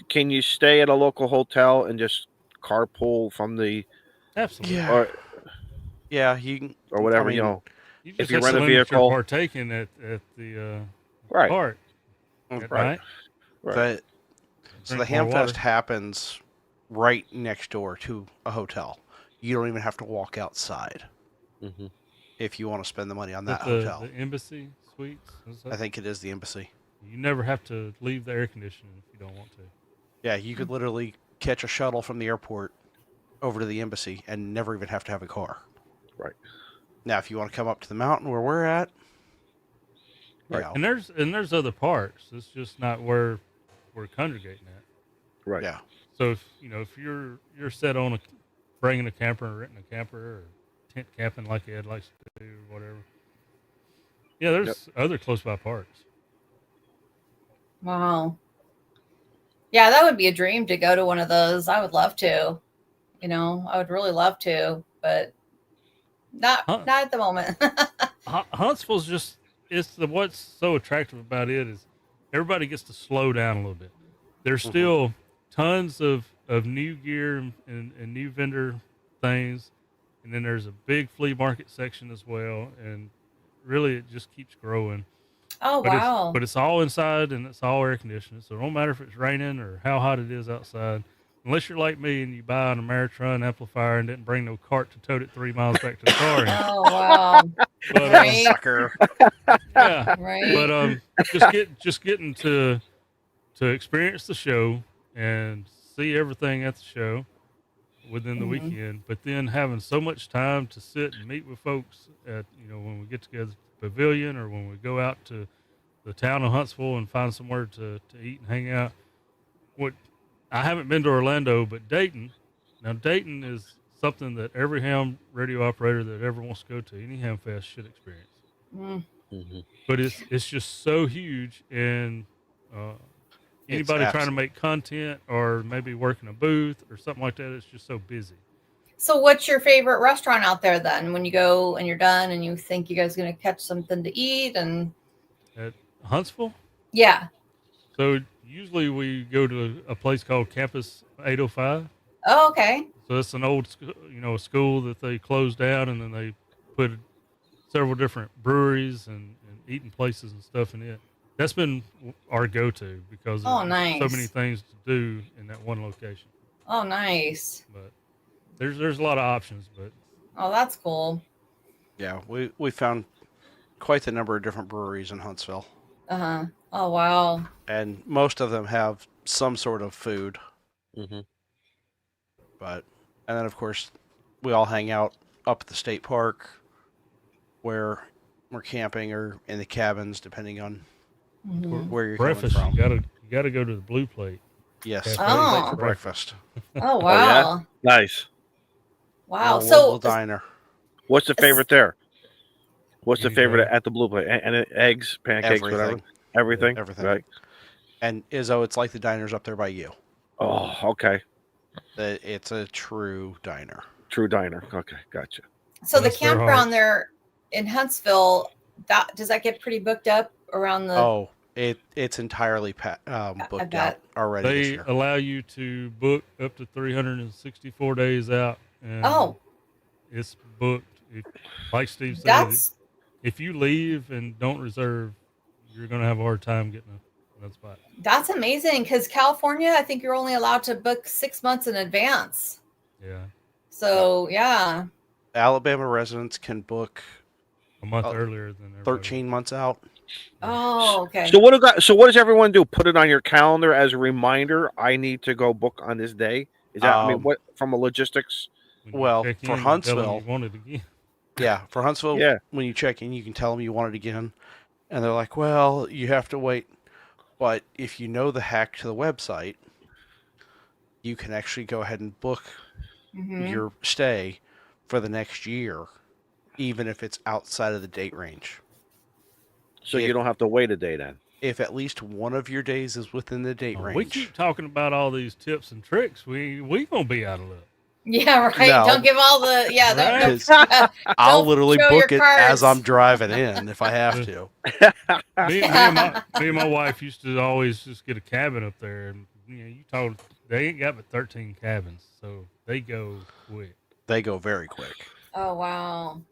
can you stay at a local hotel and just carpool from the Absolutely. Yeah, you can, or whatever, You if you rent a vehicle, partaking at the right. park at night. Right. So the Hamfest happens right next door to a hotel. You don't even have to walk outside if you want to spend the money on that hotel. The Embassy Suites? I think it is the Embassy. You never have to leave the air conditioning if you don't want to. Yeah, you could literally catch a shuttle from the airport over to the Embassy and never even have to have a car. Right. Now, if you want to come up to the mountain where we're at, right. And there's other parks. It's just not where we're congregating at. Right. Yeah. So if you're set on bringing a camper or renting a camper or tent camping like Ed likes to do or whatever. Yeah, there's other close by parks. Wow. Yeah, that would be a dream to go to one of those. I would love to. I would really love to, but not at the moment. Huntsville's just what's so attractive about it is everybody gets to slow down a little bit. There's still tons of new gear and new vendor things, and then there's a big flea market section as well, and really it just keeps growing. Oh, wow. But it's all inside and it's all air conditioned, so it don't matter if it's raining or how hot it is outside. Unless you're like me and you buy an Ameritron amplifier and didn't bring no cart to tote it 3 miles back to the car. Oh, wow. But, right. Sucker. Yeah. Right. But just getting to experience the show and see everything at the show within the weekend, but then having so much time to sit and meet with folks at when we get together at the pavilion or when we go out to the town of Huntsville and find somewhere to eat and hang out. I haven't been to Orlando, but Dayton. Now, Dayton is something that every ham radio operator that ever wants to go to any Hamfest should experience. But it's just so huge, and anybody trying to make content or maybe working a booth or something like that, it's just so busy. So what's your favorite restaurant out there then when you go and you're done and you think you guys are going to catch something to eat? And At Huntsville? Yeah. So usually we go to a place called Campus 805. Oh, okay. So it's an old, a school that they closed down, and then they put several different breweries and eating places and stuff in it. That's been our go-to because nice. So many things to do in that one location. Oh, nice. But there's a lot of options, but oh, that's cool. Yeah, we found quite the number of different breweries in Huntsville. Uh-huh. Oh, wow. And most of them have some sort of food. Mm-hmm. And then of course we all hang out up at the state park where we're camping or in the cabins, depending on where you're breakfast. coming from. You gotta go to the Blue Plate. Yes, Cafe. Blue Plate for breakfast. Oh, wow. Nice. Wow. Little diner. What's the favorite there? What's the Anything. favorite at the Blue Plate? And eggs, pancakes, whatever. Everything. Right. And Izzo, it's like the diners up there by you. Oh, okay. It's a true diner. True diner. Okay, gotcha. So the campground there in Huntsville, does that get pretty booked up around the? Oh, it's entirely booked out already. They this year. allow you to book up to 364 days out. And it's booked. Like Steve said, if you leave and don't reserve, you're going to have a hard time getting that spot. That's amazing because California, I think you're only allowed to book 6 months in advance. Yeah. So, yeah. Alabama residents can book a month earlier than 13 months out. Oh, okay. So what does everyone do? Put it on your calendar as a reminder. I need to go book on this day. Is that what from a logistics? Well, for Huntsville, yeah, for Huntsville, when you check in, you can tell them you want it again, and they're like, "Well, you have to wait." But if you know the hack to the website, you can actually go ahead and book your stay for the next year, even if it's outside of the date range. So you don't have to wait a day then. If at least one of your days is within the date range. We keep talking about all these tips and tricks. We gonna be out of luck. Yeah, right. No. Don't give all the I'll literally book it as I'm driving in if I have to. me and my wife used to always just get a cabin up there, and you told they ain't got but 13 cabins, so they go quick. They go very quick. Oh wow!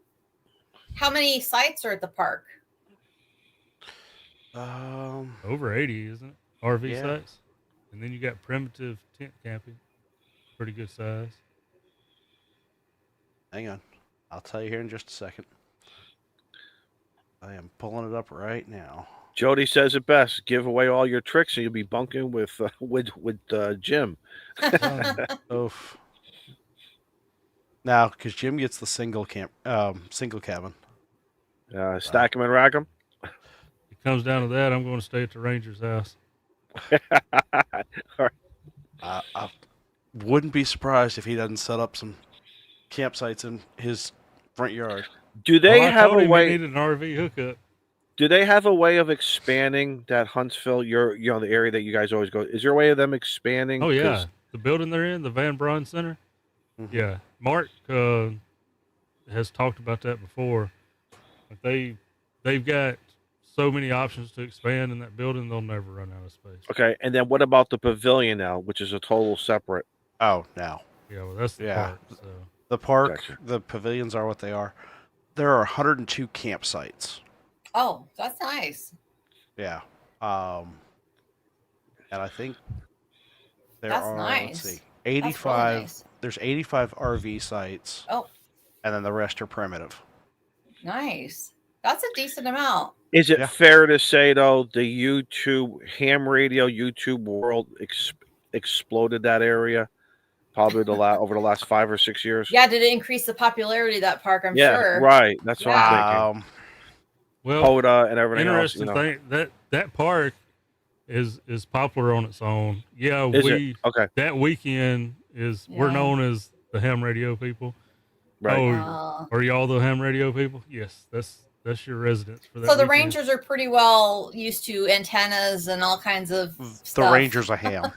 How many sites are at the park? Over 80, isn't it? RV sites, and then you got primitive tent camping, pretty good size. Hang on. I'll tell you here in just a second. I am pulling it up right now. Jody says it best. Give away all your tricks and you'll be bunking with Jim. Oof. Now, because Jim gets the single cabin. Stack them and rack them? It comes down to that. I'm going to stay at the Ranger's house. I wouldn't be surprised if he doesn't set up some campsites in his front yard. Do they have a way? He needed an RV hookup. Do they have a way of expanding that Huntsville? The area that you guys always go. Is there a way of them expanding? Oh yeah, the building they're in, the Van Braun Center. Mm-hmm. Yeah, Mark has talked about that before. They've got so many options to expand in that building, they'll never run out of space. Okay, and then what about the pavilion now, which is a total separate? Oh, no. Yeah, well, that's the park. So. The park, the pavilions are what they are. There are 102 campsites. Oh, that's nice. Yeah. And I think there are, nice. let's see, 85. Really nice. There's 85 RV sites. Oh. And then the rest are primitive. Nice. That's a decent amount. Is it fair to say, though, the ham radio YouTube world exploded that area? Probably over the last 5 or 6 years. Yeah, did it increase the popularity of that park? I'm sure. Yeah, right. That's what I'm thinking. Well, POTA and everything interesting else. Thing that park is popular on its own. Yeah, okay. That weekend we're known as the ham radio people. Right. Oh, are y'all the ham radio people? Yes, that's that's your residence for that. So the weekend. Rangers are pretty well used to antennas and all kinds of The stuff. Rangers a ham.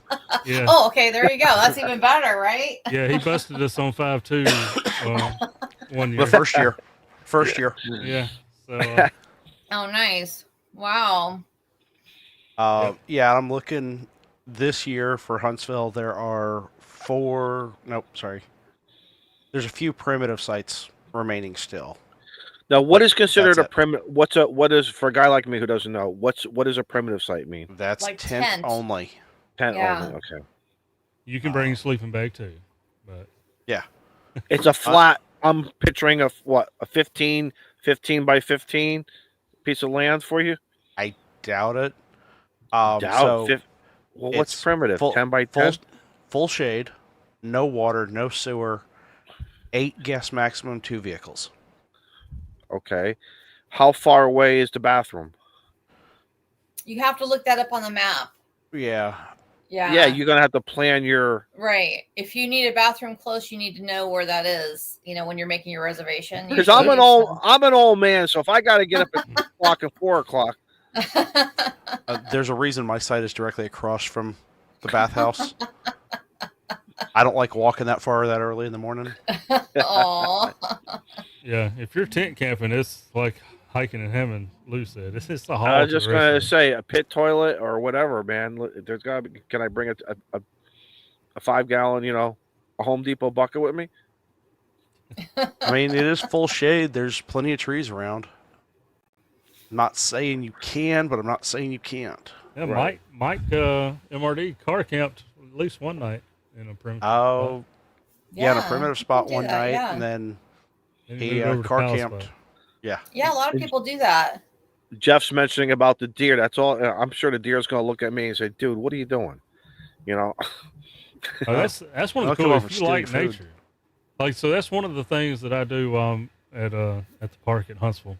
Yeah. Oh, okay, there you go. That's even better, right? Yeah, he busted us on 5-2 one year. The first year. First year. Yeah. So Oh, nice. Wow. Yep. Yeah, I'm looking this year for Huntsville. There are there's a few primitive sites remaining still. Now, what But is considered a that's it. primitive? What is for a guy like me who doesn't know? What does a primitive site mean? That's Like tent tent. only. Tent Yeah. only. Okay. you can bring a sleeping bag too, but It's a flat. I'm picturing a 15 by 15 piece of land for you. Doubt it. Doubt. Well, what's it's primitive? 10 by 10. Full shade, no water, no sewer, 8 guests maximum, 2 vehicles. Okay. How far away is the bathroom? You have to look that up on the map. Yeah. Yeah. Yeah, you're gonna have to plan your. Right. If you need a bathroom close, you need to know where that is. When you're making your reservation. Because I'm an old man, so if I got to get up at 3 o'clock and 4 o'clock. There's a reason my site is directly across from the bathhouse. I don't like walking that far that early in the morning. Aw. yeah, if you're tent camping, it's like hiking and hemming. Lou said it's the hall. I was just gonna say a pit toilet or whatever, man. There's gotta be. Can I bring a 5-gallon, a Home Depot bucket with me? I mean, it is full shade. There's plenty of trees around. I'm not saying you can, but I'm not saying you can't. Yeah, Right. Mike MRD car camped at least one night in a primitive. Oh, yeah, in a primitive spot do one that, night, yeah. and then And he moved over to car Palace camped. Spot. Yeah. Yeah, a lot of people do that. Jeff's mentioning about the deer. That's all. I'm sure the deer's gonna look at me and say, "Dude, what are you doing?" Oh, that's one They'll of the come cool. over If and you steal like your food. nature, like so, that's one of the things that I do at the park at Huntsville.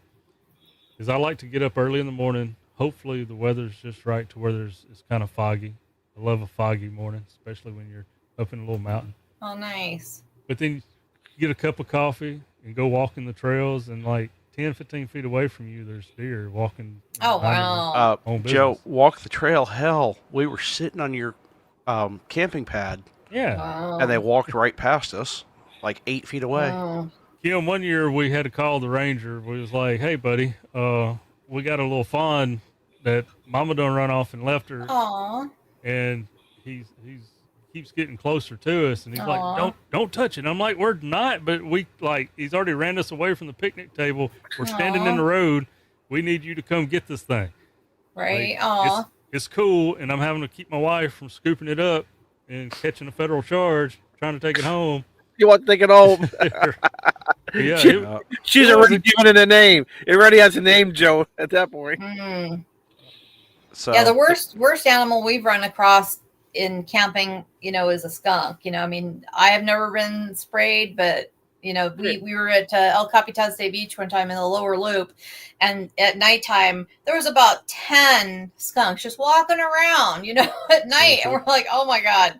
Is I like to get up early in the morning. Hopefully the weather's just right to where it's kind of foggy. I love a foggy morning, especially when you're up in a little mountain. Oh, nice. But then you get a cup of coffee and go walking the trails, and like 10, 15 feet away from you, there's deer walking. Oh, wow. On Joe, business. walk the trail. Hell, we were sitting on your camping pad, Yeah. Wow. and they walked right past us, like 8 feet away. Oh. Kim, one year we had to call the ranger. We was like, "Hey, buddy, we got a little fawn that Mama done run off and left her, Aw. and he's keeps getting closer to us, and he's Aw. like, don't touch it." I'm like, "We're not," but he's already ran us away from the picnic table. We're standing in Aw. the road. We need you to come get this thing. Right. Like, Aw. it's cool, and I'm having to keep my wife from scooping it up and catching a federal charge, trying to take it home. You want to take it home? Yeah, She's already given it a name. It already has a name, Joe. At that point. Mm. So Yeah, the worst animal we've run across in camping, is a skunk. I mean, I have never been sprayed, but we were at El Capitan State Beach one time in the lower loop, and at nighttime there was about 10 skunks just walking around, at night, and we're like, oh my god,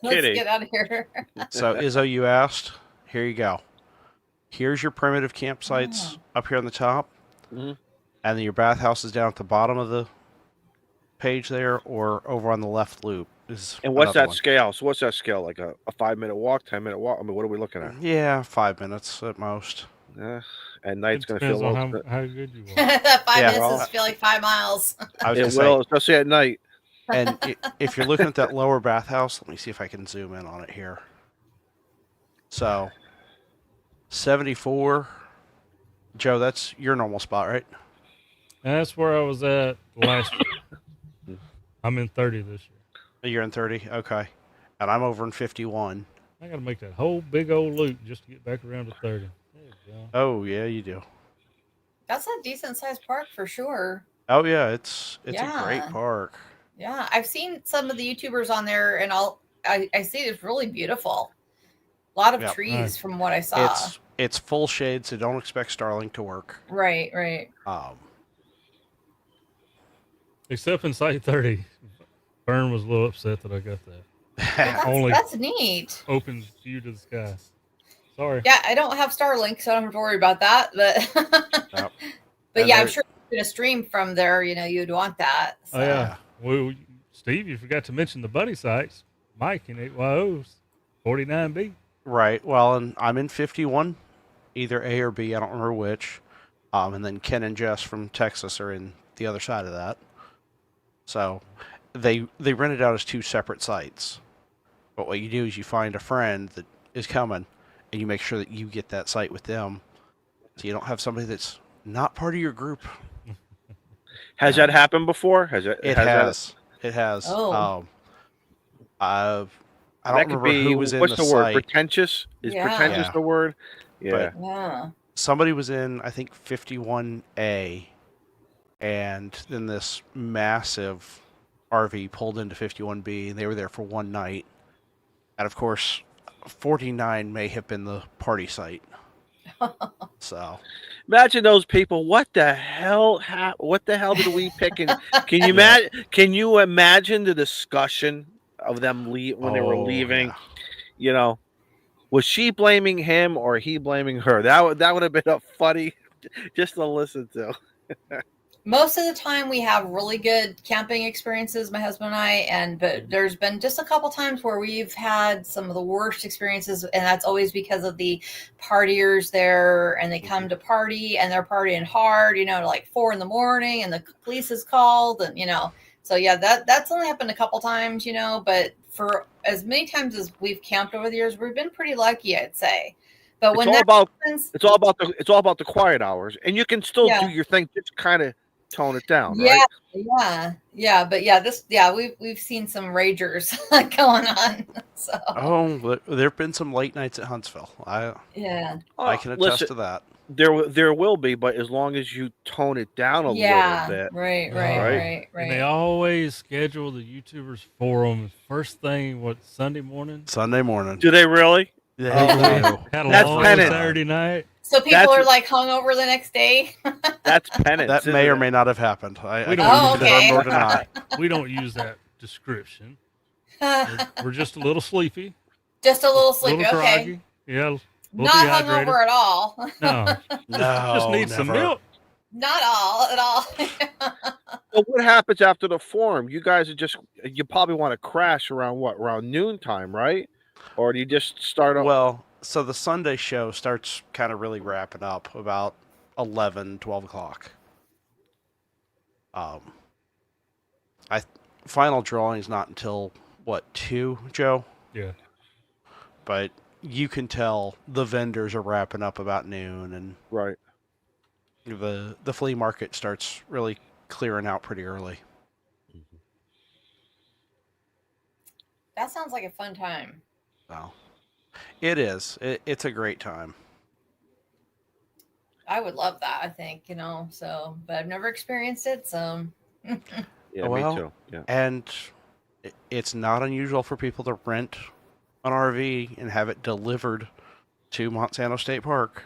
let's Kidding. get out of here. So, Izzo, you asked. Here you go. Here's your primitive campsites up here on the top, Mhm. and then your bathhouse is down at the bottom of the page there, or over on the left loop. And what's another that one. scale? So what's that scale? Like a 5-minute walk, 10-minute walk? I mean, what are we looking at? Yeah, 5 minutes at most. At night, it's it going to feel depends a on little. how good you are. That 5 Yeah, minutes well, is feel like 5 miles. I was It gonna say, will, especially at night. and if you're looking at that lower bathhouse, let me see if I can zoom in on it here. So, 74. Joe, that's your normal spot, right? And that's where I was at last year. I'm in 30 this year. You're in 30? Okay. And I'm over in 51. I got to make that whole big old loop just to get back around to 30. There you go. Oh, yeah, you do. That's a decent sized park for sure. Oh, yeah, it's a great Yeah. park. Yeah, I've seen some of the YouTubers on there, and I see it's really beautiful. A lot of Yep. trees Nice. from what I saw. It's full shade, so don't expect Starling to work. Right. Except in Site 30. Vern was a little upset that I got that. Only That's neat. open view to the sky. Sorry. Yeah, I don't have Starlink, so I don't have to worry about that. But But And yeah, I'm there- sure you're gonna stream from there. You'd want that. So. Oh yeah. Well, Steve, you forgot to mention the buddy sites. Mike in 8YO's 49B. Right. Well, and I'm in 51, either A or B. I don't remember which. And then Ken and Jess from Texas are in the other side of that. So they rent it out as two separate sites. But what you do is you find a friend that is coming, and you make sure that you get that site with them, so you don't have somebody that's not part of your group. Has that happened before? It has. It has. Oh. I don't That could remember be, who was in what's the the word? site. Pretentious? Is Yeah. pretentious Yeah. the word? Yeah. Yeah. Somebody was in, I think, 51A, and then this massive RV pulled into 51B, and they were there for one night. And of course, 49 may have been the party site. So Imagine those people. What the hell? What the hell did we pick? And can you imagine? Can you imagine the discussion of them when they were leaving? yeah. You know, was she blaming him or he blaming her? That would have been a funny just to listen to. Most of the time we have really good camping experiences, my husband and I, but there's been just a couple times where we've had some of the worst experiences, and that's always because of the partiers there, and they come to party and they're partying hard, to like 4 a.m, and the police is called, and so yeah, that's only happened a couple times, but for as many times as we've camped over the years, we've been pretty lucky, I'd say. But when happens, it's all about the quiet hours, and you can still do your thing, just kind of tone it down, right? Yeah, but we've seen some ragers going on. So There've been some late nights at Huntsville. I can attest to that. There will be, but as long as you tone it down a little bit. Right. And they always schedule the YouTubers forum first thing, Sunday morning? Sunday morning. Do they really? Yeah. Had a That's long penance. Saturday night. So people are like hungover the next day. That's penance. That may or may not have happened. We don't Oh, use okay. confirm nor deny. We don't use that description. We're just a little sleepy. Just a little sleepy. Little Okay. groggy. Yeah. a little Not dehydrated. hungover at all. No. No, Just need some never. milk. Not all at all. Well, what happens after the forum? You guys you probably want to crash around noontime, right? Or do you just start up? Well, so the Sunday show starts kind of really wrapping up about 11, 12 o'clock. Final drawing is not until, 2, Joe? Yeah. But you can tell the vendors are wrapping up about noon, and Right. the flea market starts really clearing out pretty early. That sounds like a fun time. So it is. It's a great time. I would love that, I think, so, but I've never experienced it, so. Yeah, Well, me too. Yeah. And it's not unusual for people to rent an RV and have it delivered to Monsanto State Park.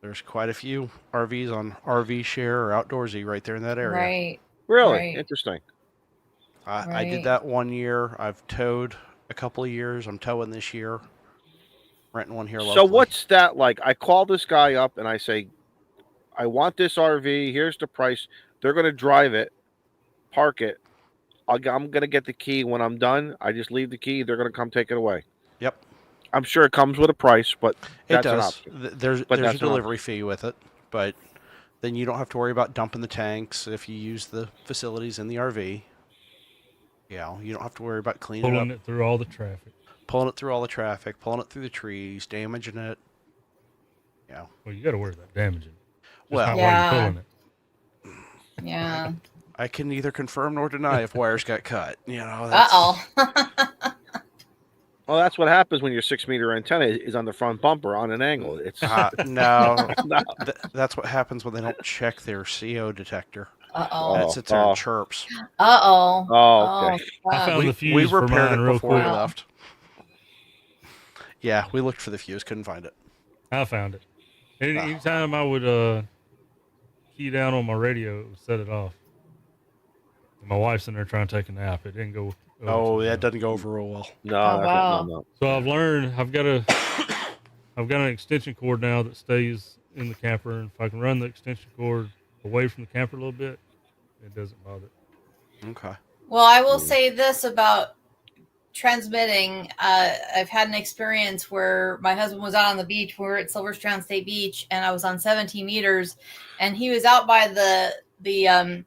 There's quite a few RVs on RV Share or Outdoorsy right there in that area. Right. Really Right. interesting. I did that one year. I've towed a couple of years. I'm towing this year. Renting one here locally. So what's that like? I call this guy up and I say, I want this RV. Here's the price. They're going to drive it, park it. I'm going to get the key when I'm done. I just leave the key. They're going to come take it away. Yep. I'm sure it comes with a price, but that's it an does. option. There's But a that's an delivery fee with it, but then you don't have to worry about dumping the tanks if you use the facilities in the RV. Yeah, you don't have to worry about cleaning Pulling it up, it through all the traffic. pulling it through all the traffic, pulling it through the trees, damaging it. Yeah. Well, you got to worry about damaging it. Just Well- not while Yeah. you're pulling it. Yeah. I can neither confirm nor deny if wires got cut. That's, Well, that's what happens when your 6-meter antenna is on the front bumper on an angle. It's no, No. that's what happens when they don't check their CO detector. Uh-oh. That sits there and chirps. Uh-oh. Oh, okay. I found the fuse We for repaired mine it real before we quick. left. Yeah, we looked for the fuse, couldn't find it. I found it. Anytime I would key down on my radio, it would set it off. And my wife's in there trying to take a nap. It didn't go. Oh, that doesn't go over real well. No, Oh, wow. no. So I've learned I've got an extension cord now that stays in the camper, and if I can run the extension cord away from the camper a little bit, it doesn't bother. Okay. Well, I will say this about transmitting. I've had an experience where my husband was out on the beach. We were at Silver Strand State Beach, and I was on 17 meters, and he was out by the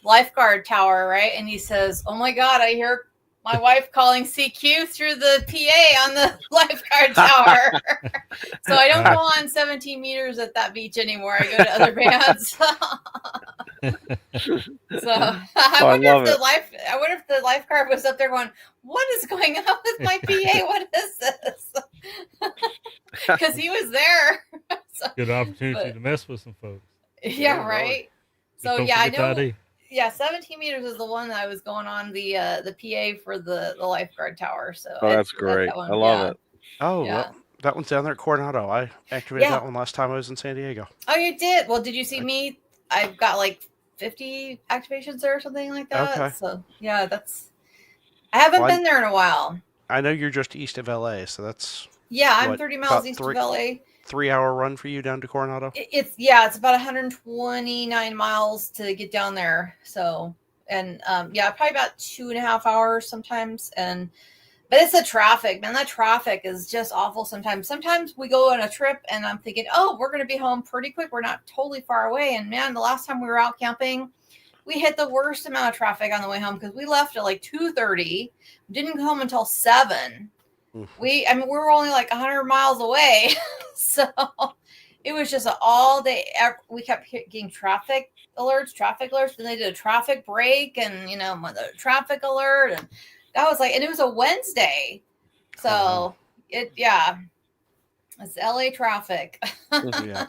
lifeguard tower, right? And he says, "Oh my God, I hear my wife calling CQ through the PA on the lifeguard tower." So I don't go on 17 meters at that beach anymore. I go to other bands. So I wonder if the lifeguard was up there going, "What is going on with my PA? What is this?" Because he was there. So, Good opportunity to mess with some folks. Yeah, right. So yeah, I know. ID. Yeah, 17 meters is the one that I was going on the PA for the lifeguard tower. So that's great. I love it. Oh, yeah. well, that one's down there at Coronado. I activated that one last time I was in San Diego. Oh, you did? Well, did you see me? I've got like 50 activations there or something like that. Okay. So yeah, I haven't been there in a while. I know you're just east of LA, so that's I'm 30 miles east of LA. 3-hour run for you down to Coronado? It's about 129 miles to get down there. So, and probably about 2.5 hours sometimes. But it's the traffic, man. That traffic is just awful sometimes. Sometimes we go on a trip and I'm thinking, oh, we're going to be home pretty quick. We're not totally far away. And man, the last time we were out camping, we hit the worst amount of traffic on the way home because we left at like 2:30, didn't come home until 7. We were only like 100 miles away. So it was just all day. We kept getting traffic alerts. Then they did a traffic break and, the traffic alert. And that was and it was a Wednesday. So it's LA traffic. Yeah.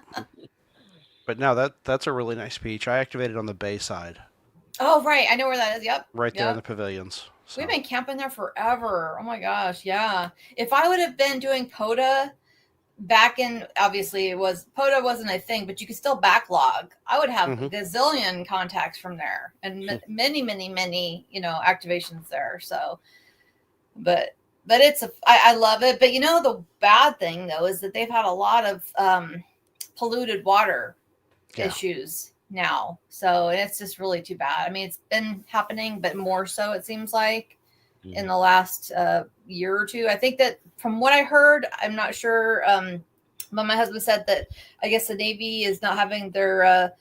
But no, that's a really nice beach. I activated on the bay side. Oh, right. I know where that is. Yep. Right there in the pavilions. So. We've been camping there forever. Oh my gosh. Yeah. If I would have been doing POTA back in, obviously POTA wasn't a thing, but you could still backlog. I would have a gazillion contacts from there and many, many, many, activations there. So, but I love it. But the bad thing though, is that they've had a lot of polluted water issues now. So it's just really too bad. I mean, it's been happening, but more so it seems like in the last year or two. I think that from what I heard, I'm not sure, but my husband said that I guess the Navy is not having their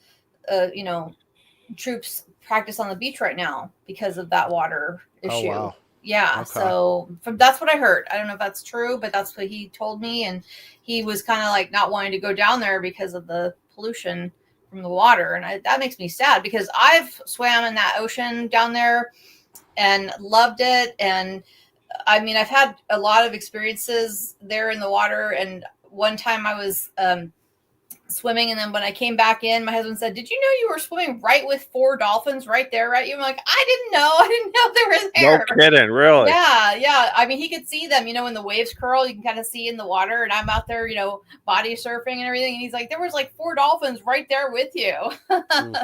troops practice on the beach right now because of that water issue. Oh, wow. Yeah. Okay. So that's what I heard. I don't know if that's true, but that's what he told me. And he was kind of like not wanting to go down there because of the pollution from the water. And that makes me sad because I've swam in that ocean down there and loved it. And I mean, I've had a lot of experiences there in the water. And one time I was swimming, and then when I came back in, my husband said, "Did you know you were swimming right with 4 dolphins right there at you?" I'm like, I didn't know they were there. No kidding, really? Yeah. I mean, he could see them, when the waves curl, you can kind of see in the water, and I'm out there, body surfing and everything. And he's like, there was like 4 dolphins right there with you.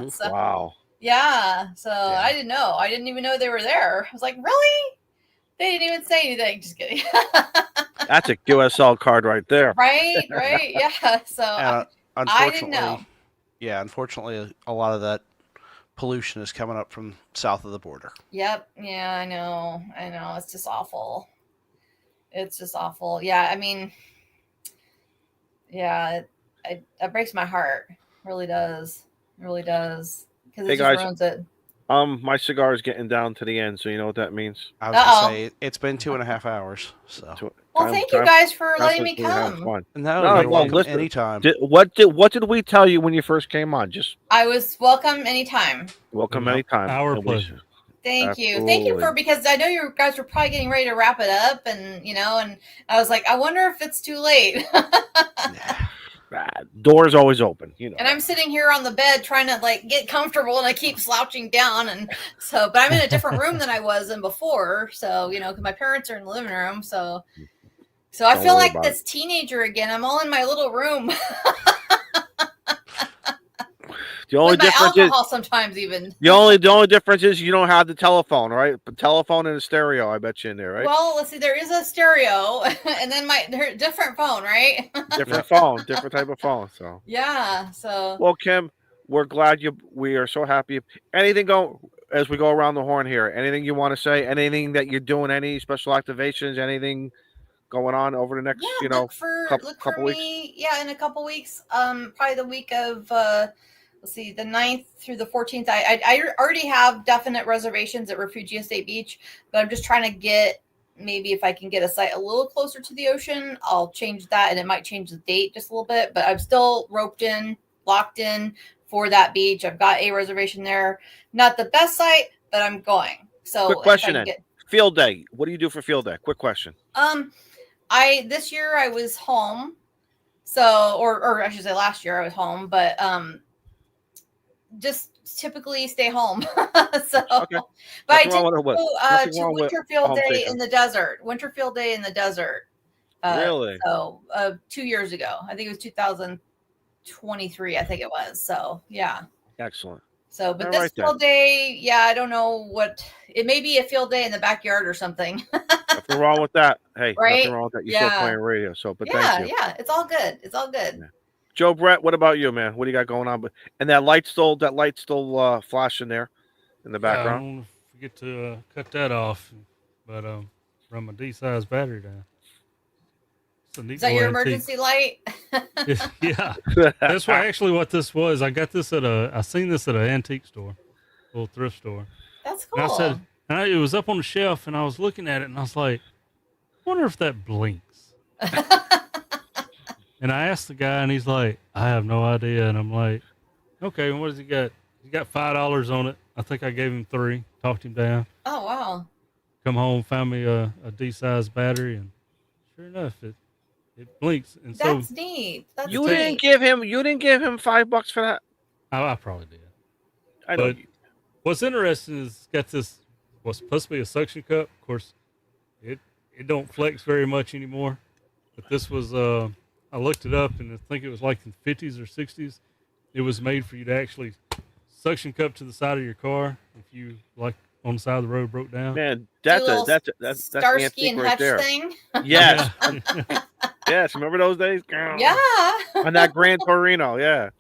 So, wow. Yeah. So I didn't know. I didn't even know they were there. I was like, really? They didn't even say anything. Just kidding. That's a QSL card right there. Right. Yeah. So I didn't know. Yeah, unfortunately, a lot of that pollution is coming up from south of the border. Yep. Yeah, I know. It's just awful. Yeah, I mean, yeah, it breaks my heart. It really does. Because it just ruins it. My cigar is getting down to the end, so you know what that means. I was going to say, it's been 2.5 hours. So. Well, thank you guys for letting me come. No, you're welcome anytime. What did we tell you when you first came on? I was welcome anytime. Welcome anytime. Our pleasure. Thank you because I know you guys were probably getting ready to wrap it up, and and I was like, I wonder if it's too late. Door's always open, And I'm sitting here on the bed trying to get comfortable, and I keep slouching down, and so, but I'm in a different room than I was in before, so because my parents are in the living room, so I feel like this teenager again. I'm all in my little room. The only with my difference is alcohol sometimes even. the only difference is you don't have the telephone, right? But telephone and a stereo, I bet you in there, right? Well, let's see. There is a stereo, and then different phone, right? Different phone, different type of phone. So Yeah. So well, Kim, we're glad we are so happy. Anything as we go around the horn here? Anything you want to say? Anything that you're doing? Any special activations? Anything going on over the next, yeah, look for couple weeks? me. Yeah, in a couple weeks. Probably the week of let's see, the 9th through the 14th. I already have definite reservations at Refugee Estate Beach, but I'm just trying to get, maybe if I can get a site a little closer to the ocean, I'll change that, and it might change the date just a little bit, but I'm still locked in for that beach. I've got a reservation there. Not the best site, but I'm going. So quick question field day. What do you do for field day? Quick question. This year I was home. So, or I should say last year I was home, but just typically stay home. So, okay. But I did go to Winter Field Day in the desert. Winter Field Day in the desert. Really? So 2 years ago. I think it was 2023. I think it was. So yeah. Excellent. So, but this field day, yeah, I don't know it may be a field day in the backyard or something. Nothing wrong with that. Hey, right? Nothing wrong with that. You're still playing radio. So, but thank you. Yeah, it's all good. It's all good. Yeah. Joe Brett, what about you, man? What do you got going on? And that light still flashing there in the background. I don't forget to cut that off, but run my D-size battery down. Is that your emergency light? Yeah, that's what this was. I got this I seen this at an antique store, a little thrift store. That's cool. And it was up on the shelf, and I was looking at it, and I was like, I wonder if that blinks. And I asked the guy, and he's like, I have no idea. And I'm like, okay, and what does he got? He got $5 on it. I think I gave him $3, talked him down. Oh, wow. Come home, found me a D-size battery, and sure enough, it blinks. And that's neat. You didn't give him $5 for that? I probably did. I know. But what's interesting is got this what's supposed to be a suction cup. Of course, it don't flex very much anymore. But this was I looked it up, and I think it was like in the 50s or 60s. It was made for you to actually suction cup to the side of your car if you like on the side of the road broke down. Man, that's Starsky and Hutch there. thing. Yes. Yes, remember those days? Yeah. On that Gran Torino, yeah.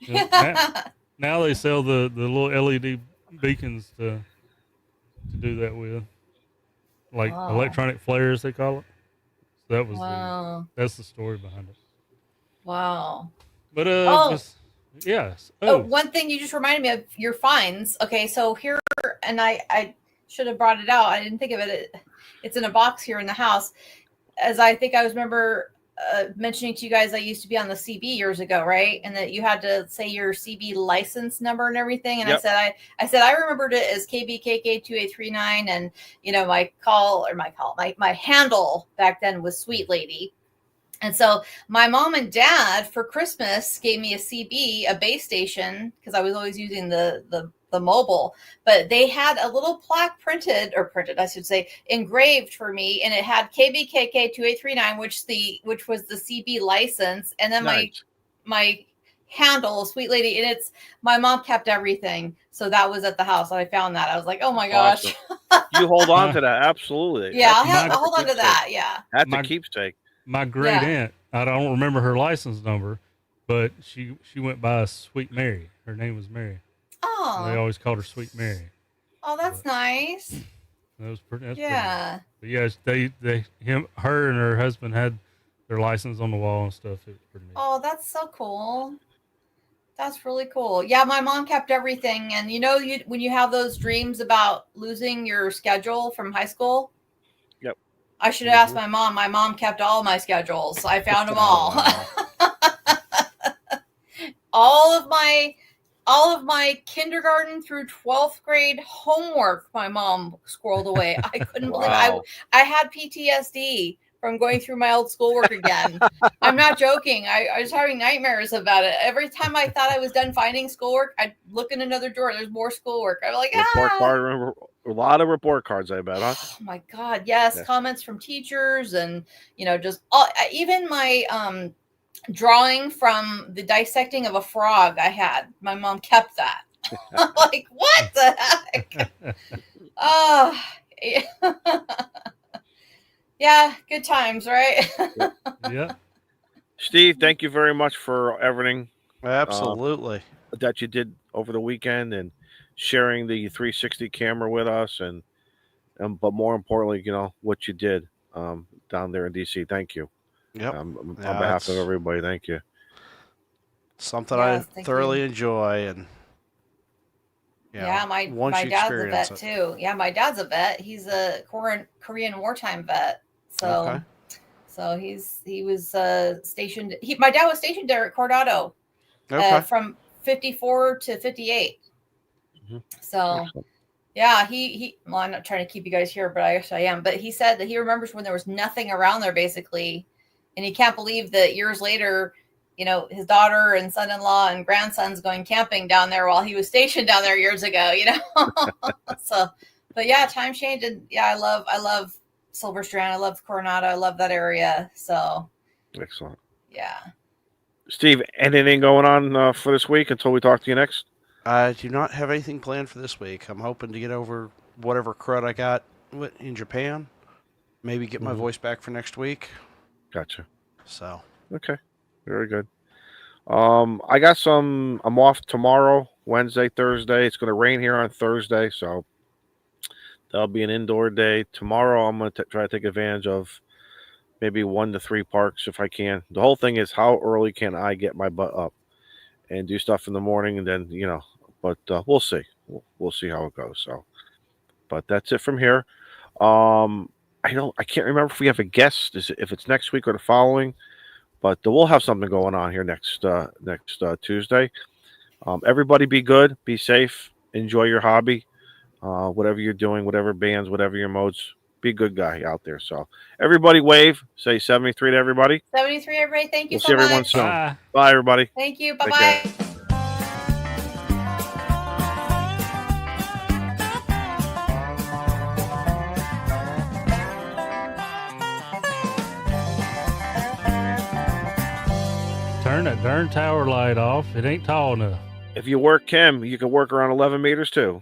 Now they sell the little LED beacons to do that with, like electronic flares they call it. So that was that's the story behind it. Wow. But yes. One thing you just reminded me of, your fines. Okay, so here, and I should have brought it out. I didn't think of it. It's in a box here in the house. As I think I remember mentioning to you guys, I used to be on the CB years ago, right? And that you had to say your CB license number and everything. And yep. I said I remembered it as KBKK2839, and my handle back then was Sweet Lady. And so my mom and dad for Christmas gave me a CB, a base station, because I was always using the mobile, but they had a little plaque engraved for me, and it had KBKK2839, which was the CB license, and then nice. my handle, Sweet Lady, and my mom kept everything, so that was at the house. I found that. I was like, oh my gosh. Awesome. You hold on to that, absolutely. Yeah, I'll hold on to that. Yeah, that's a keepsake. My great aunt, I don't remember her license number, but she went by Sweet Mary. Her name was Mary. Oh, they always called her Sweet Mary. Oh, that's nice. That was pretty. That's yeah. Pretty nice. But her and her husband had their license on the wall and stuff. It was pretty neat. Oh, that's so cool. That's really cool. Yeah, my mom kept everything, and when you have those dreams about losing your schedule from high school. Yep. I should have asked my mom. My mom kept all my schedules. I found them all. All of my kindergarten through 12th grade homework, my mom squirreled away. I couldn't believe it. I had PTSD from going through my old schoolwork again. I'm not joking. I was having nightmares about it. Every time I thought I was done finding schoolwork, I'd look in another drawer. There's more schoolwork. I'm like, a lot of report cards, I bet, huh? Oh my God, yes. Comments from teachers, and just even my drawing from the dissecting of a frog I had. My mom kept that. I'm like, what the heck? Oh, yeah, good times, right? Yeah. Steve, thank you very much for everything Absolutely. that you did over the weekend and sharing the 360 camera with us, and but more importantly, what you did down there in DC. Thank you. Yep. On Yeah, behalf of it's everybody, thank you. something Yes, I thank thoroughly you. enjoy, and Yeah, once my you dad's a experience vet it. too. Yeah, my dad's a vet. He's a Korean wartime vet. So Okay. so he was stationed. My dad was stationed there at Coronado Okay. from 54 to 58. Mhm. So Excellent. yeah, he well, I'm not trying to keep you guys here, but I actually am. But he said that he remembers when there was nothing around there basically, and he can't believe that years later, his daughter and son-in-law and grandsons going camping down there while he was stationed down there years ago. So, but yeah, time changed, and yeah, I love Silver Strand. I love Coronado. I love that area. So Excellent. yeah. Steve, anything going on for this week until we talk to you next? I do not have anything planned for this week. I'm hoping to get over whatever crud I got in Japan. Maybe get my voice back for next week. Gotcha. So. Okay. Very good. I'm off tomorrow, Wednesday, Thursday. It's going to rain here on Thursday, so that'll be an indoor day. Tomorrow, I'm going to try to take advantage of maybe 1 to 3 parks if I can. The whole thing is, how early can I get my butt up and do stuff in the morning, and then, but we'll see. We'll see how it goes. So, but that's it from here. I can't remember if we have a guest, if it's next week or the following, but we'll have something going on here next Tuesday. Everybody be good, be safe, enjoy your hobby, whatever you're doing, whatever bands, whatever your modes, be a good guy out there. So everybody wave, say 73 to everybody. 73, everybody. Thank you We'll so see everyone much. soon. Bye. Bye, everybody. Thank you. Take Bye-bye. care. Turn that darn tower light off. It ain't tall enough. If you work Kim, you can work around 11 meters too.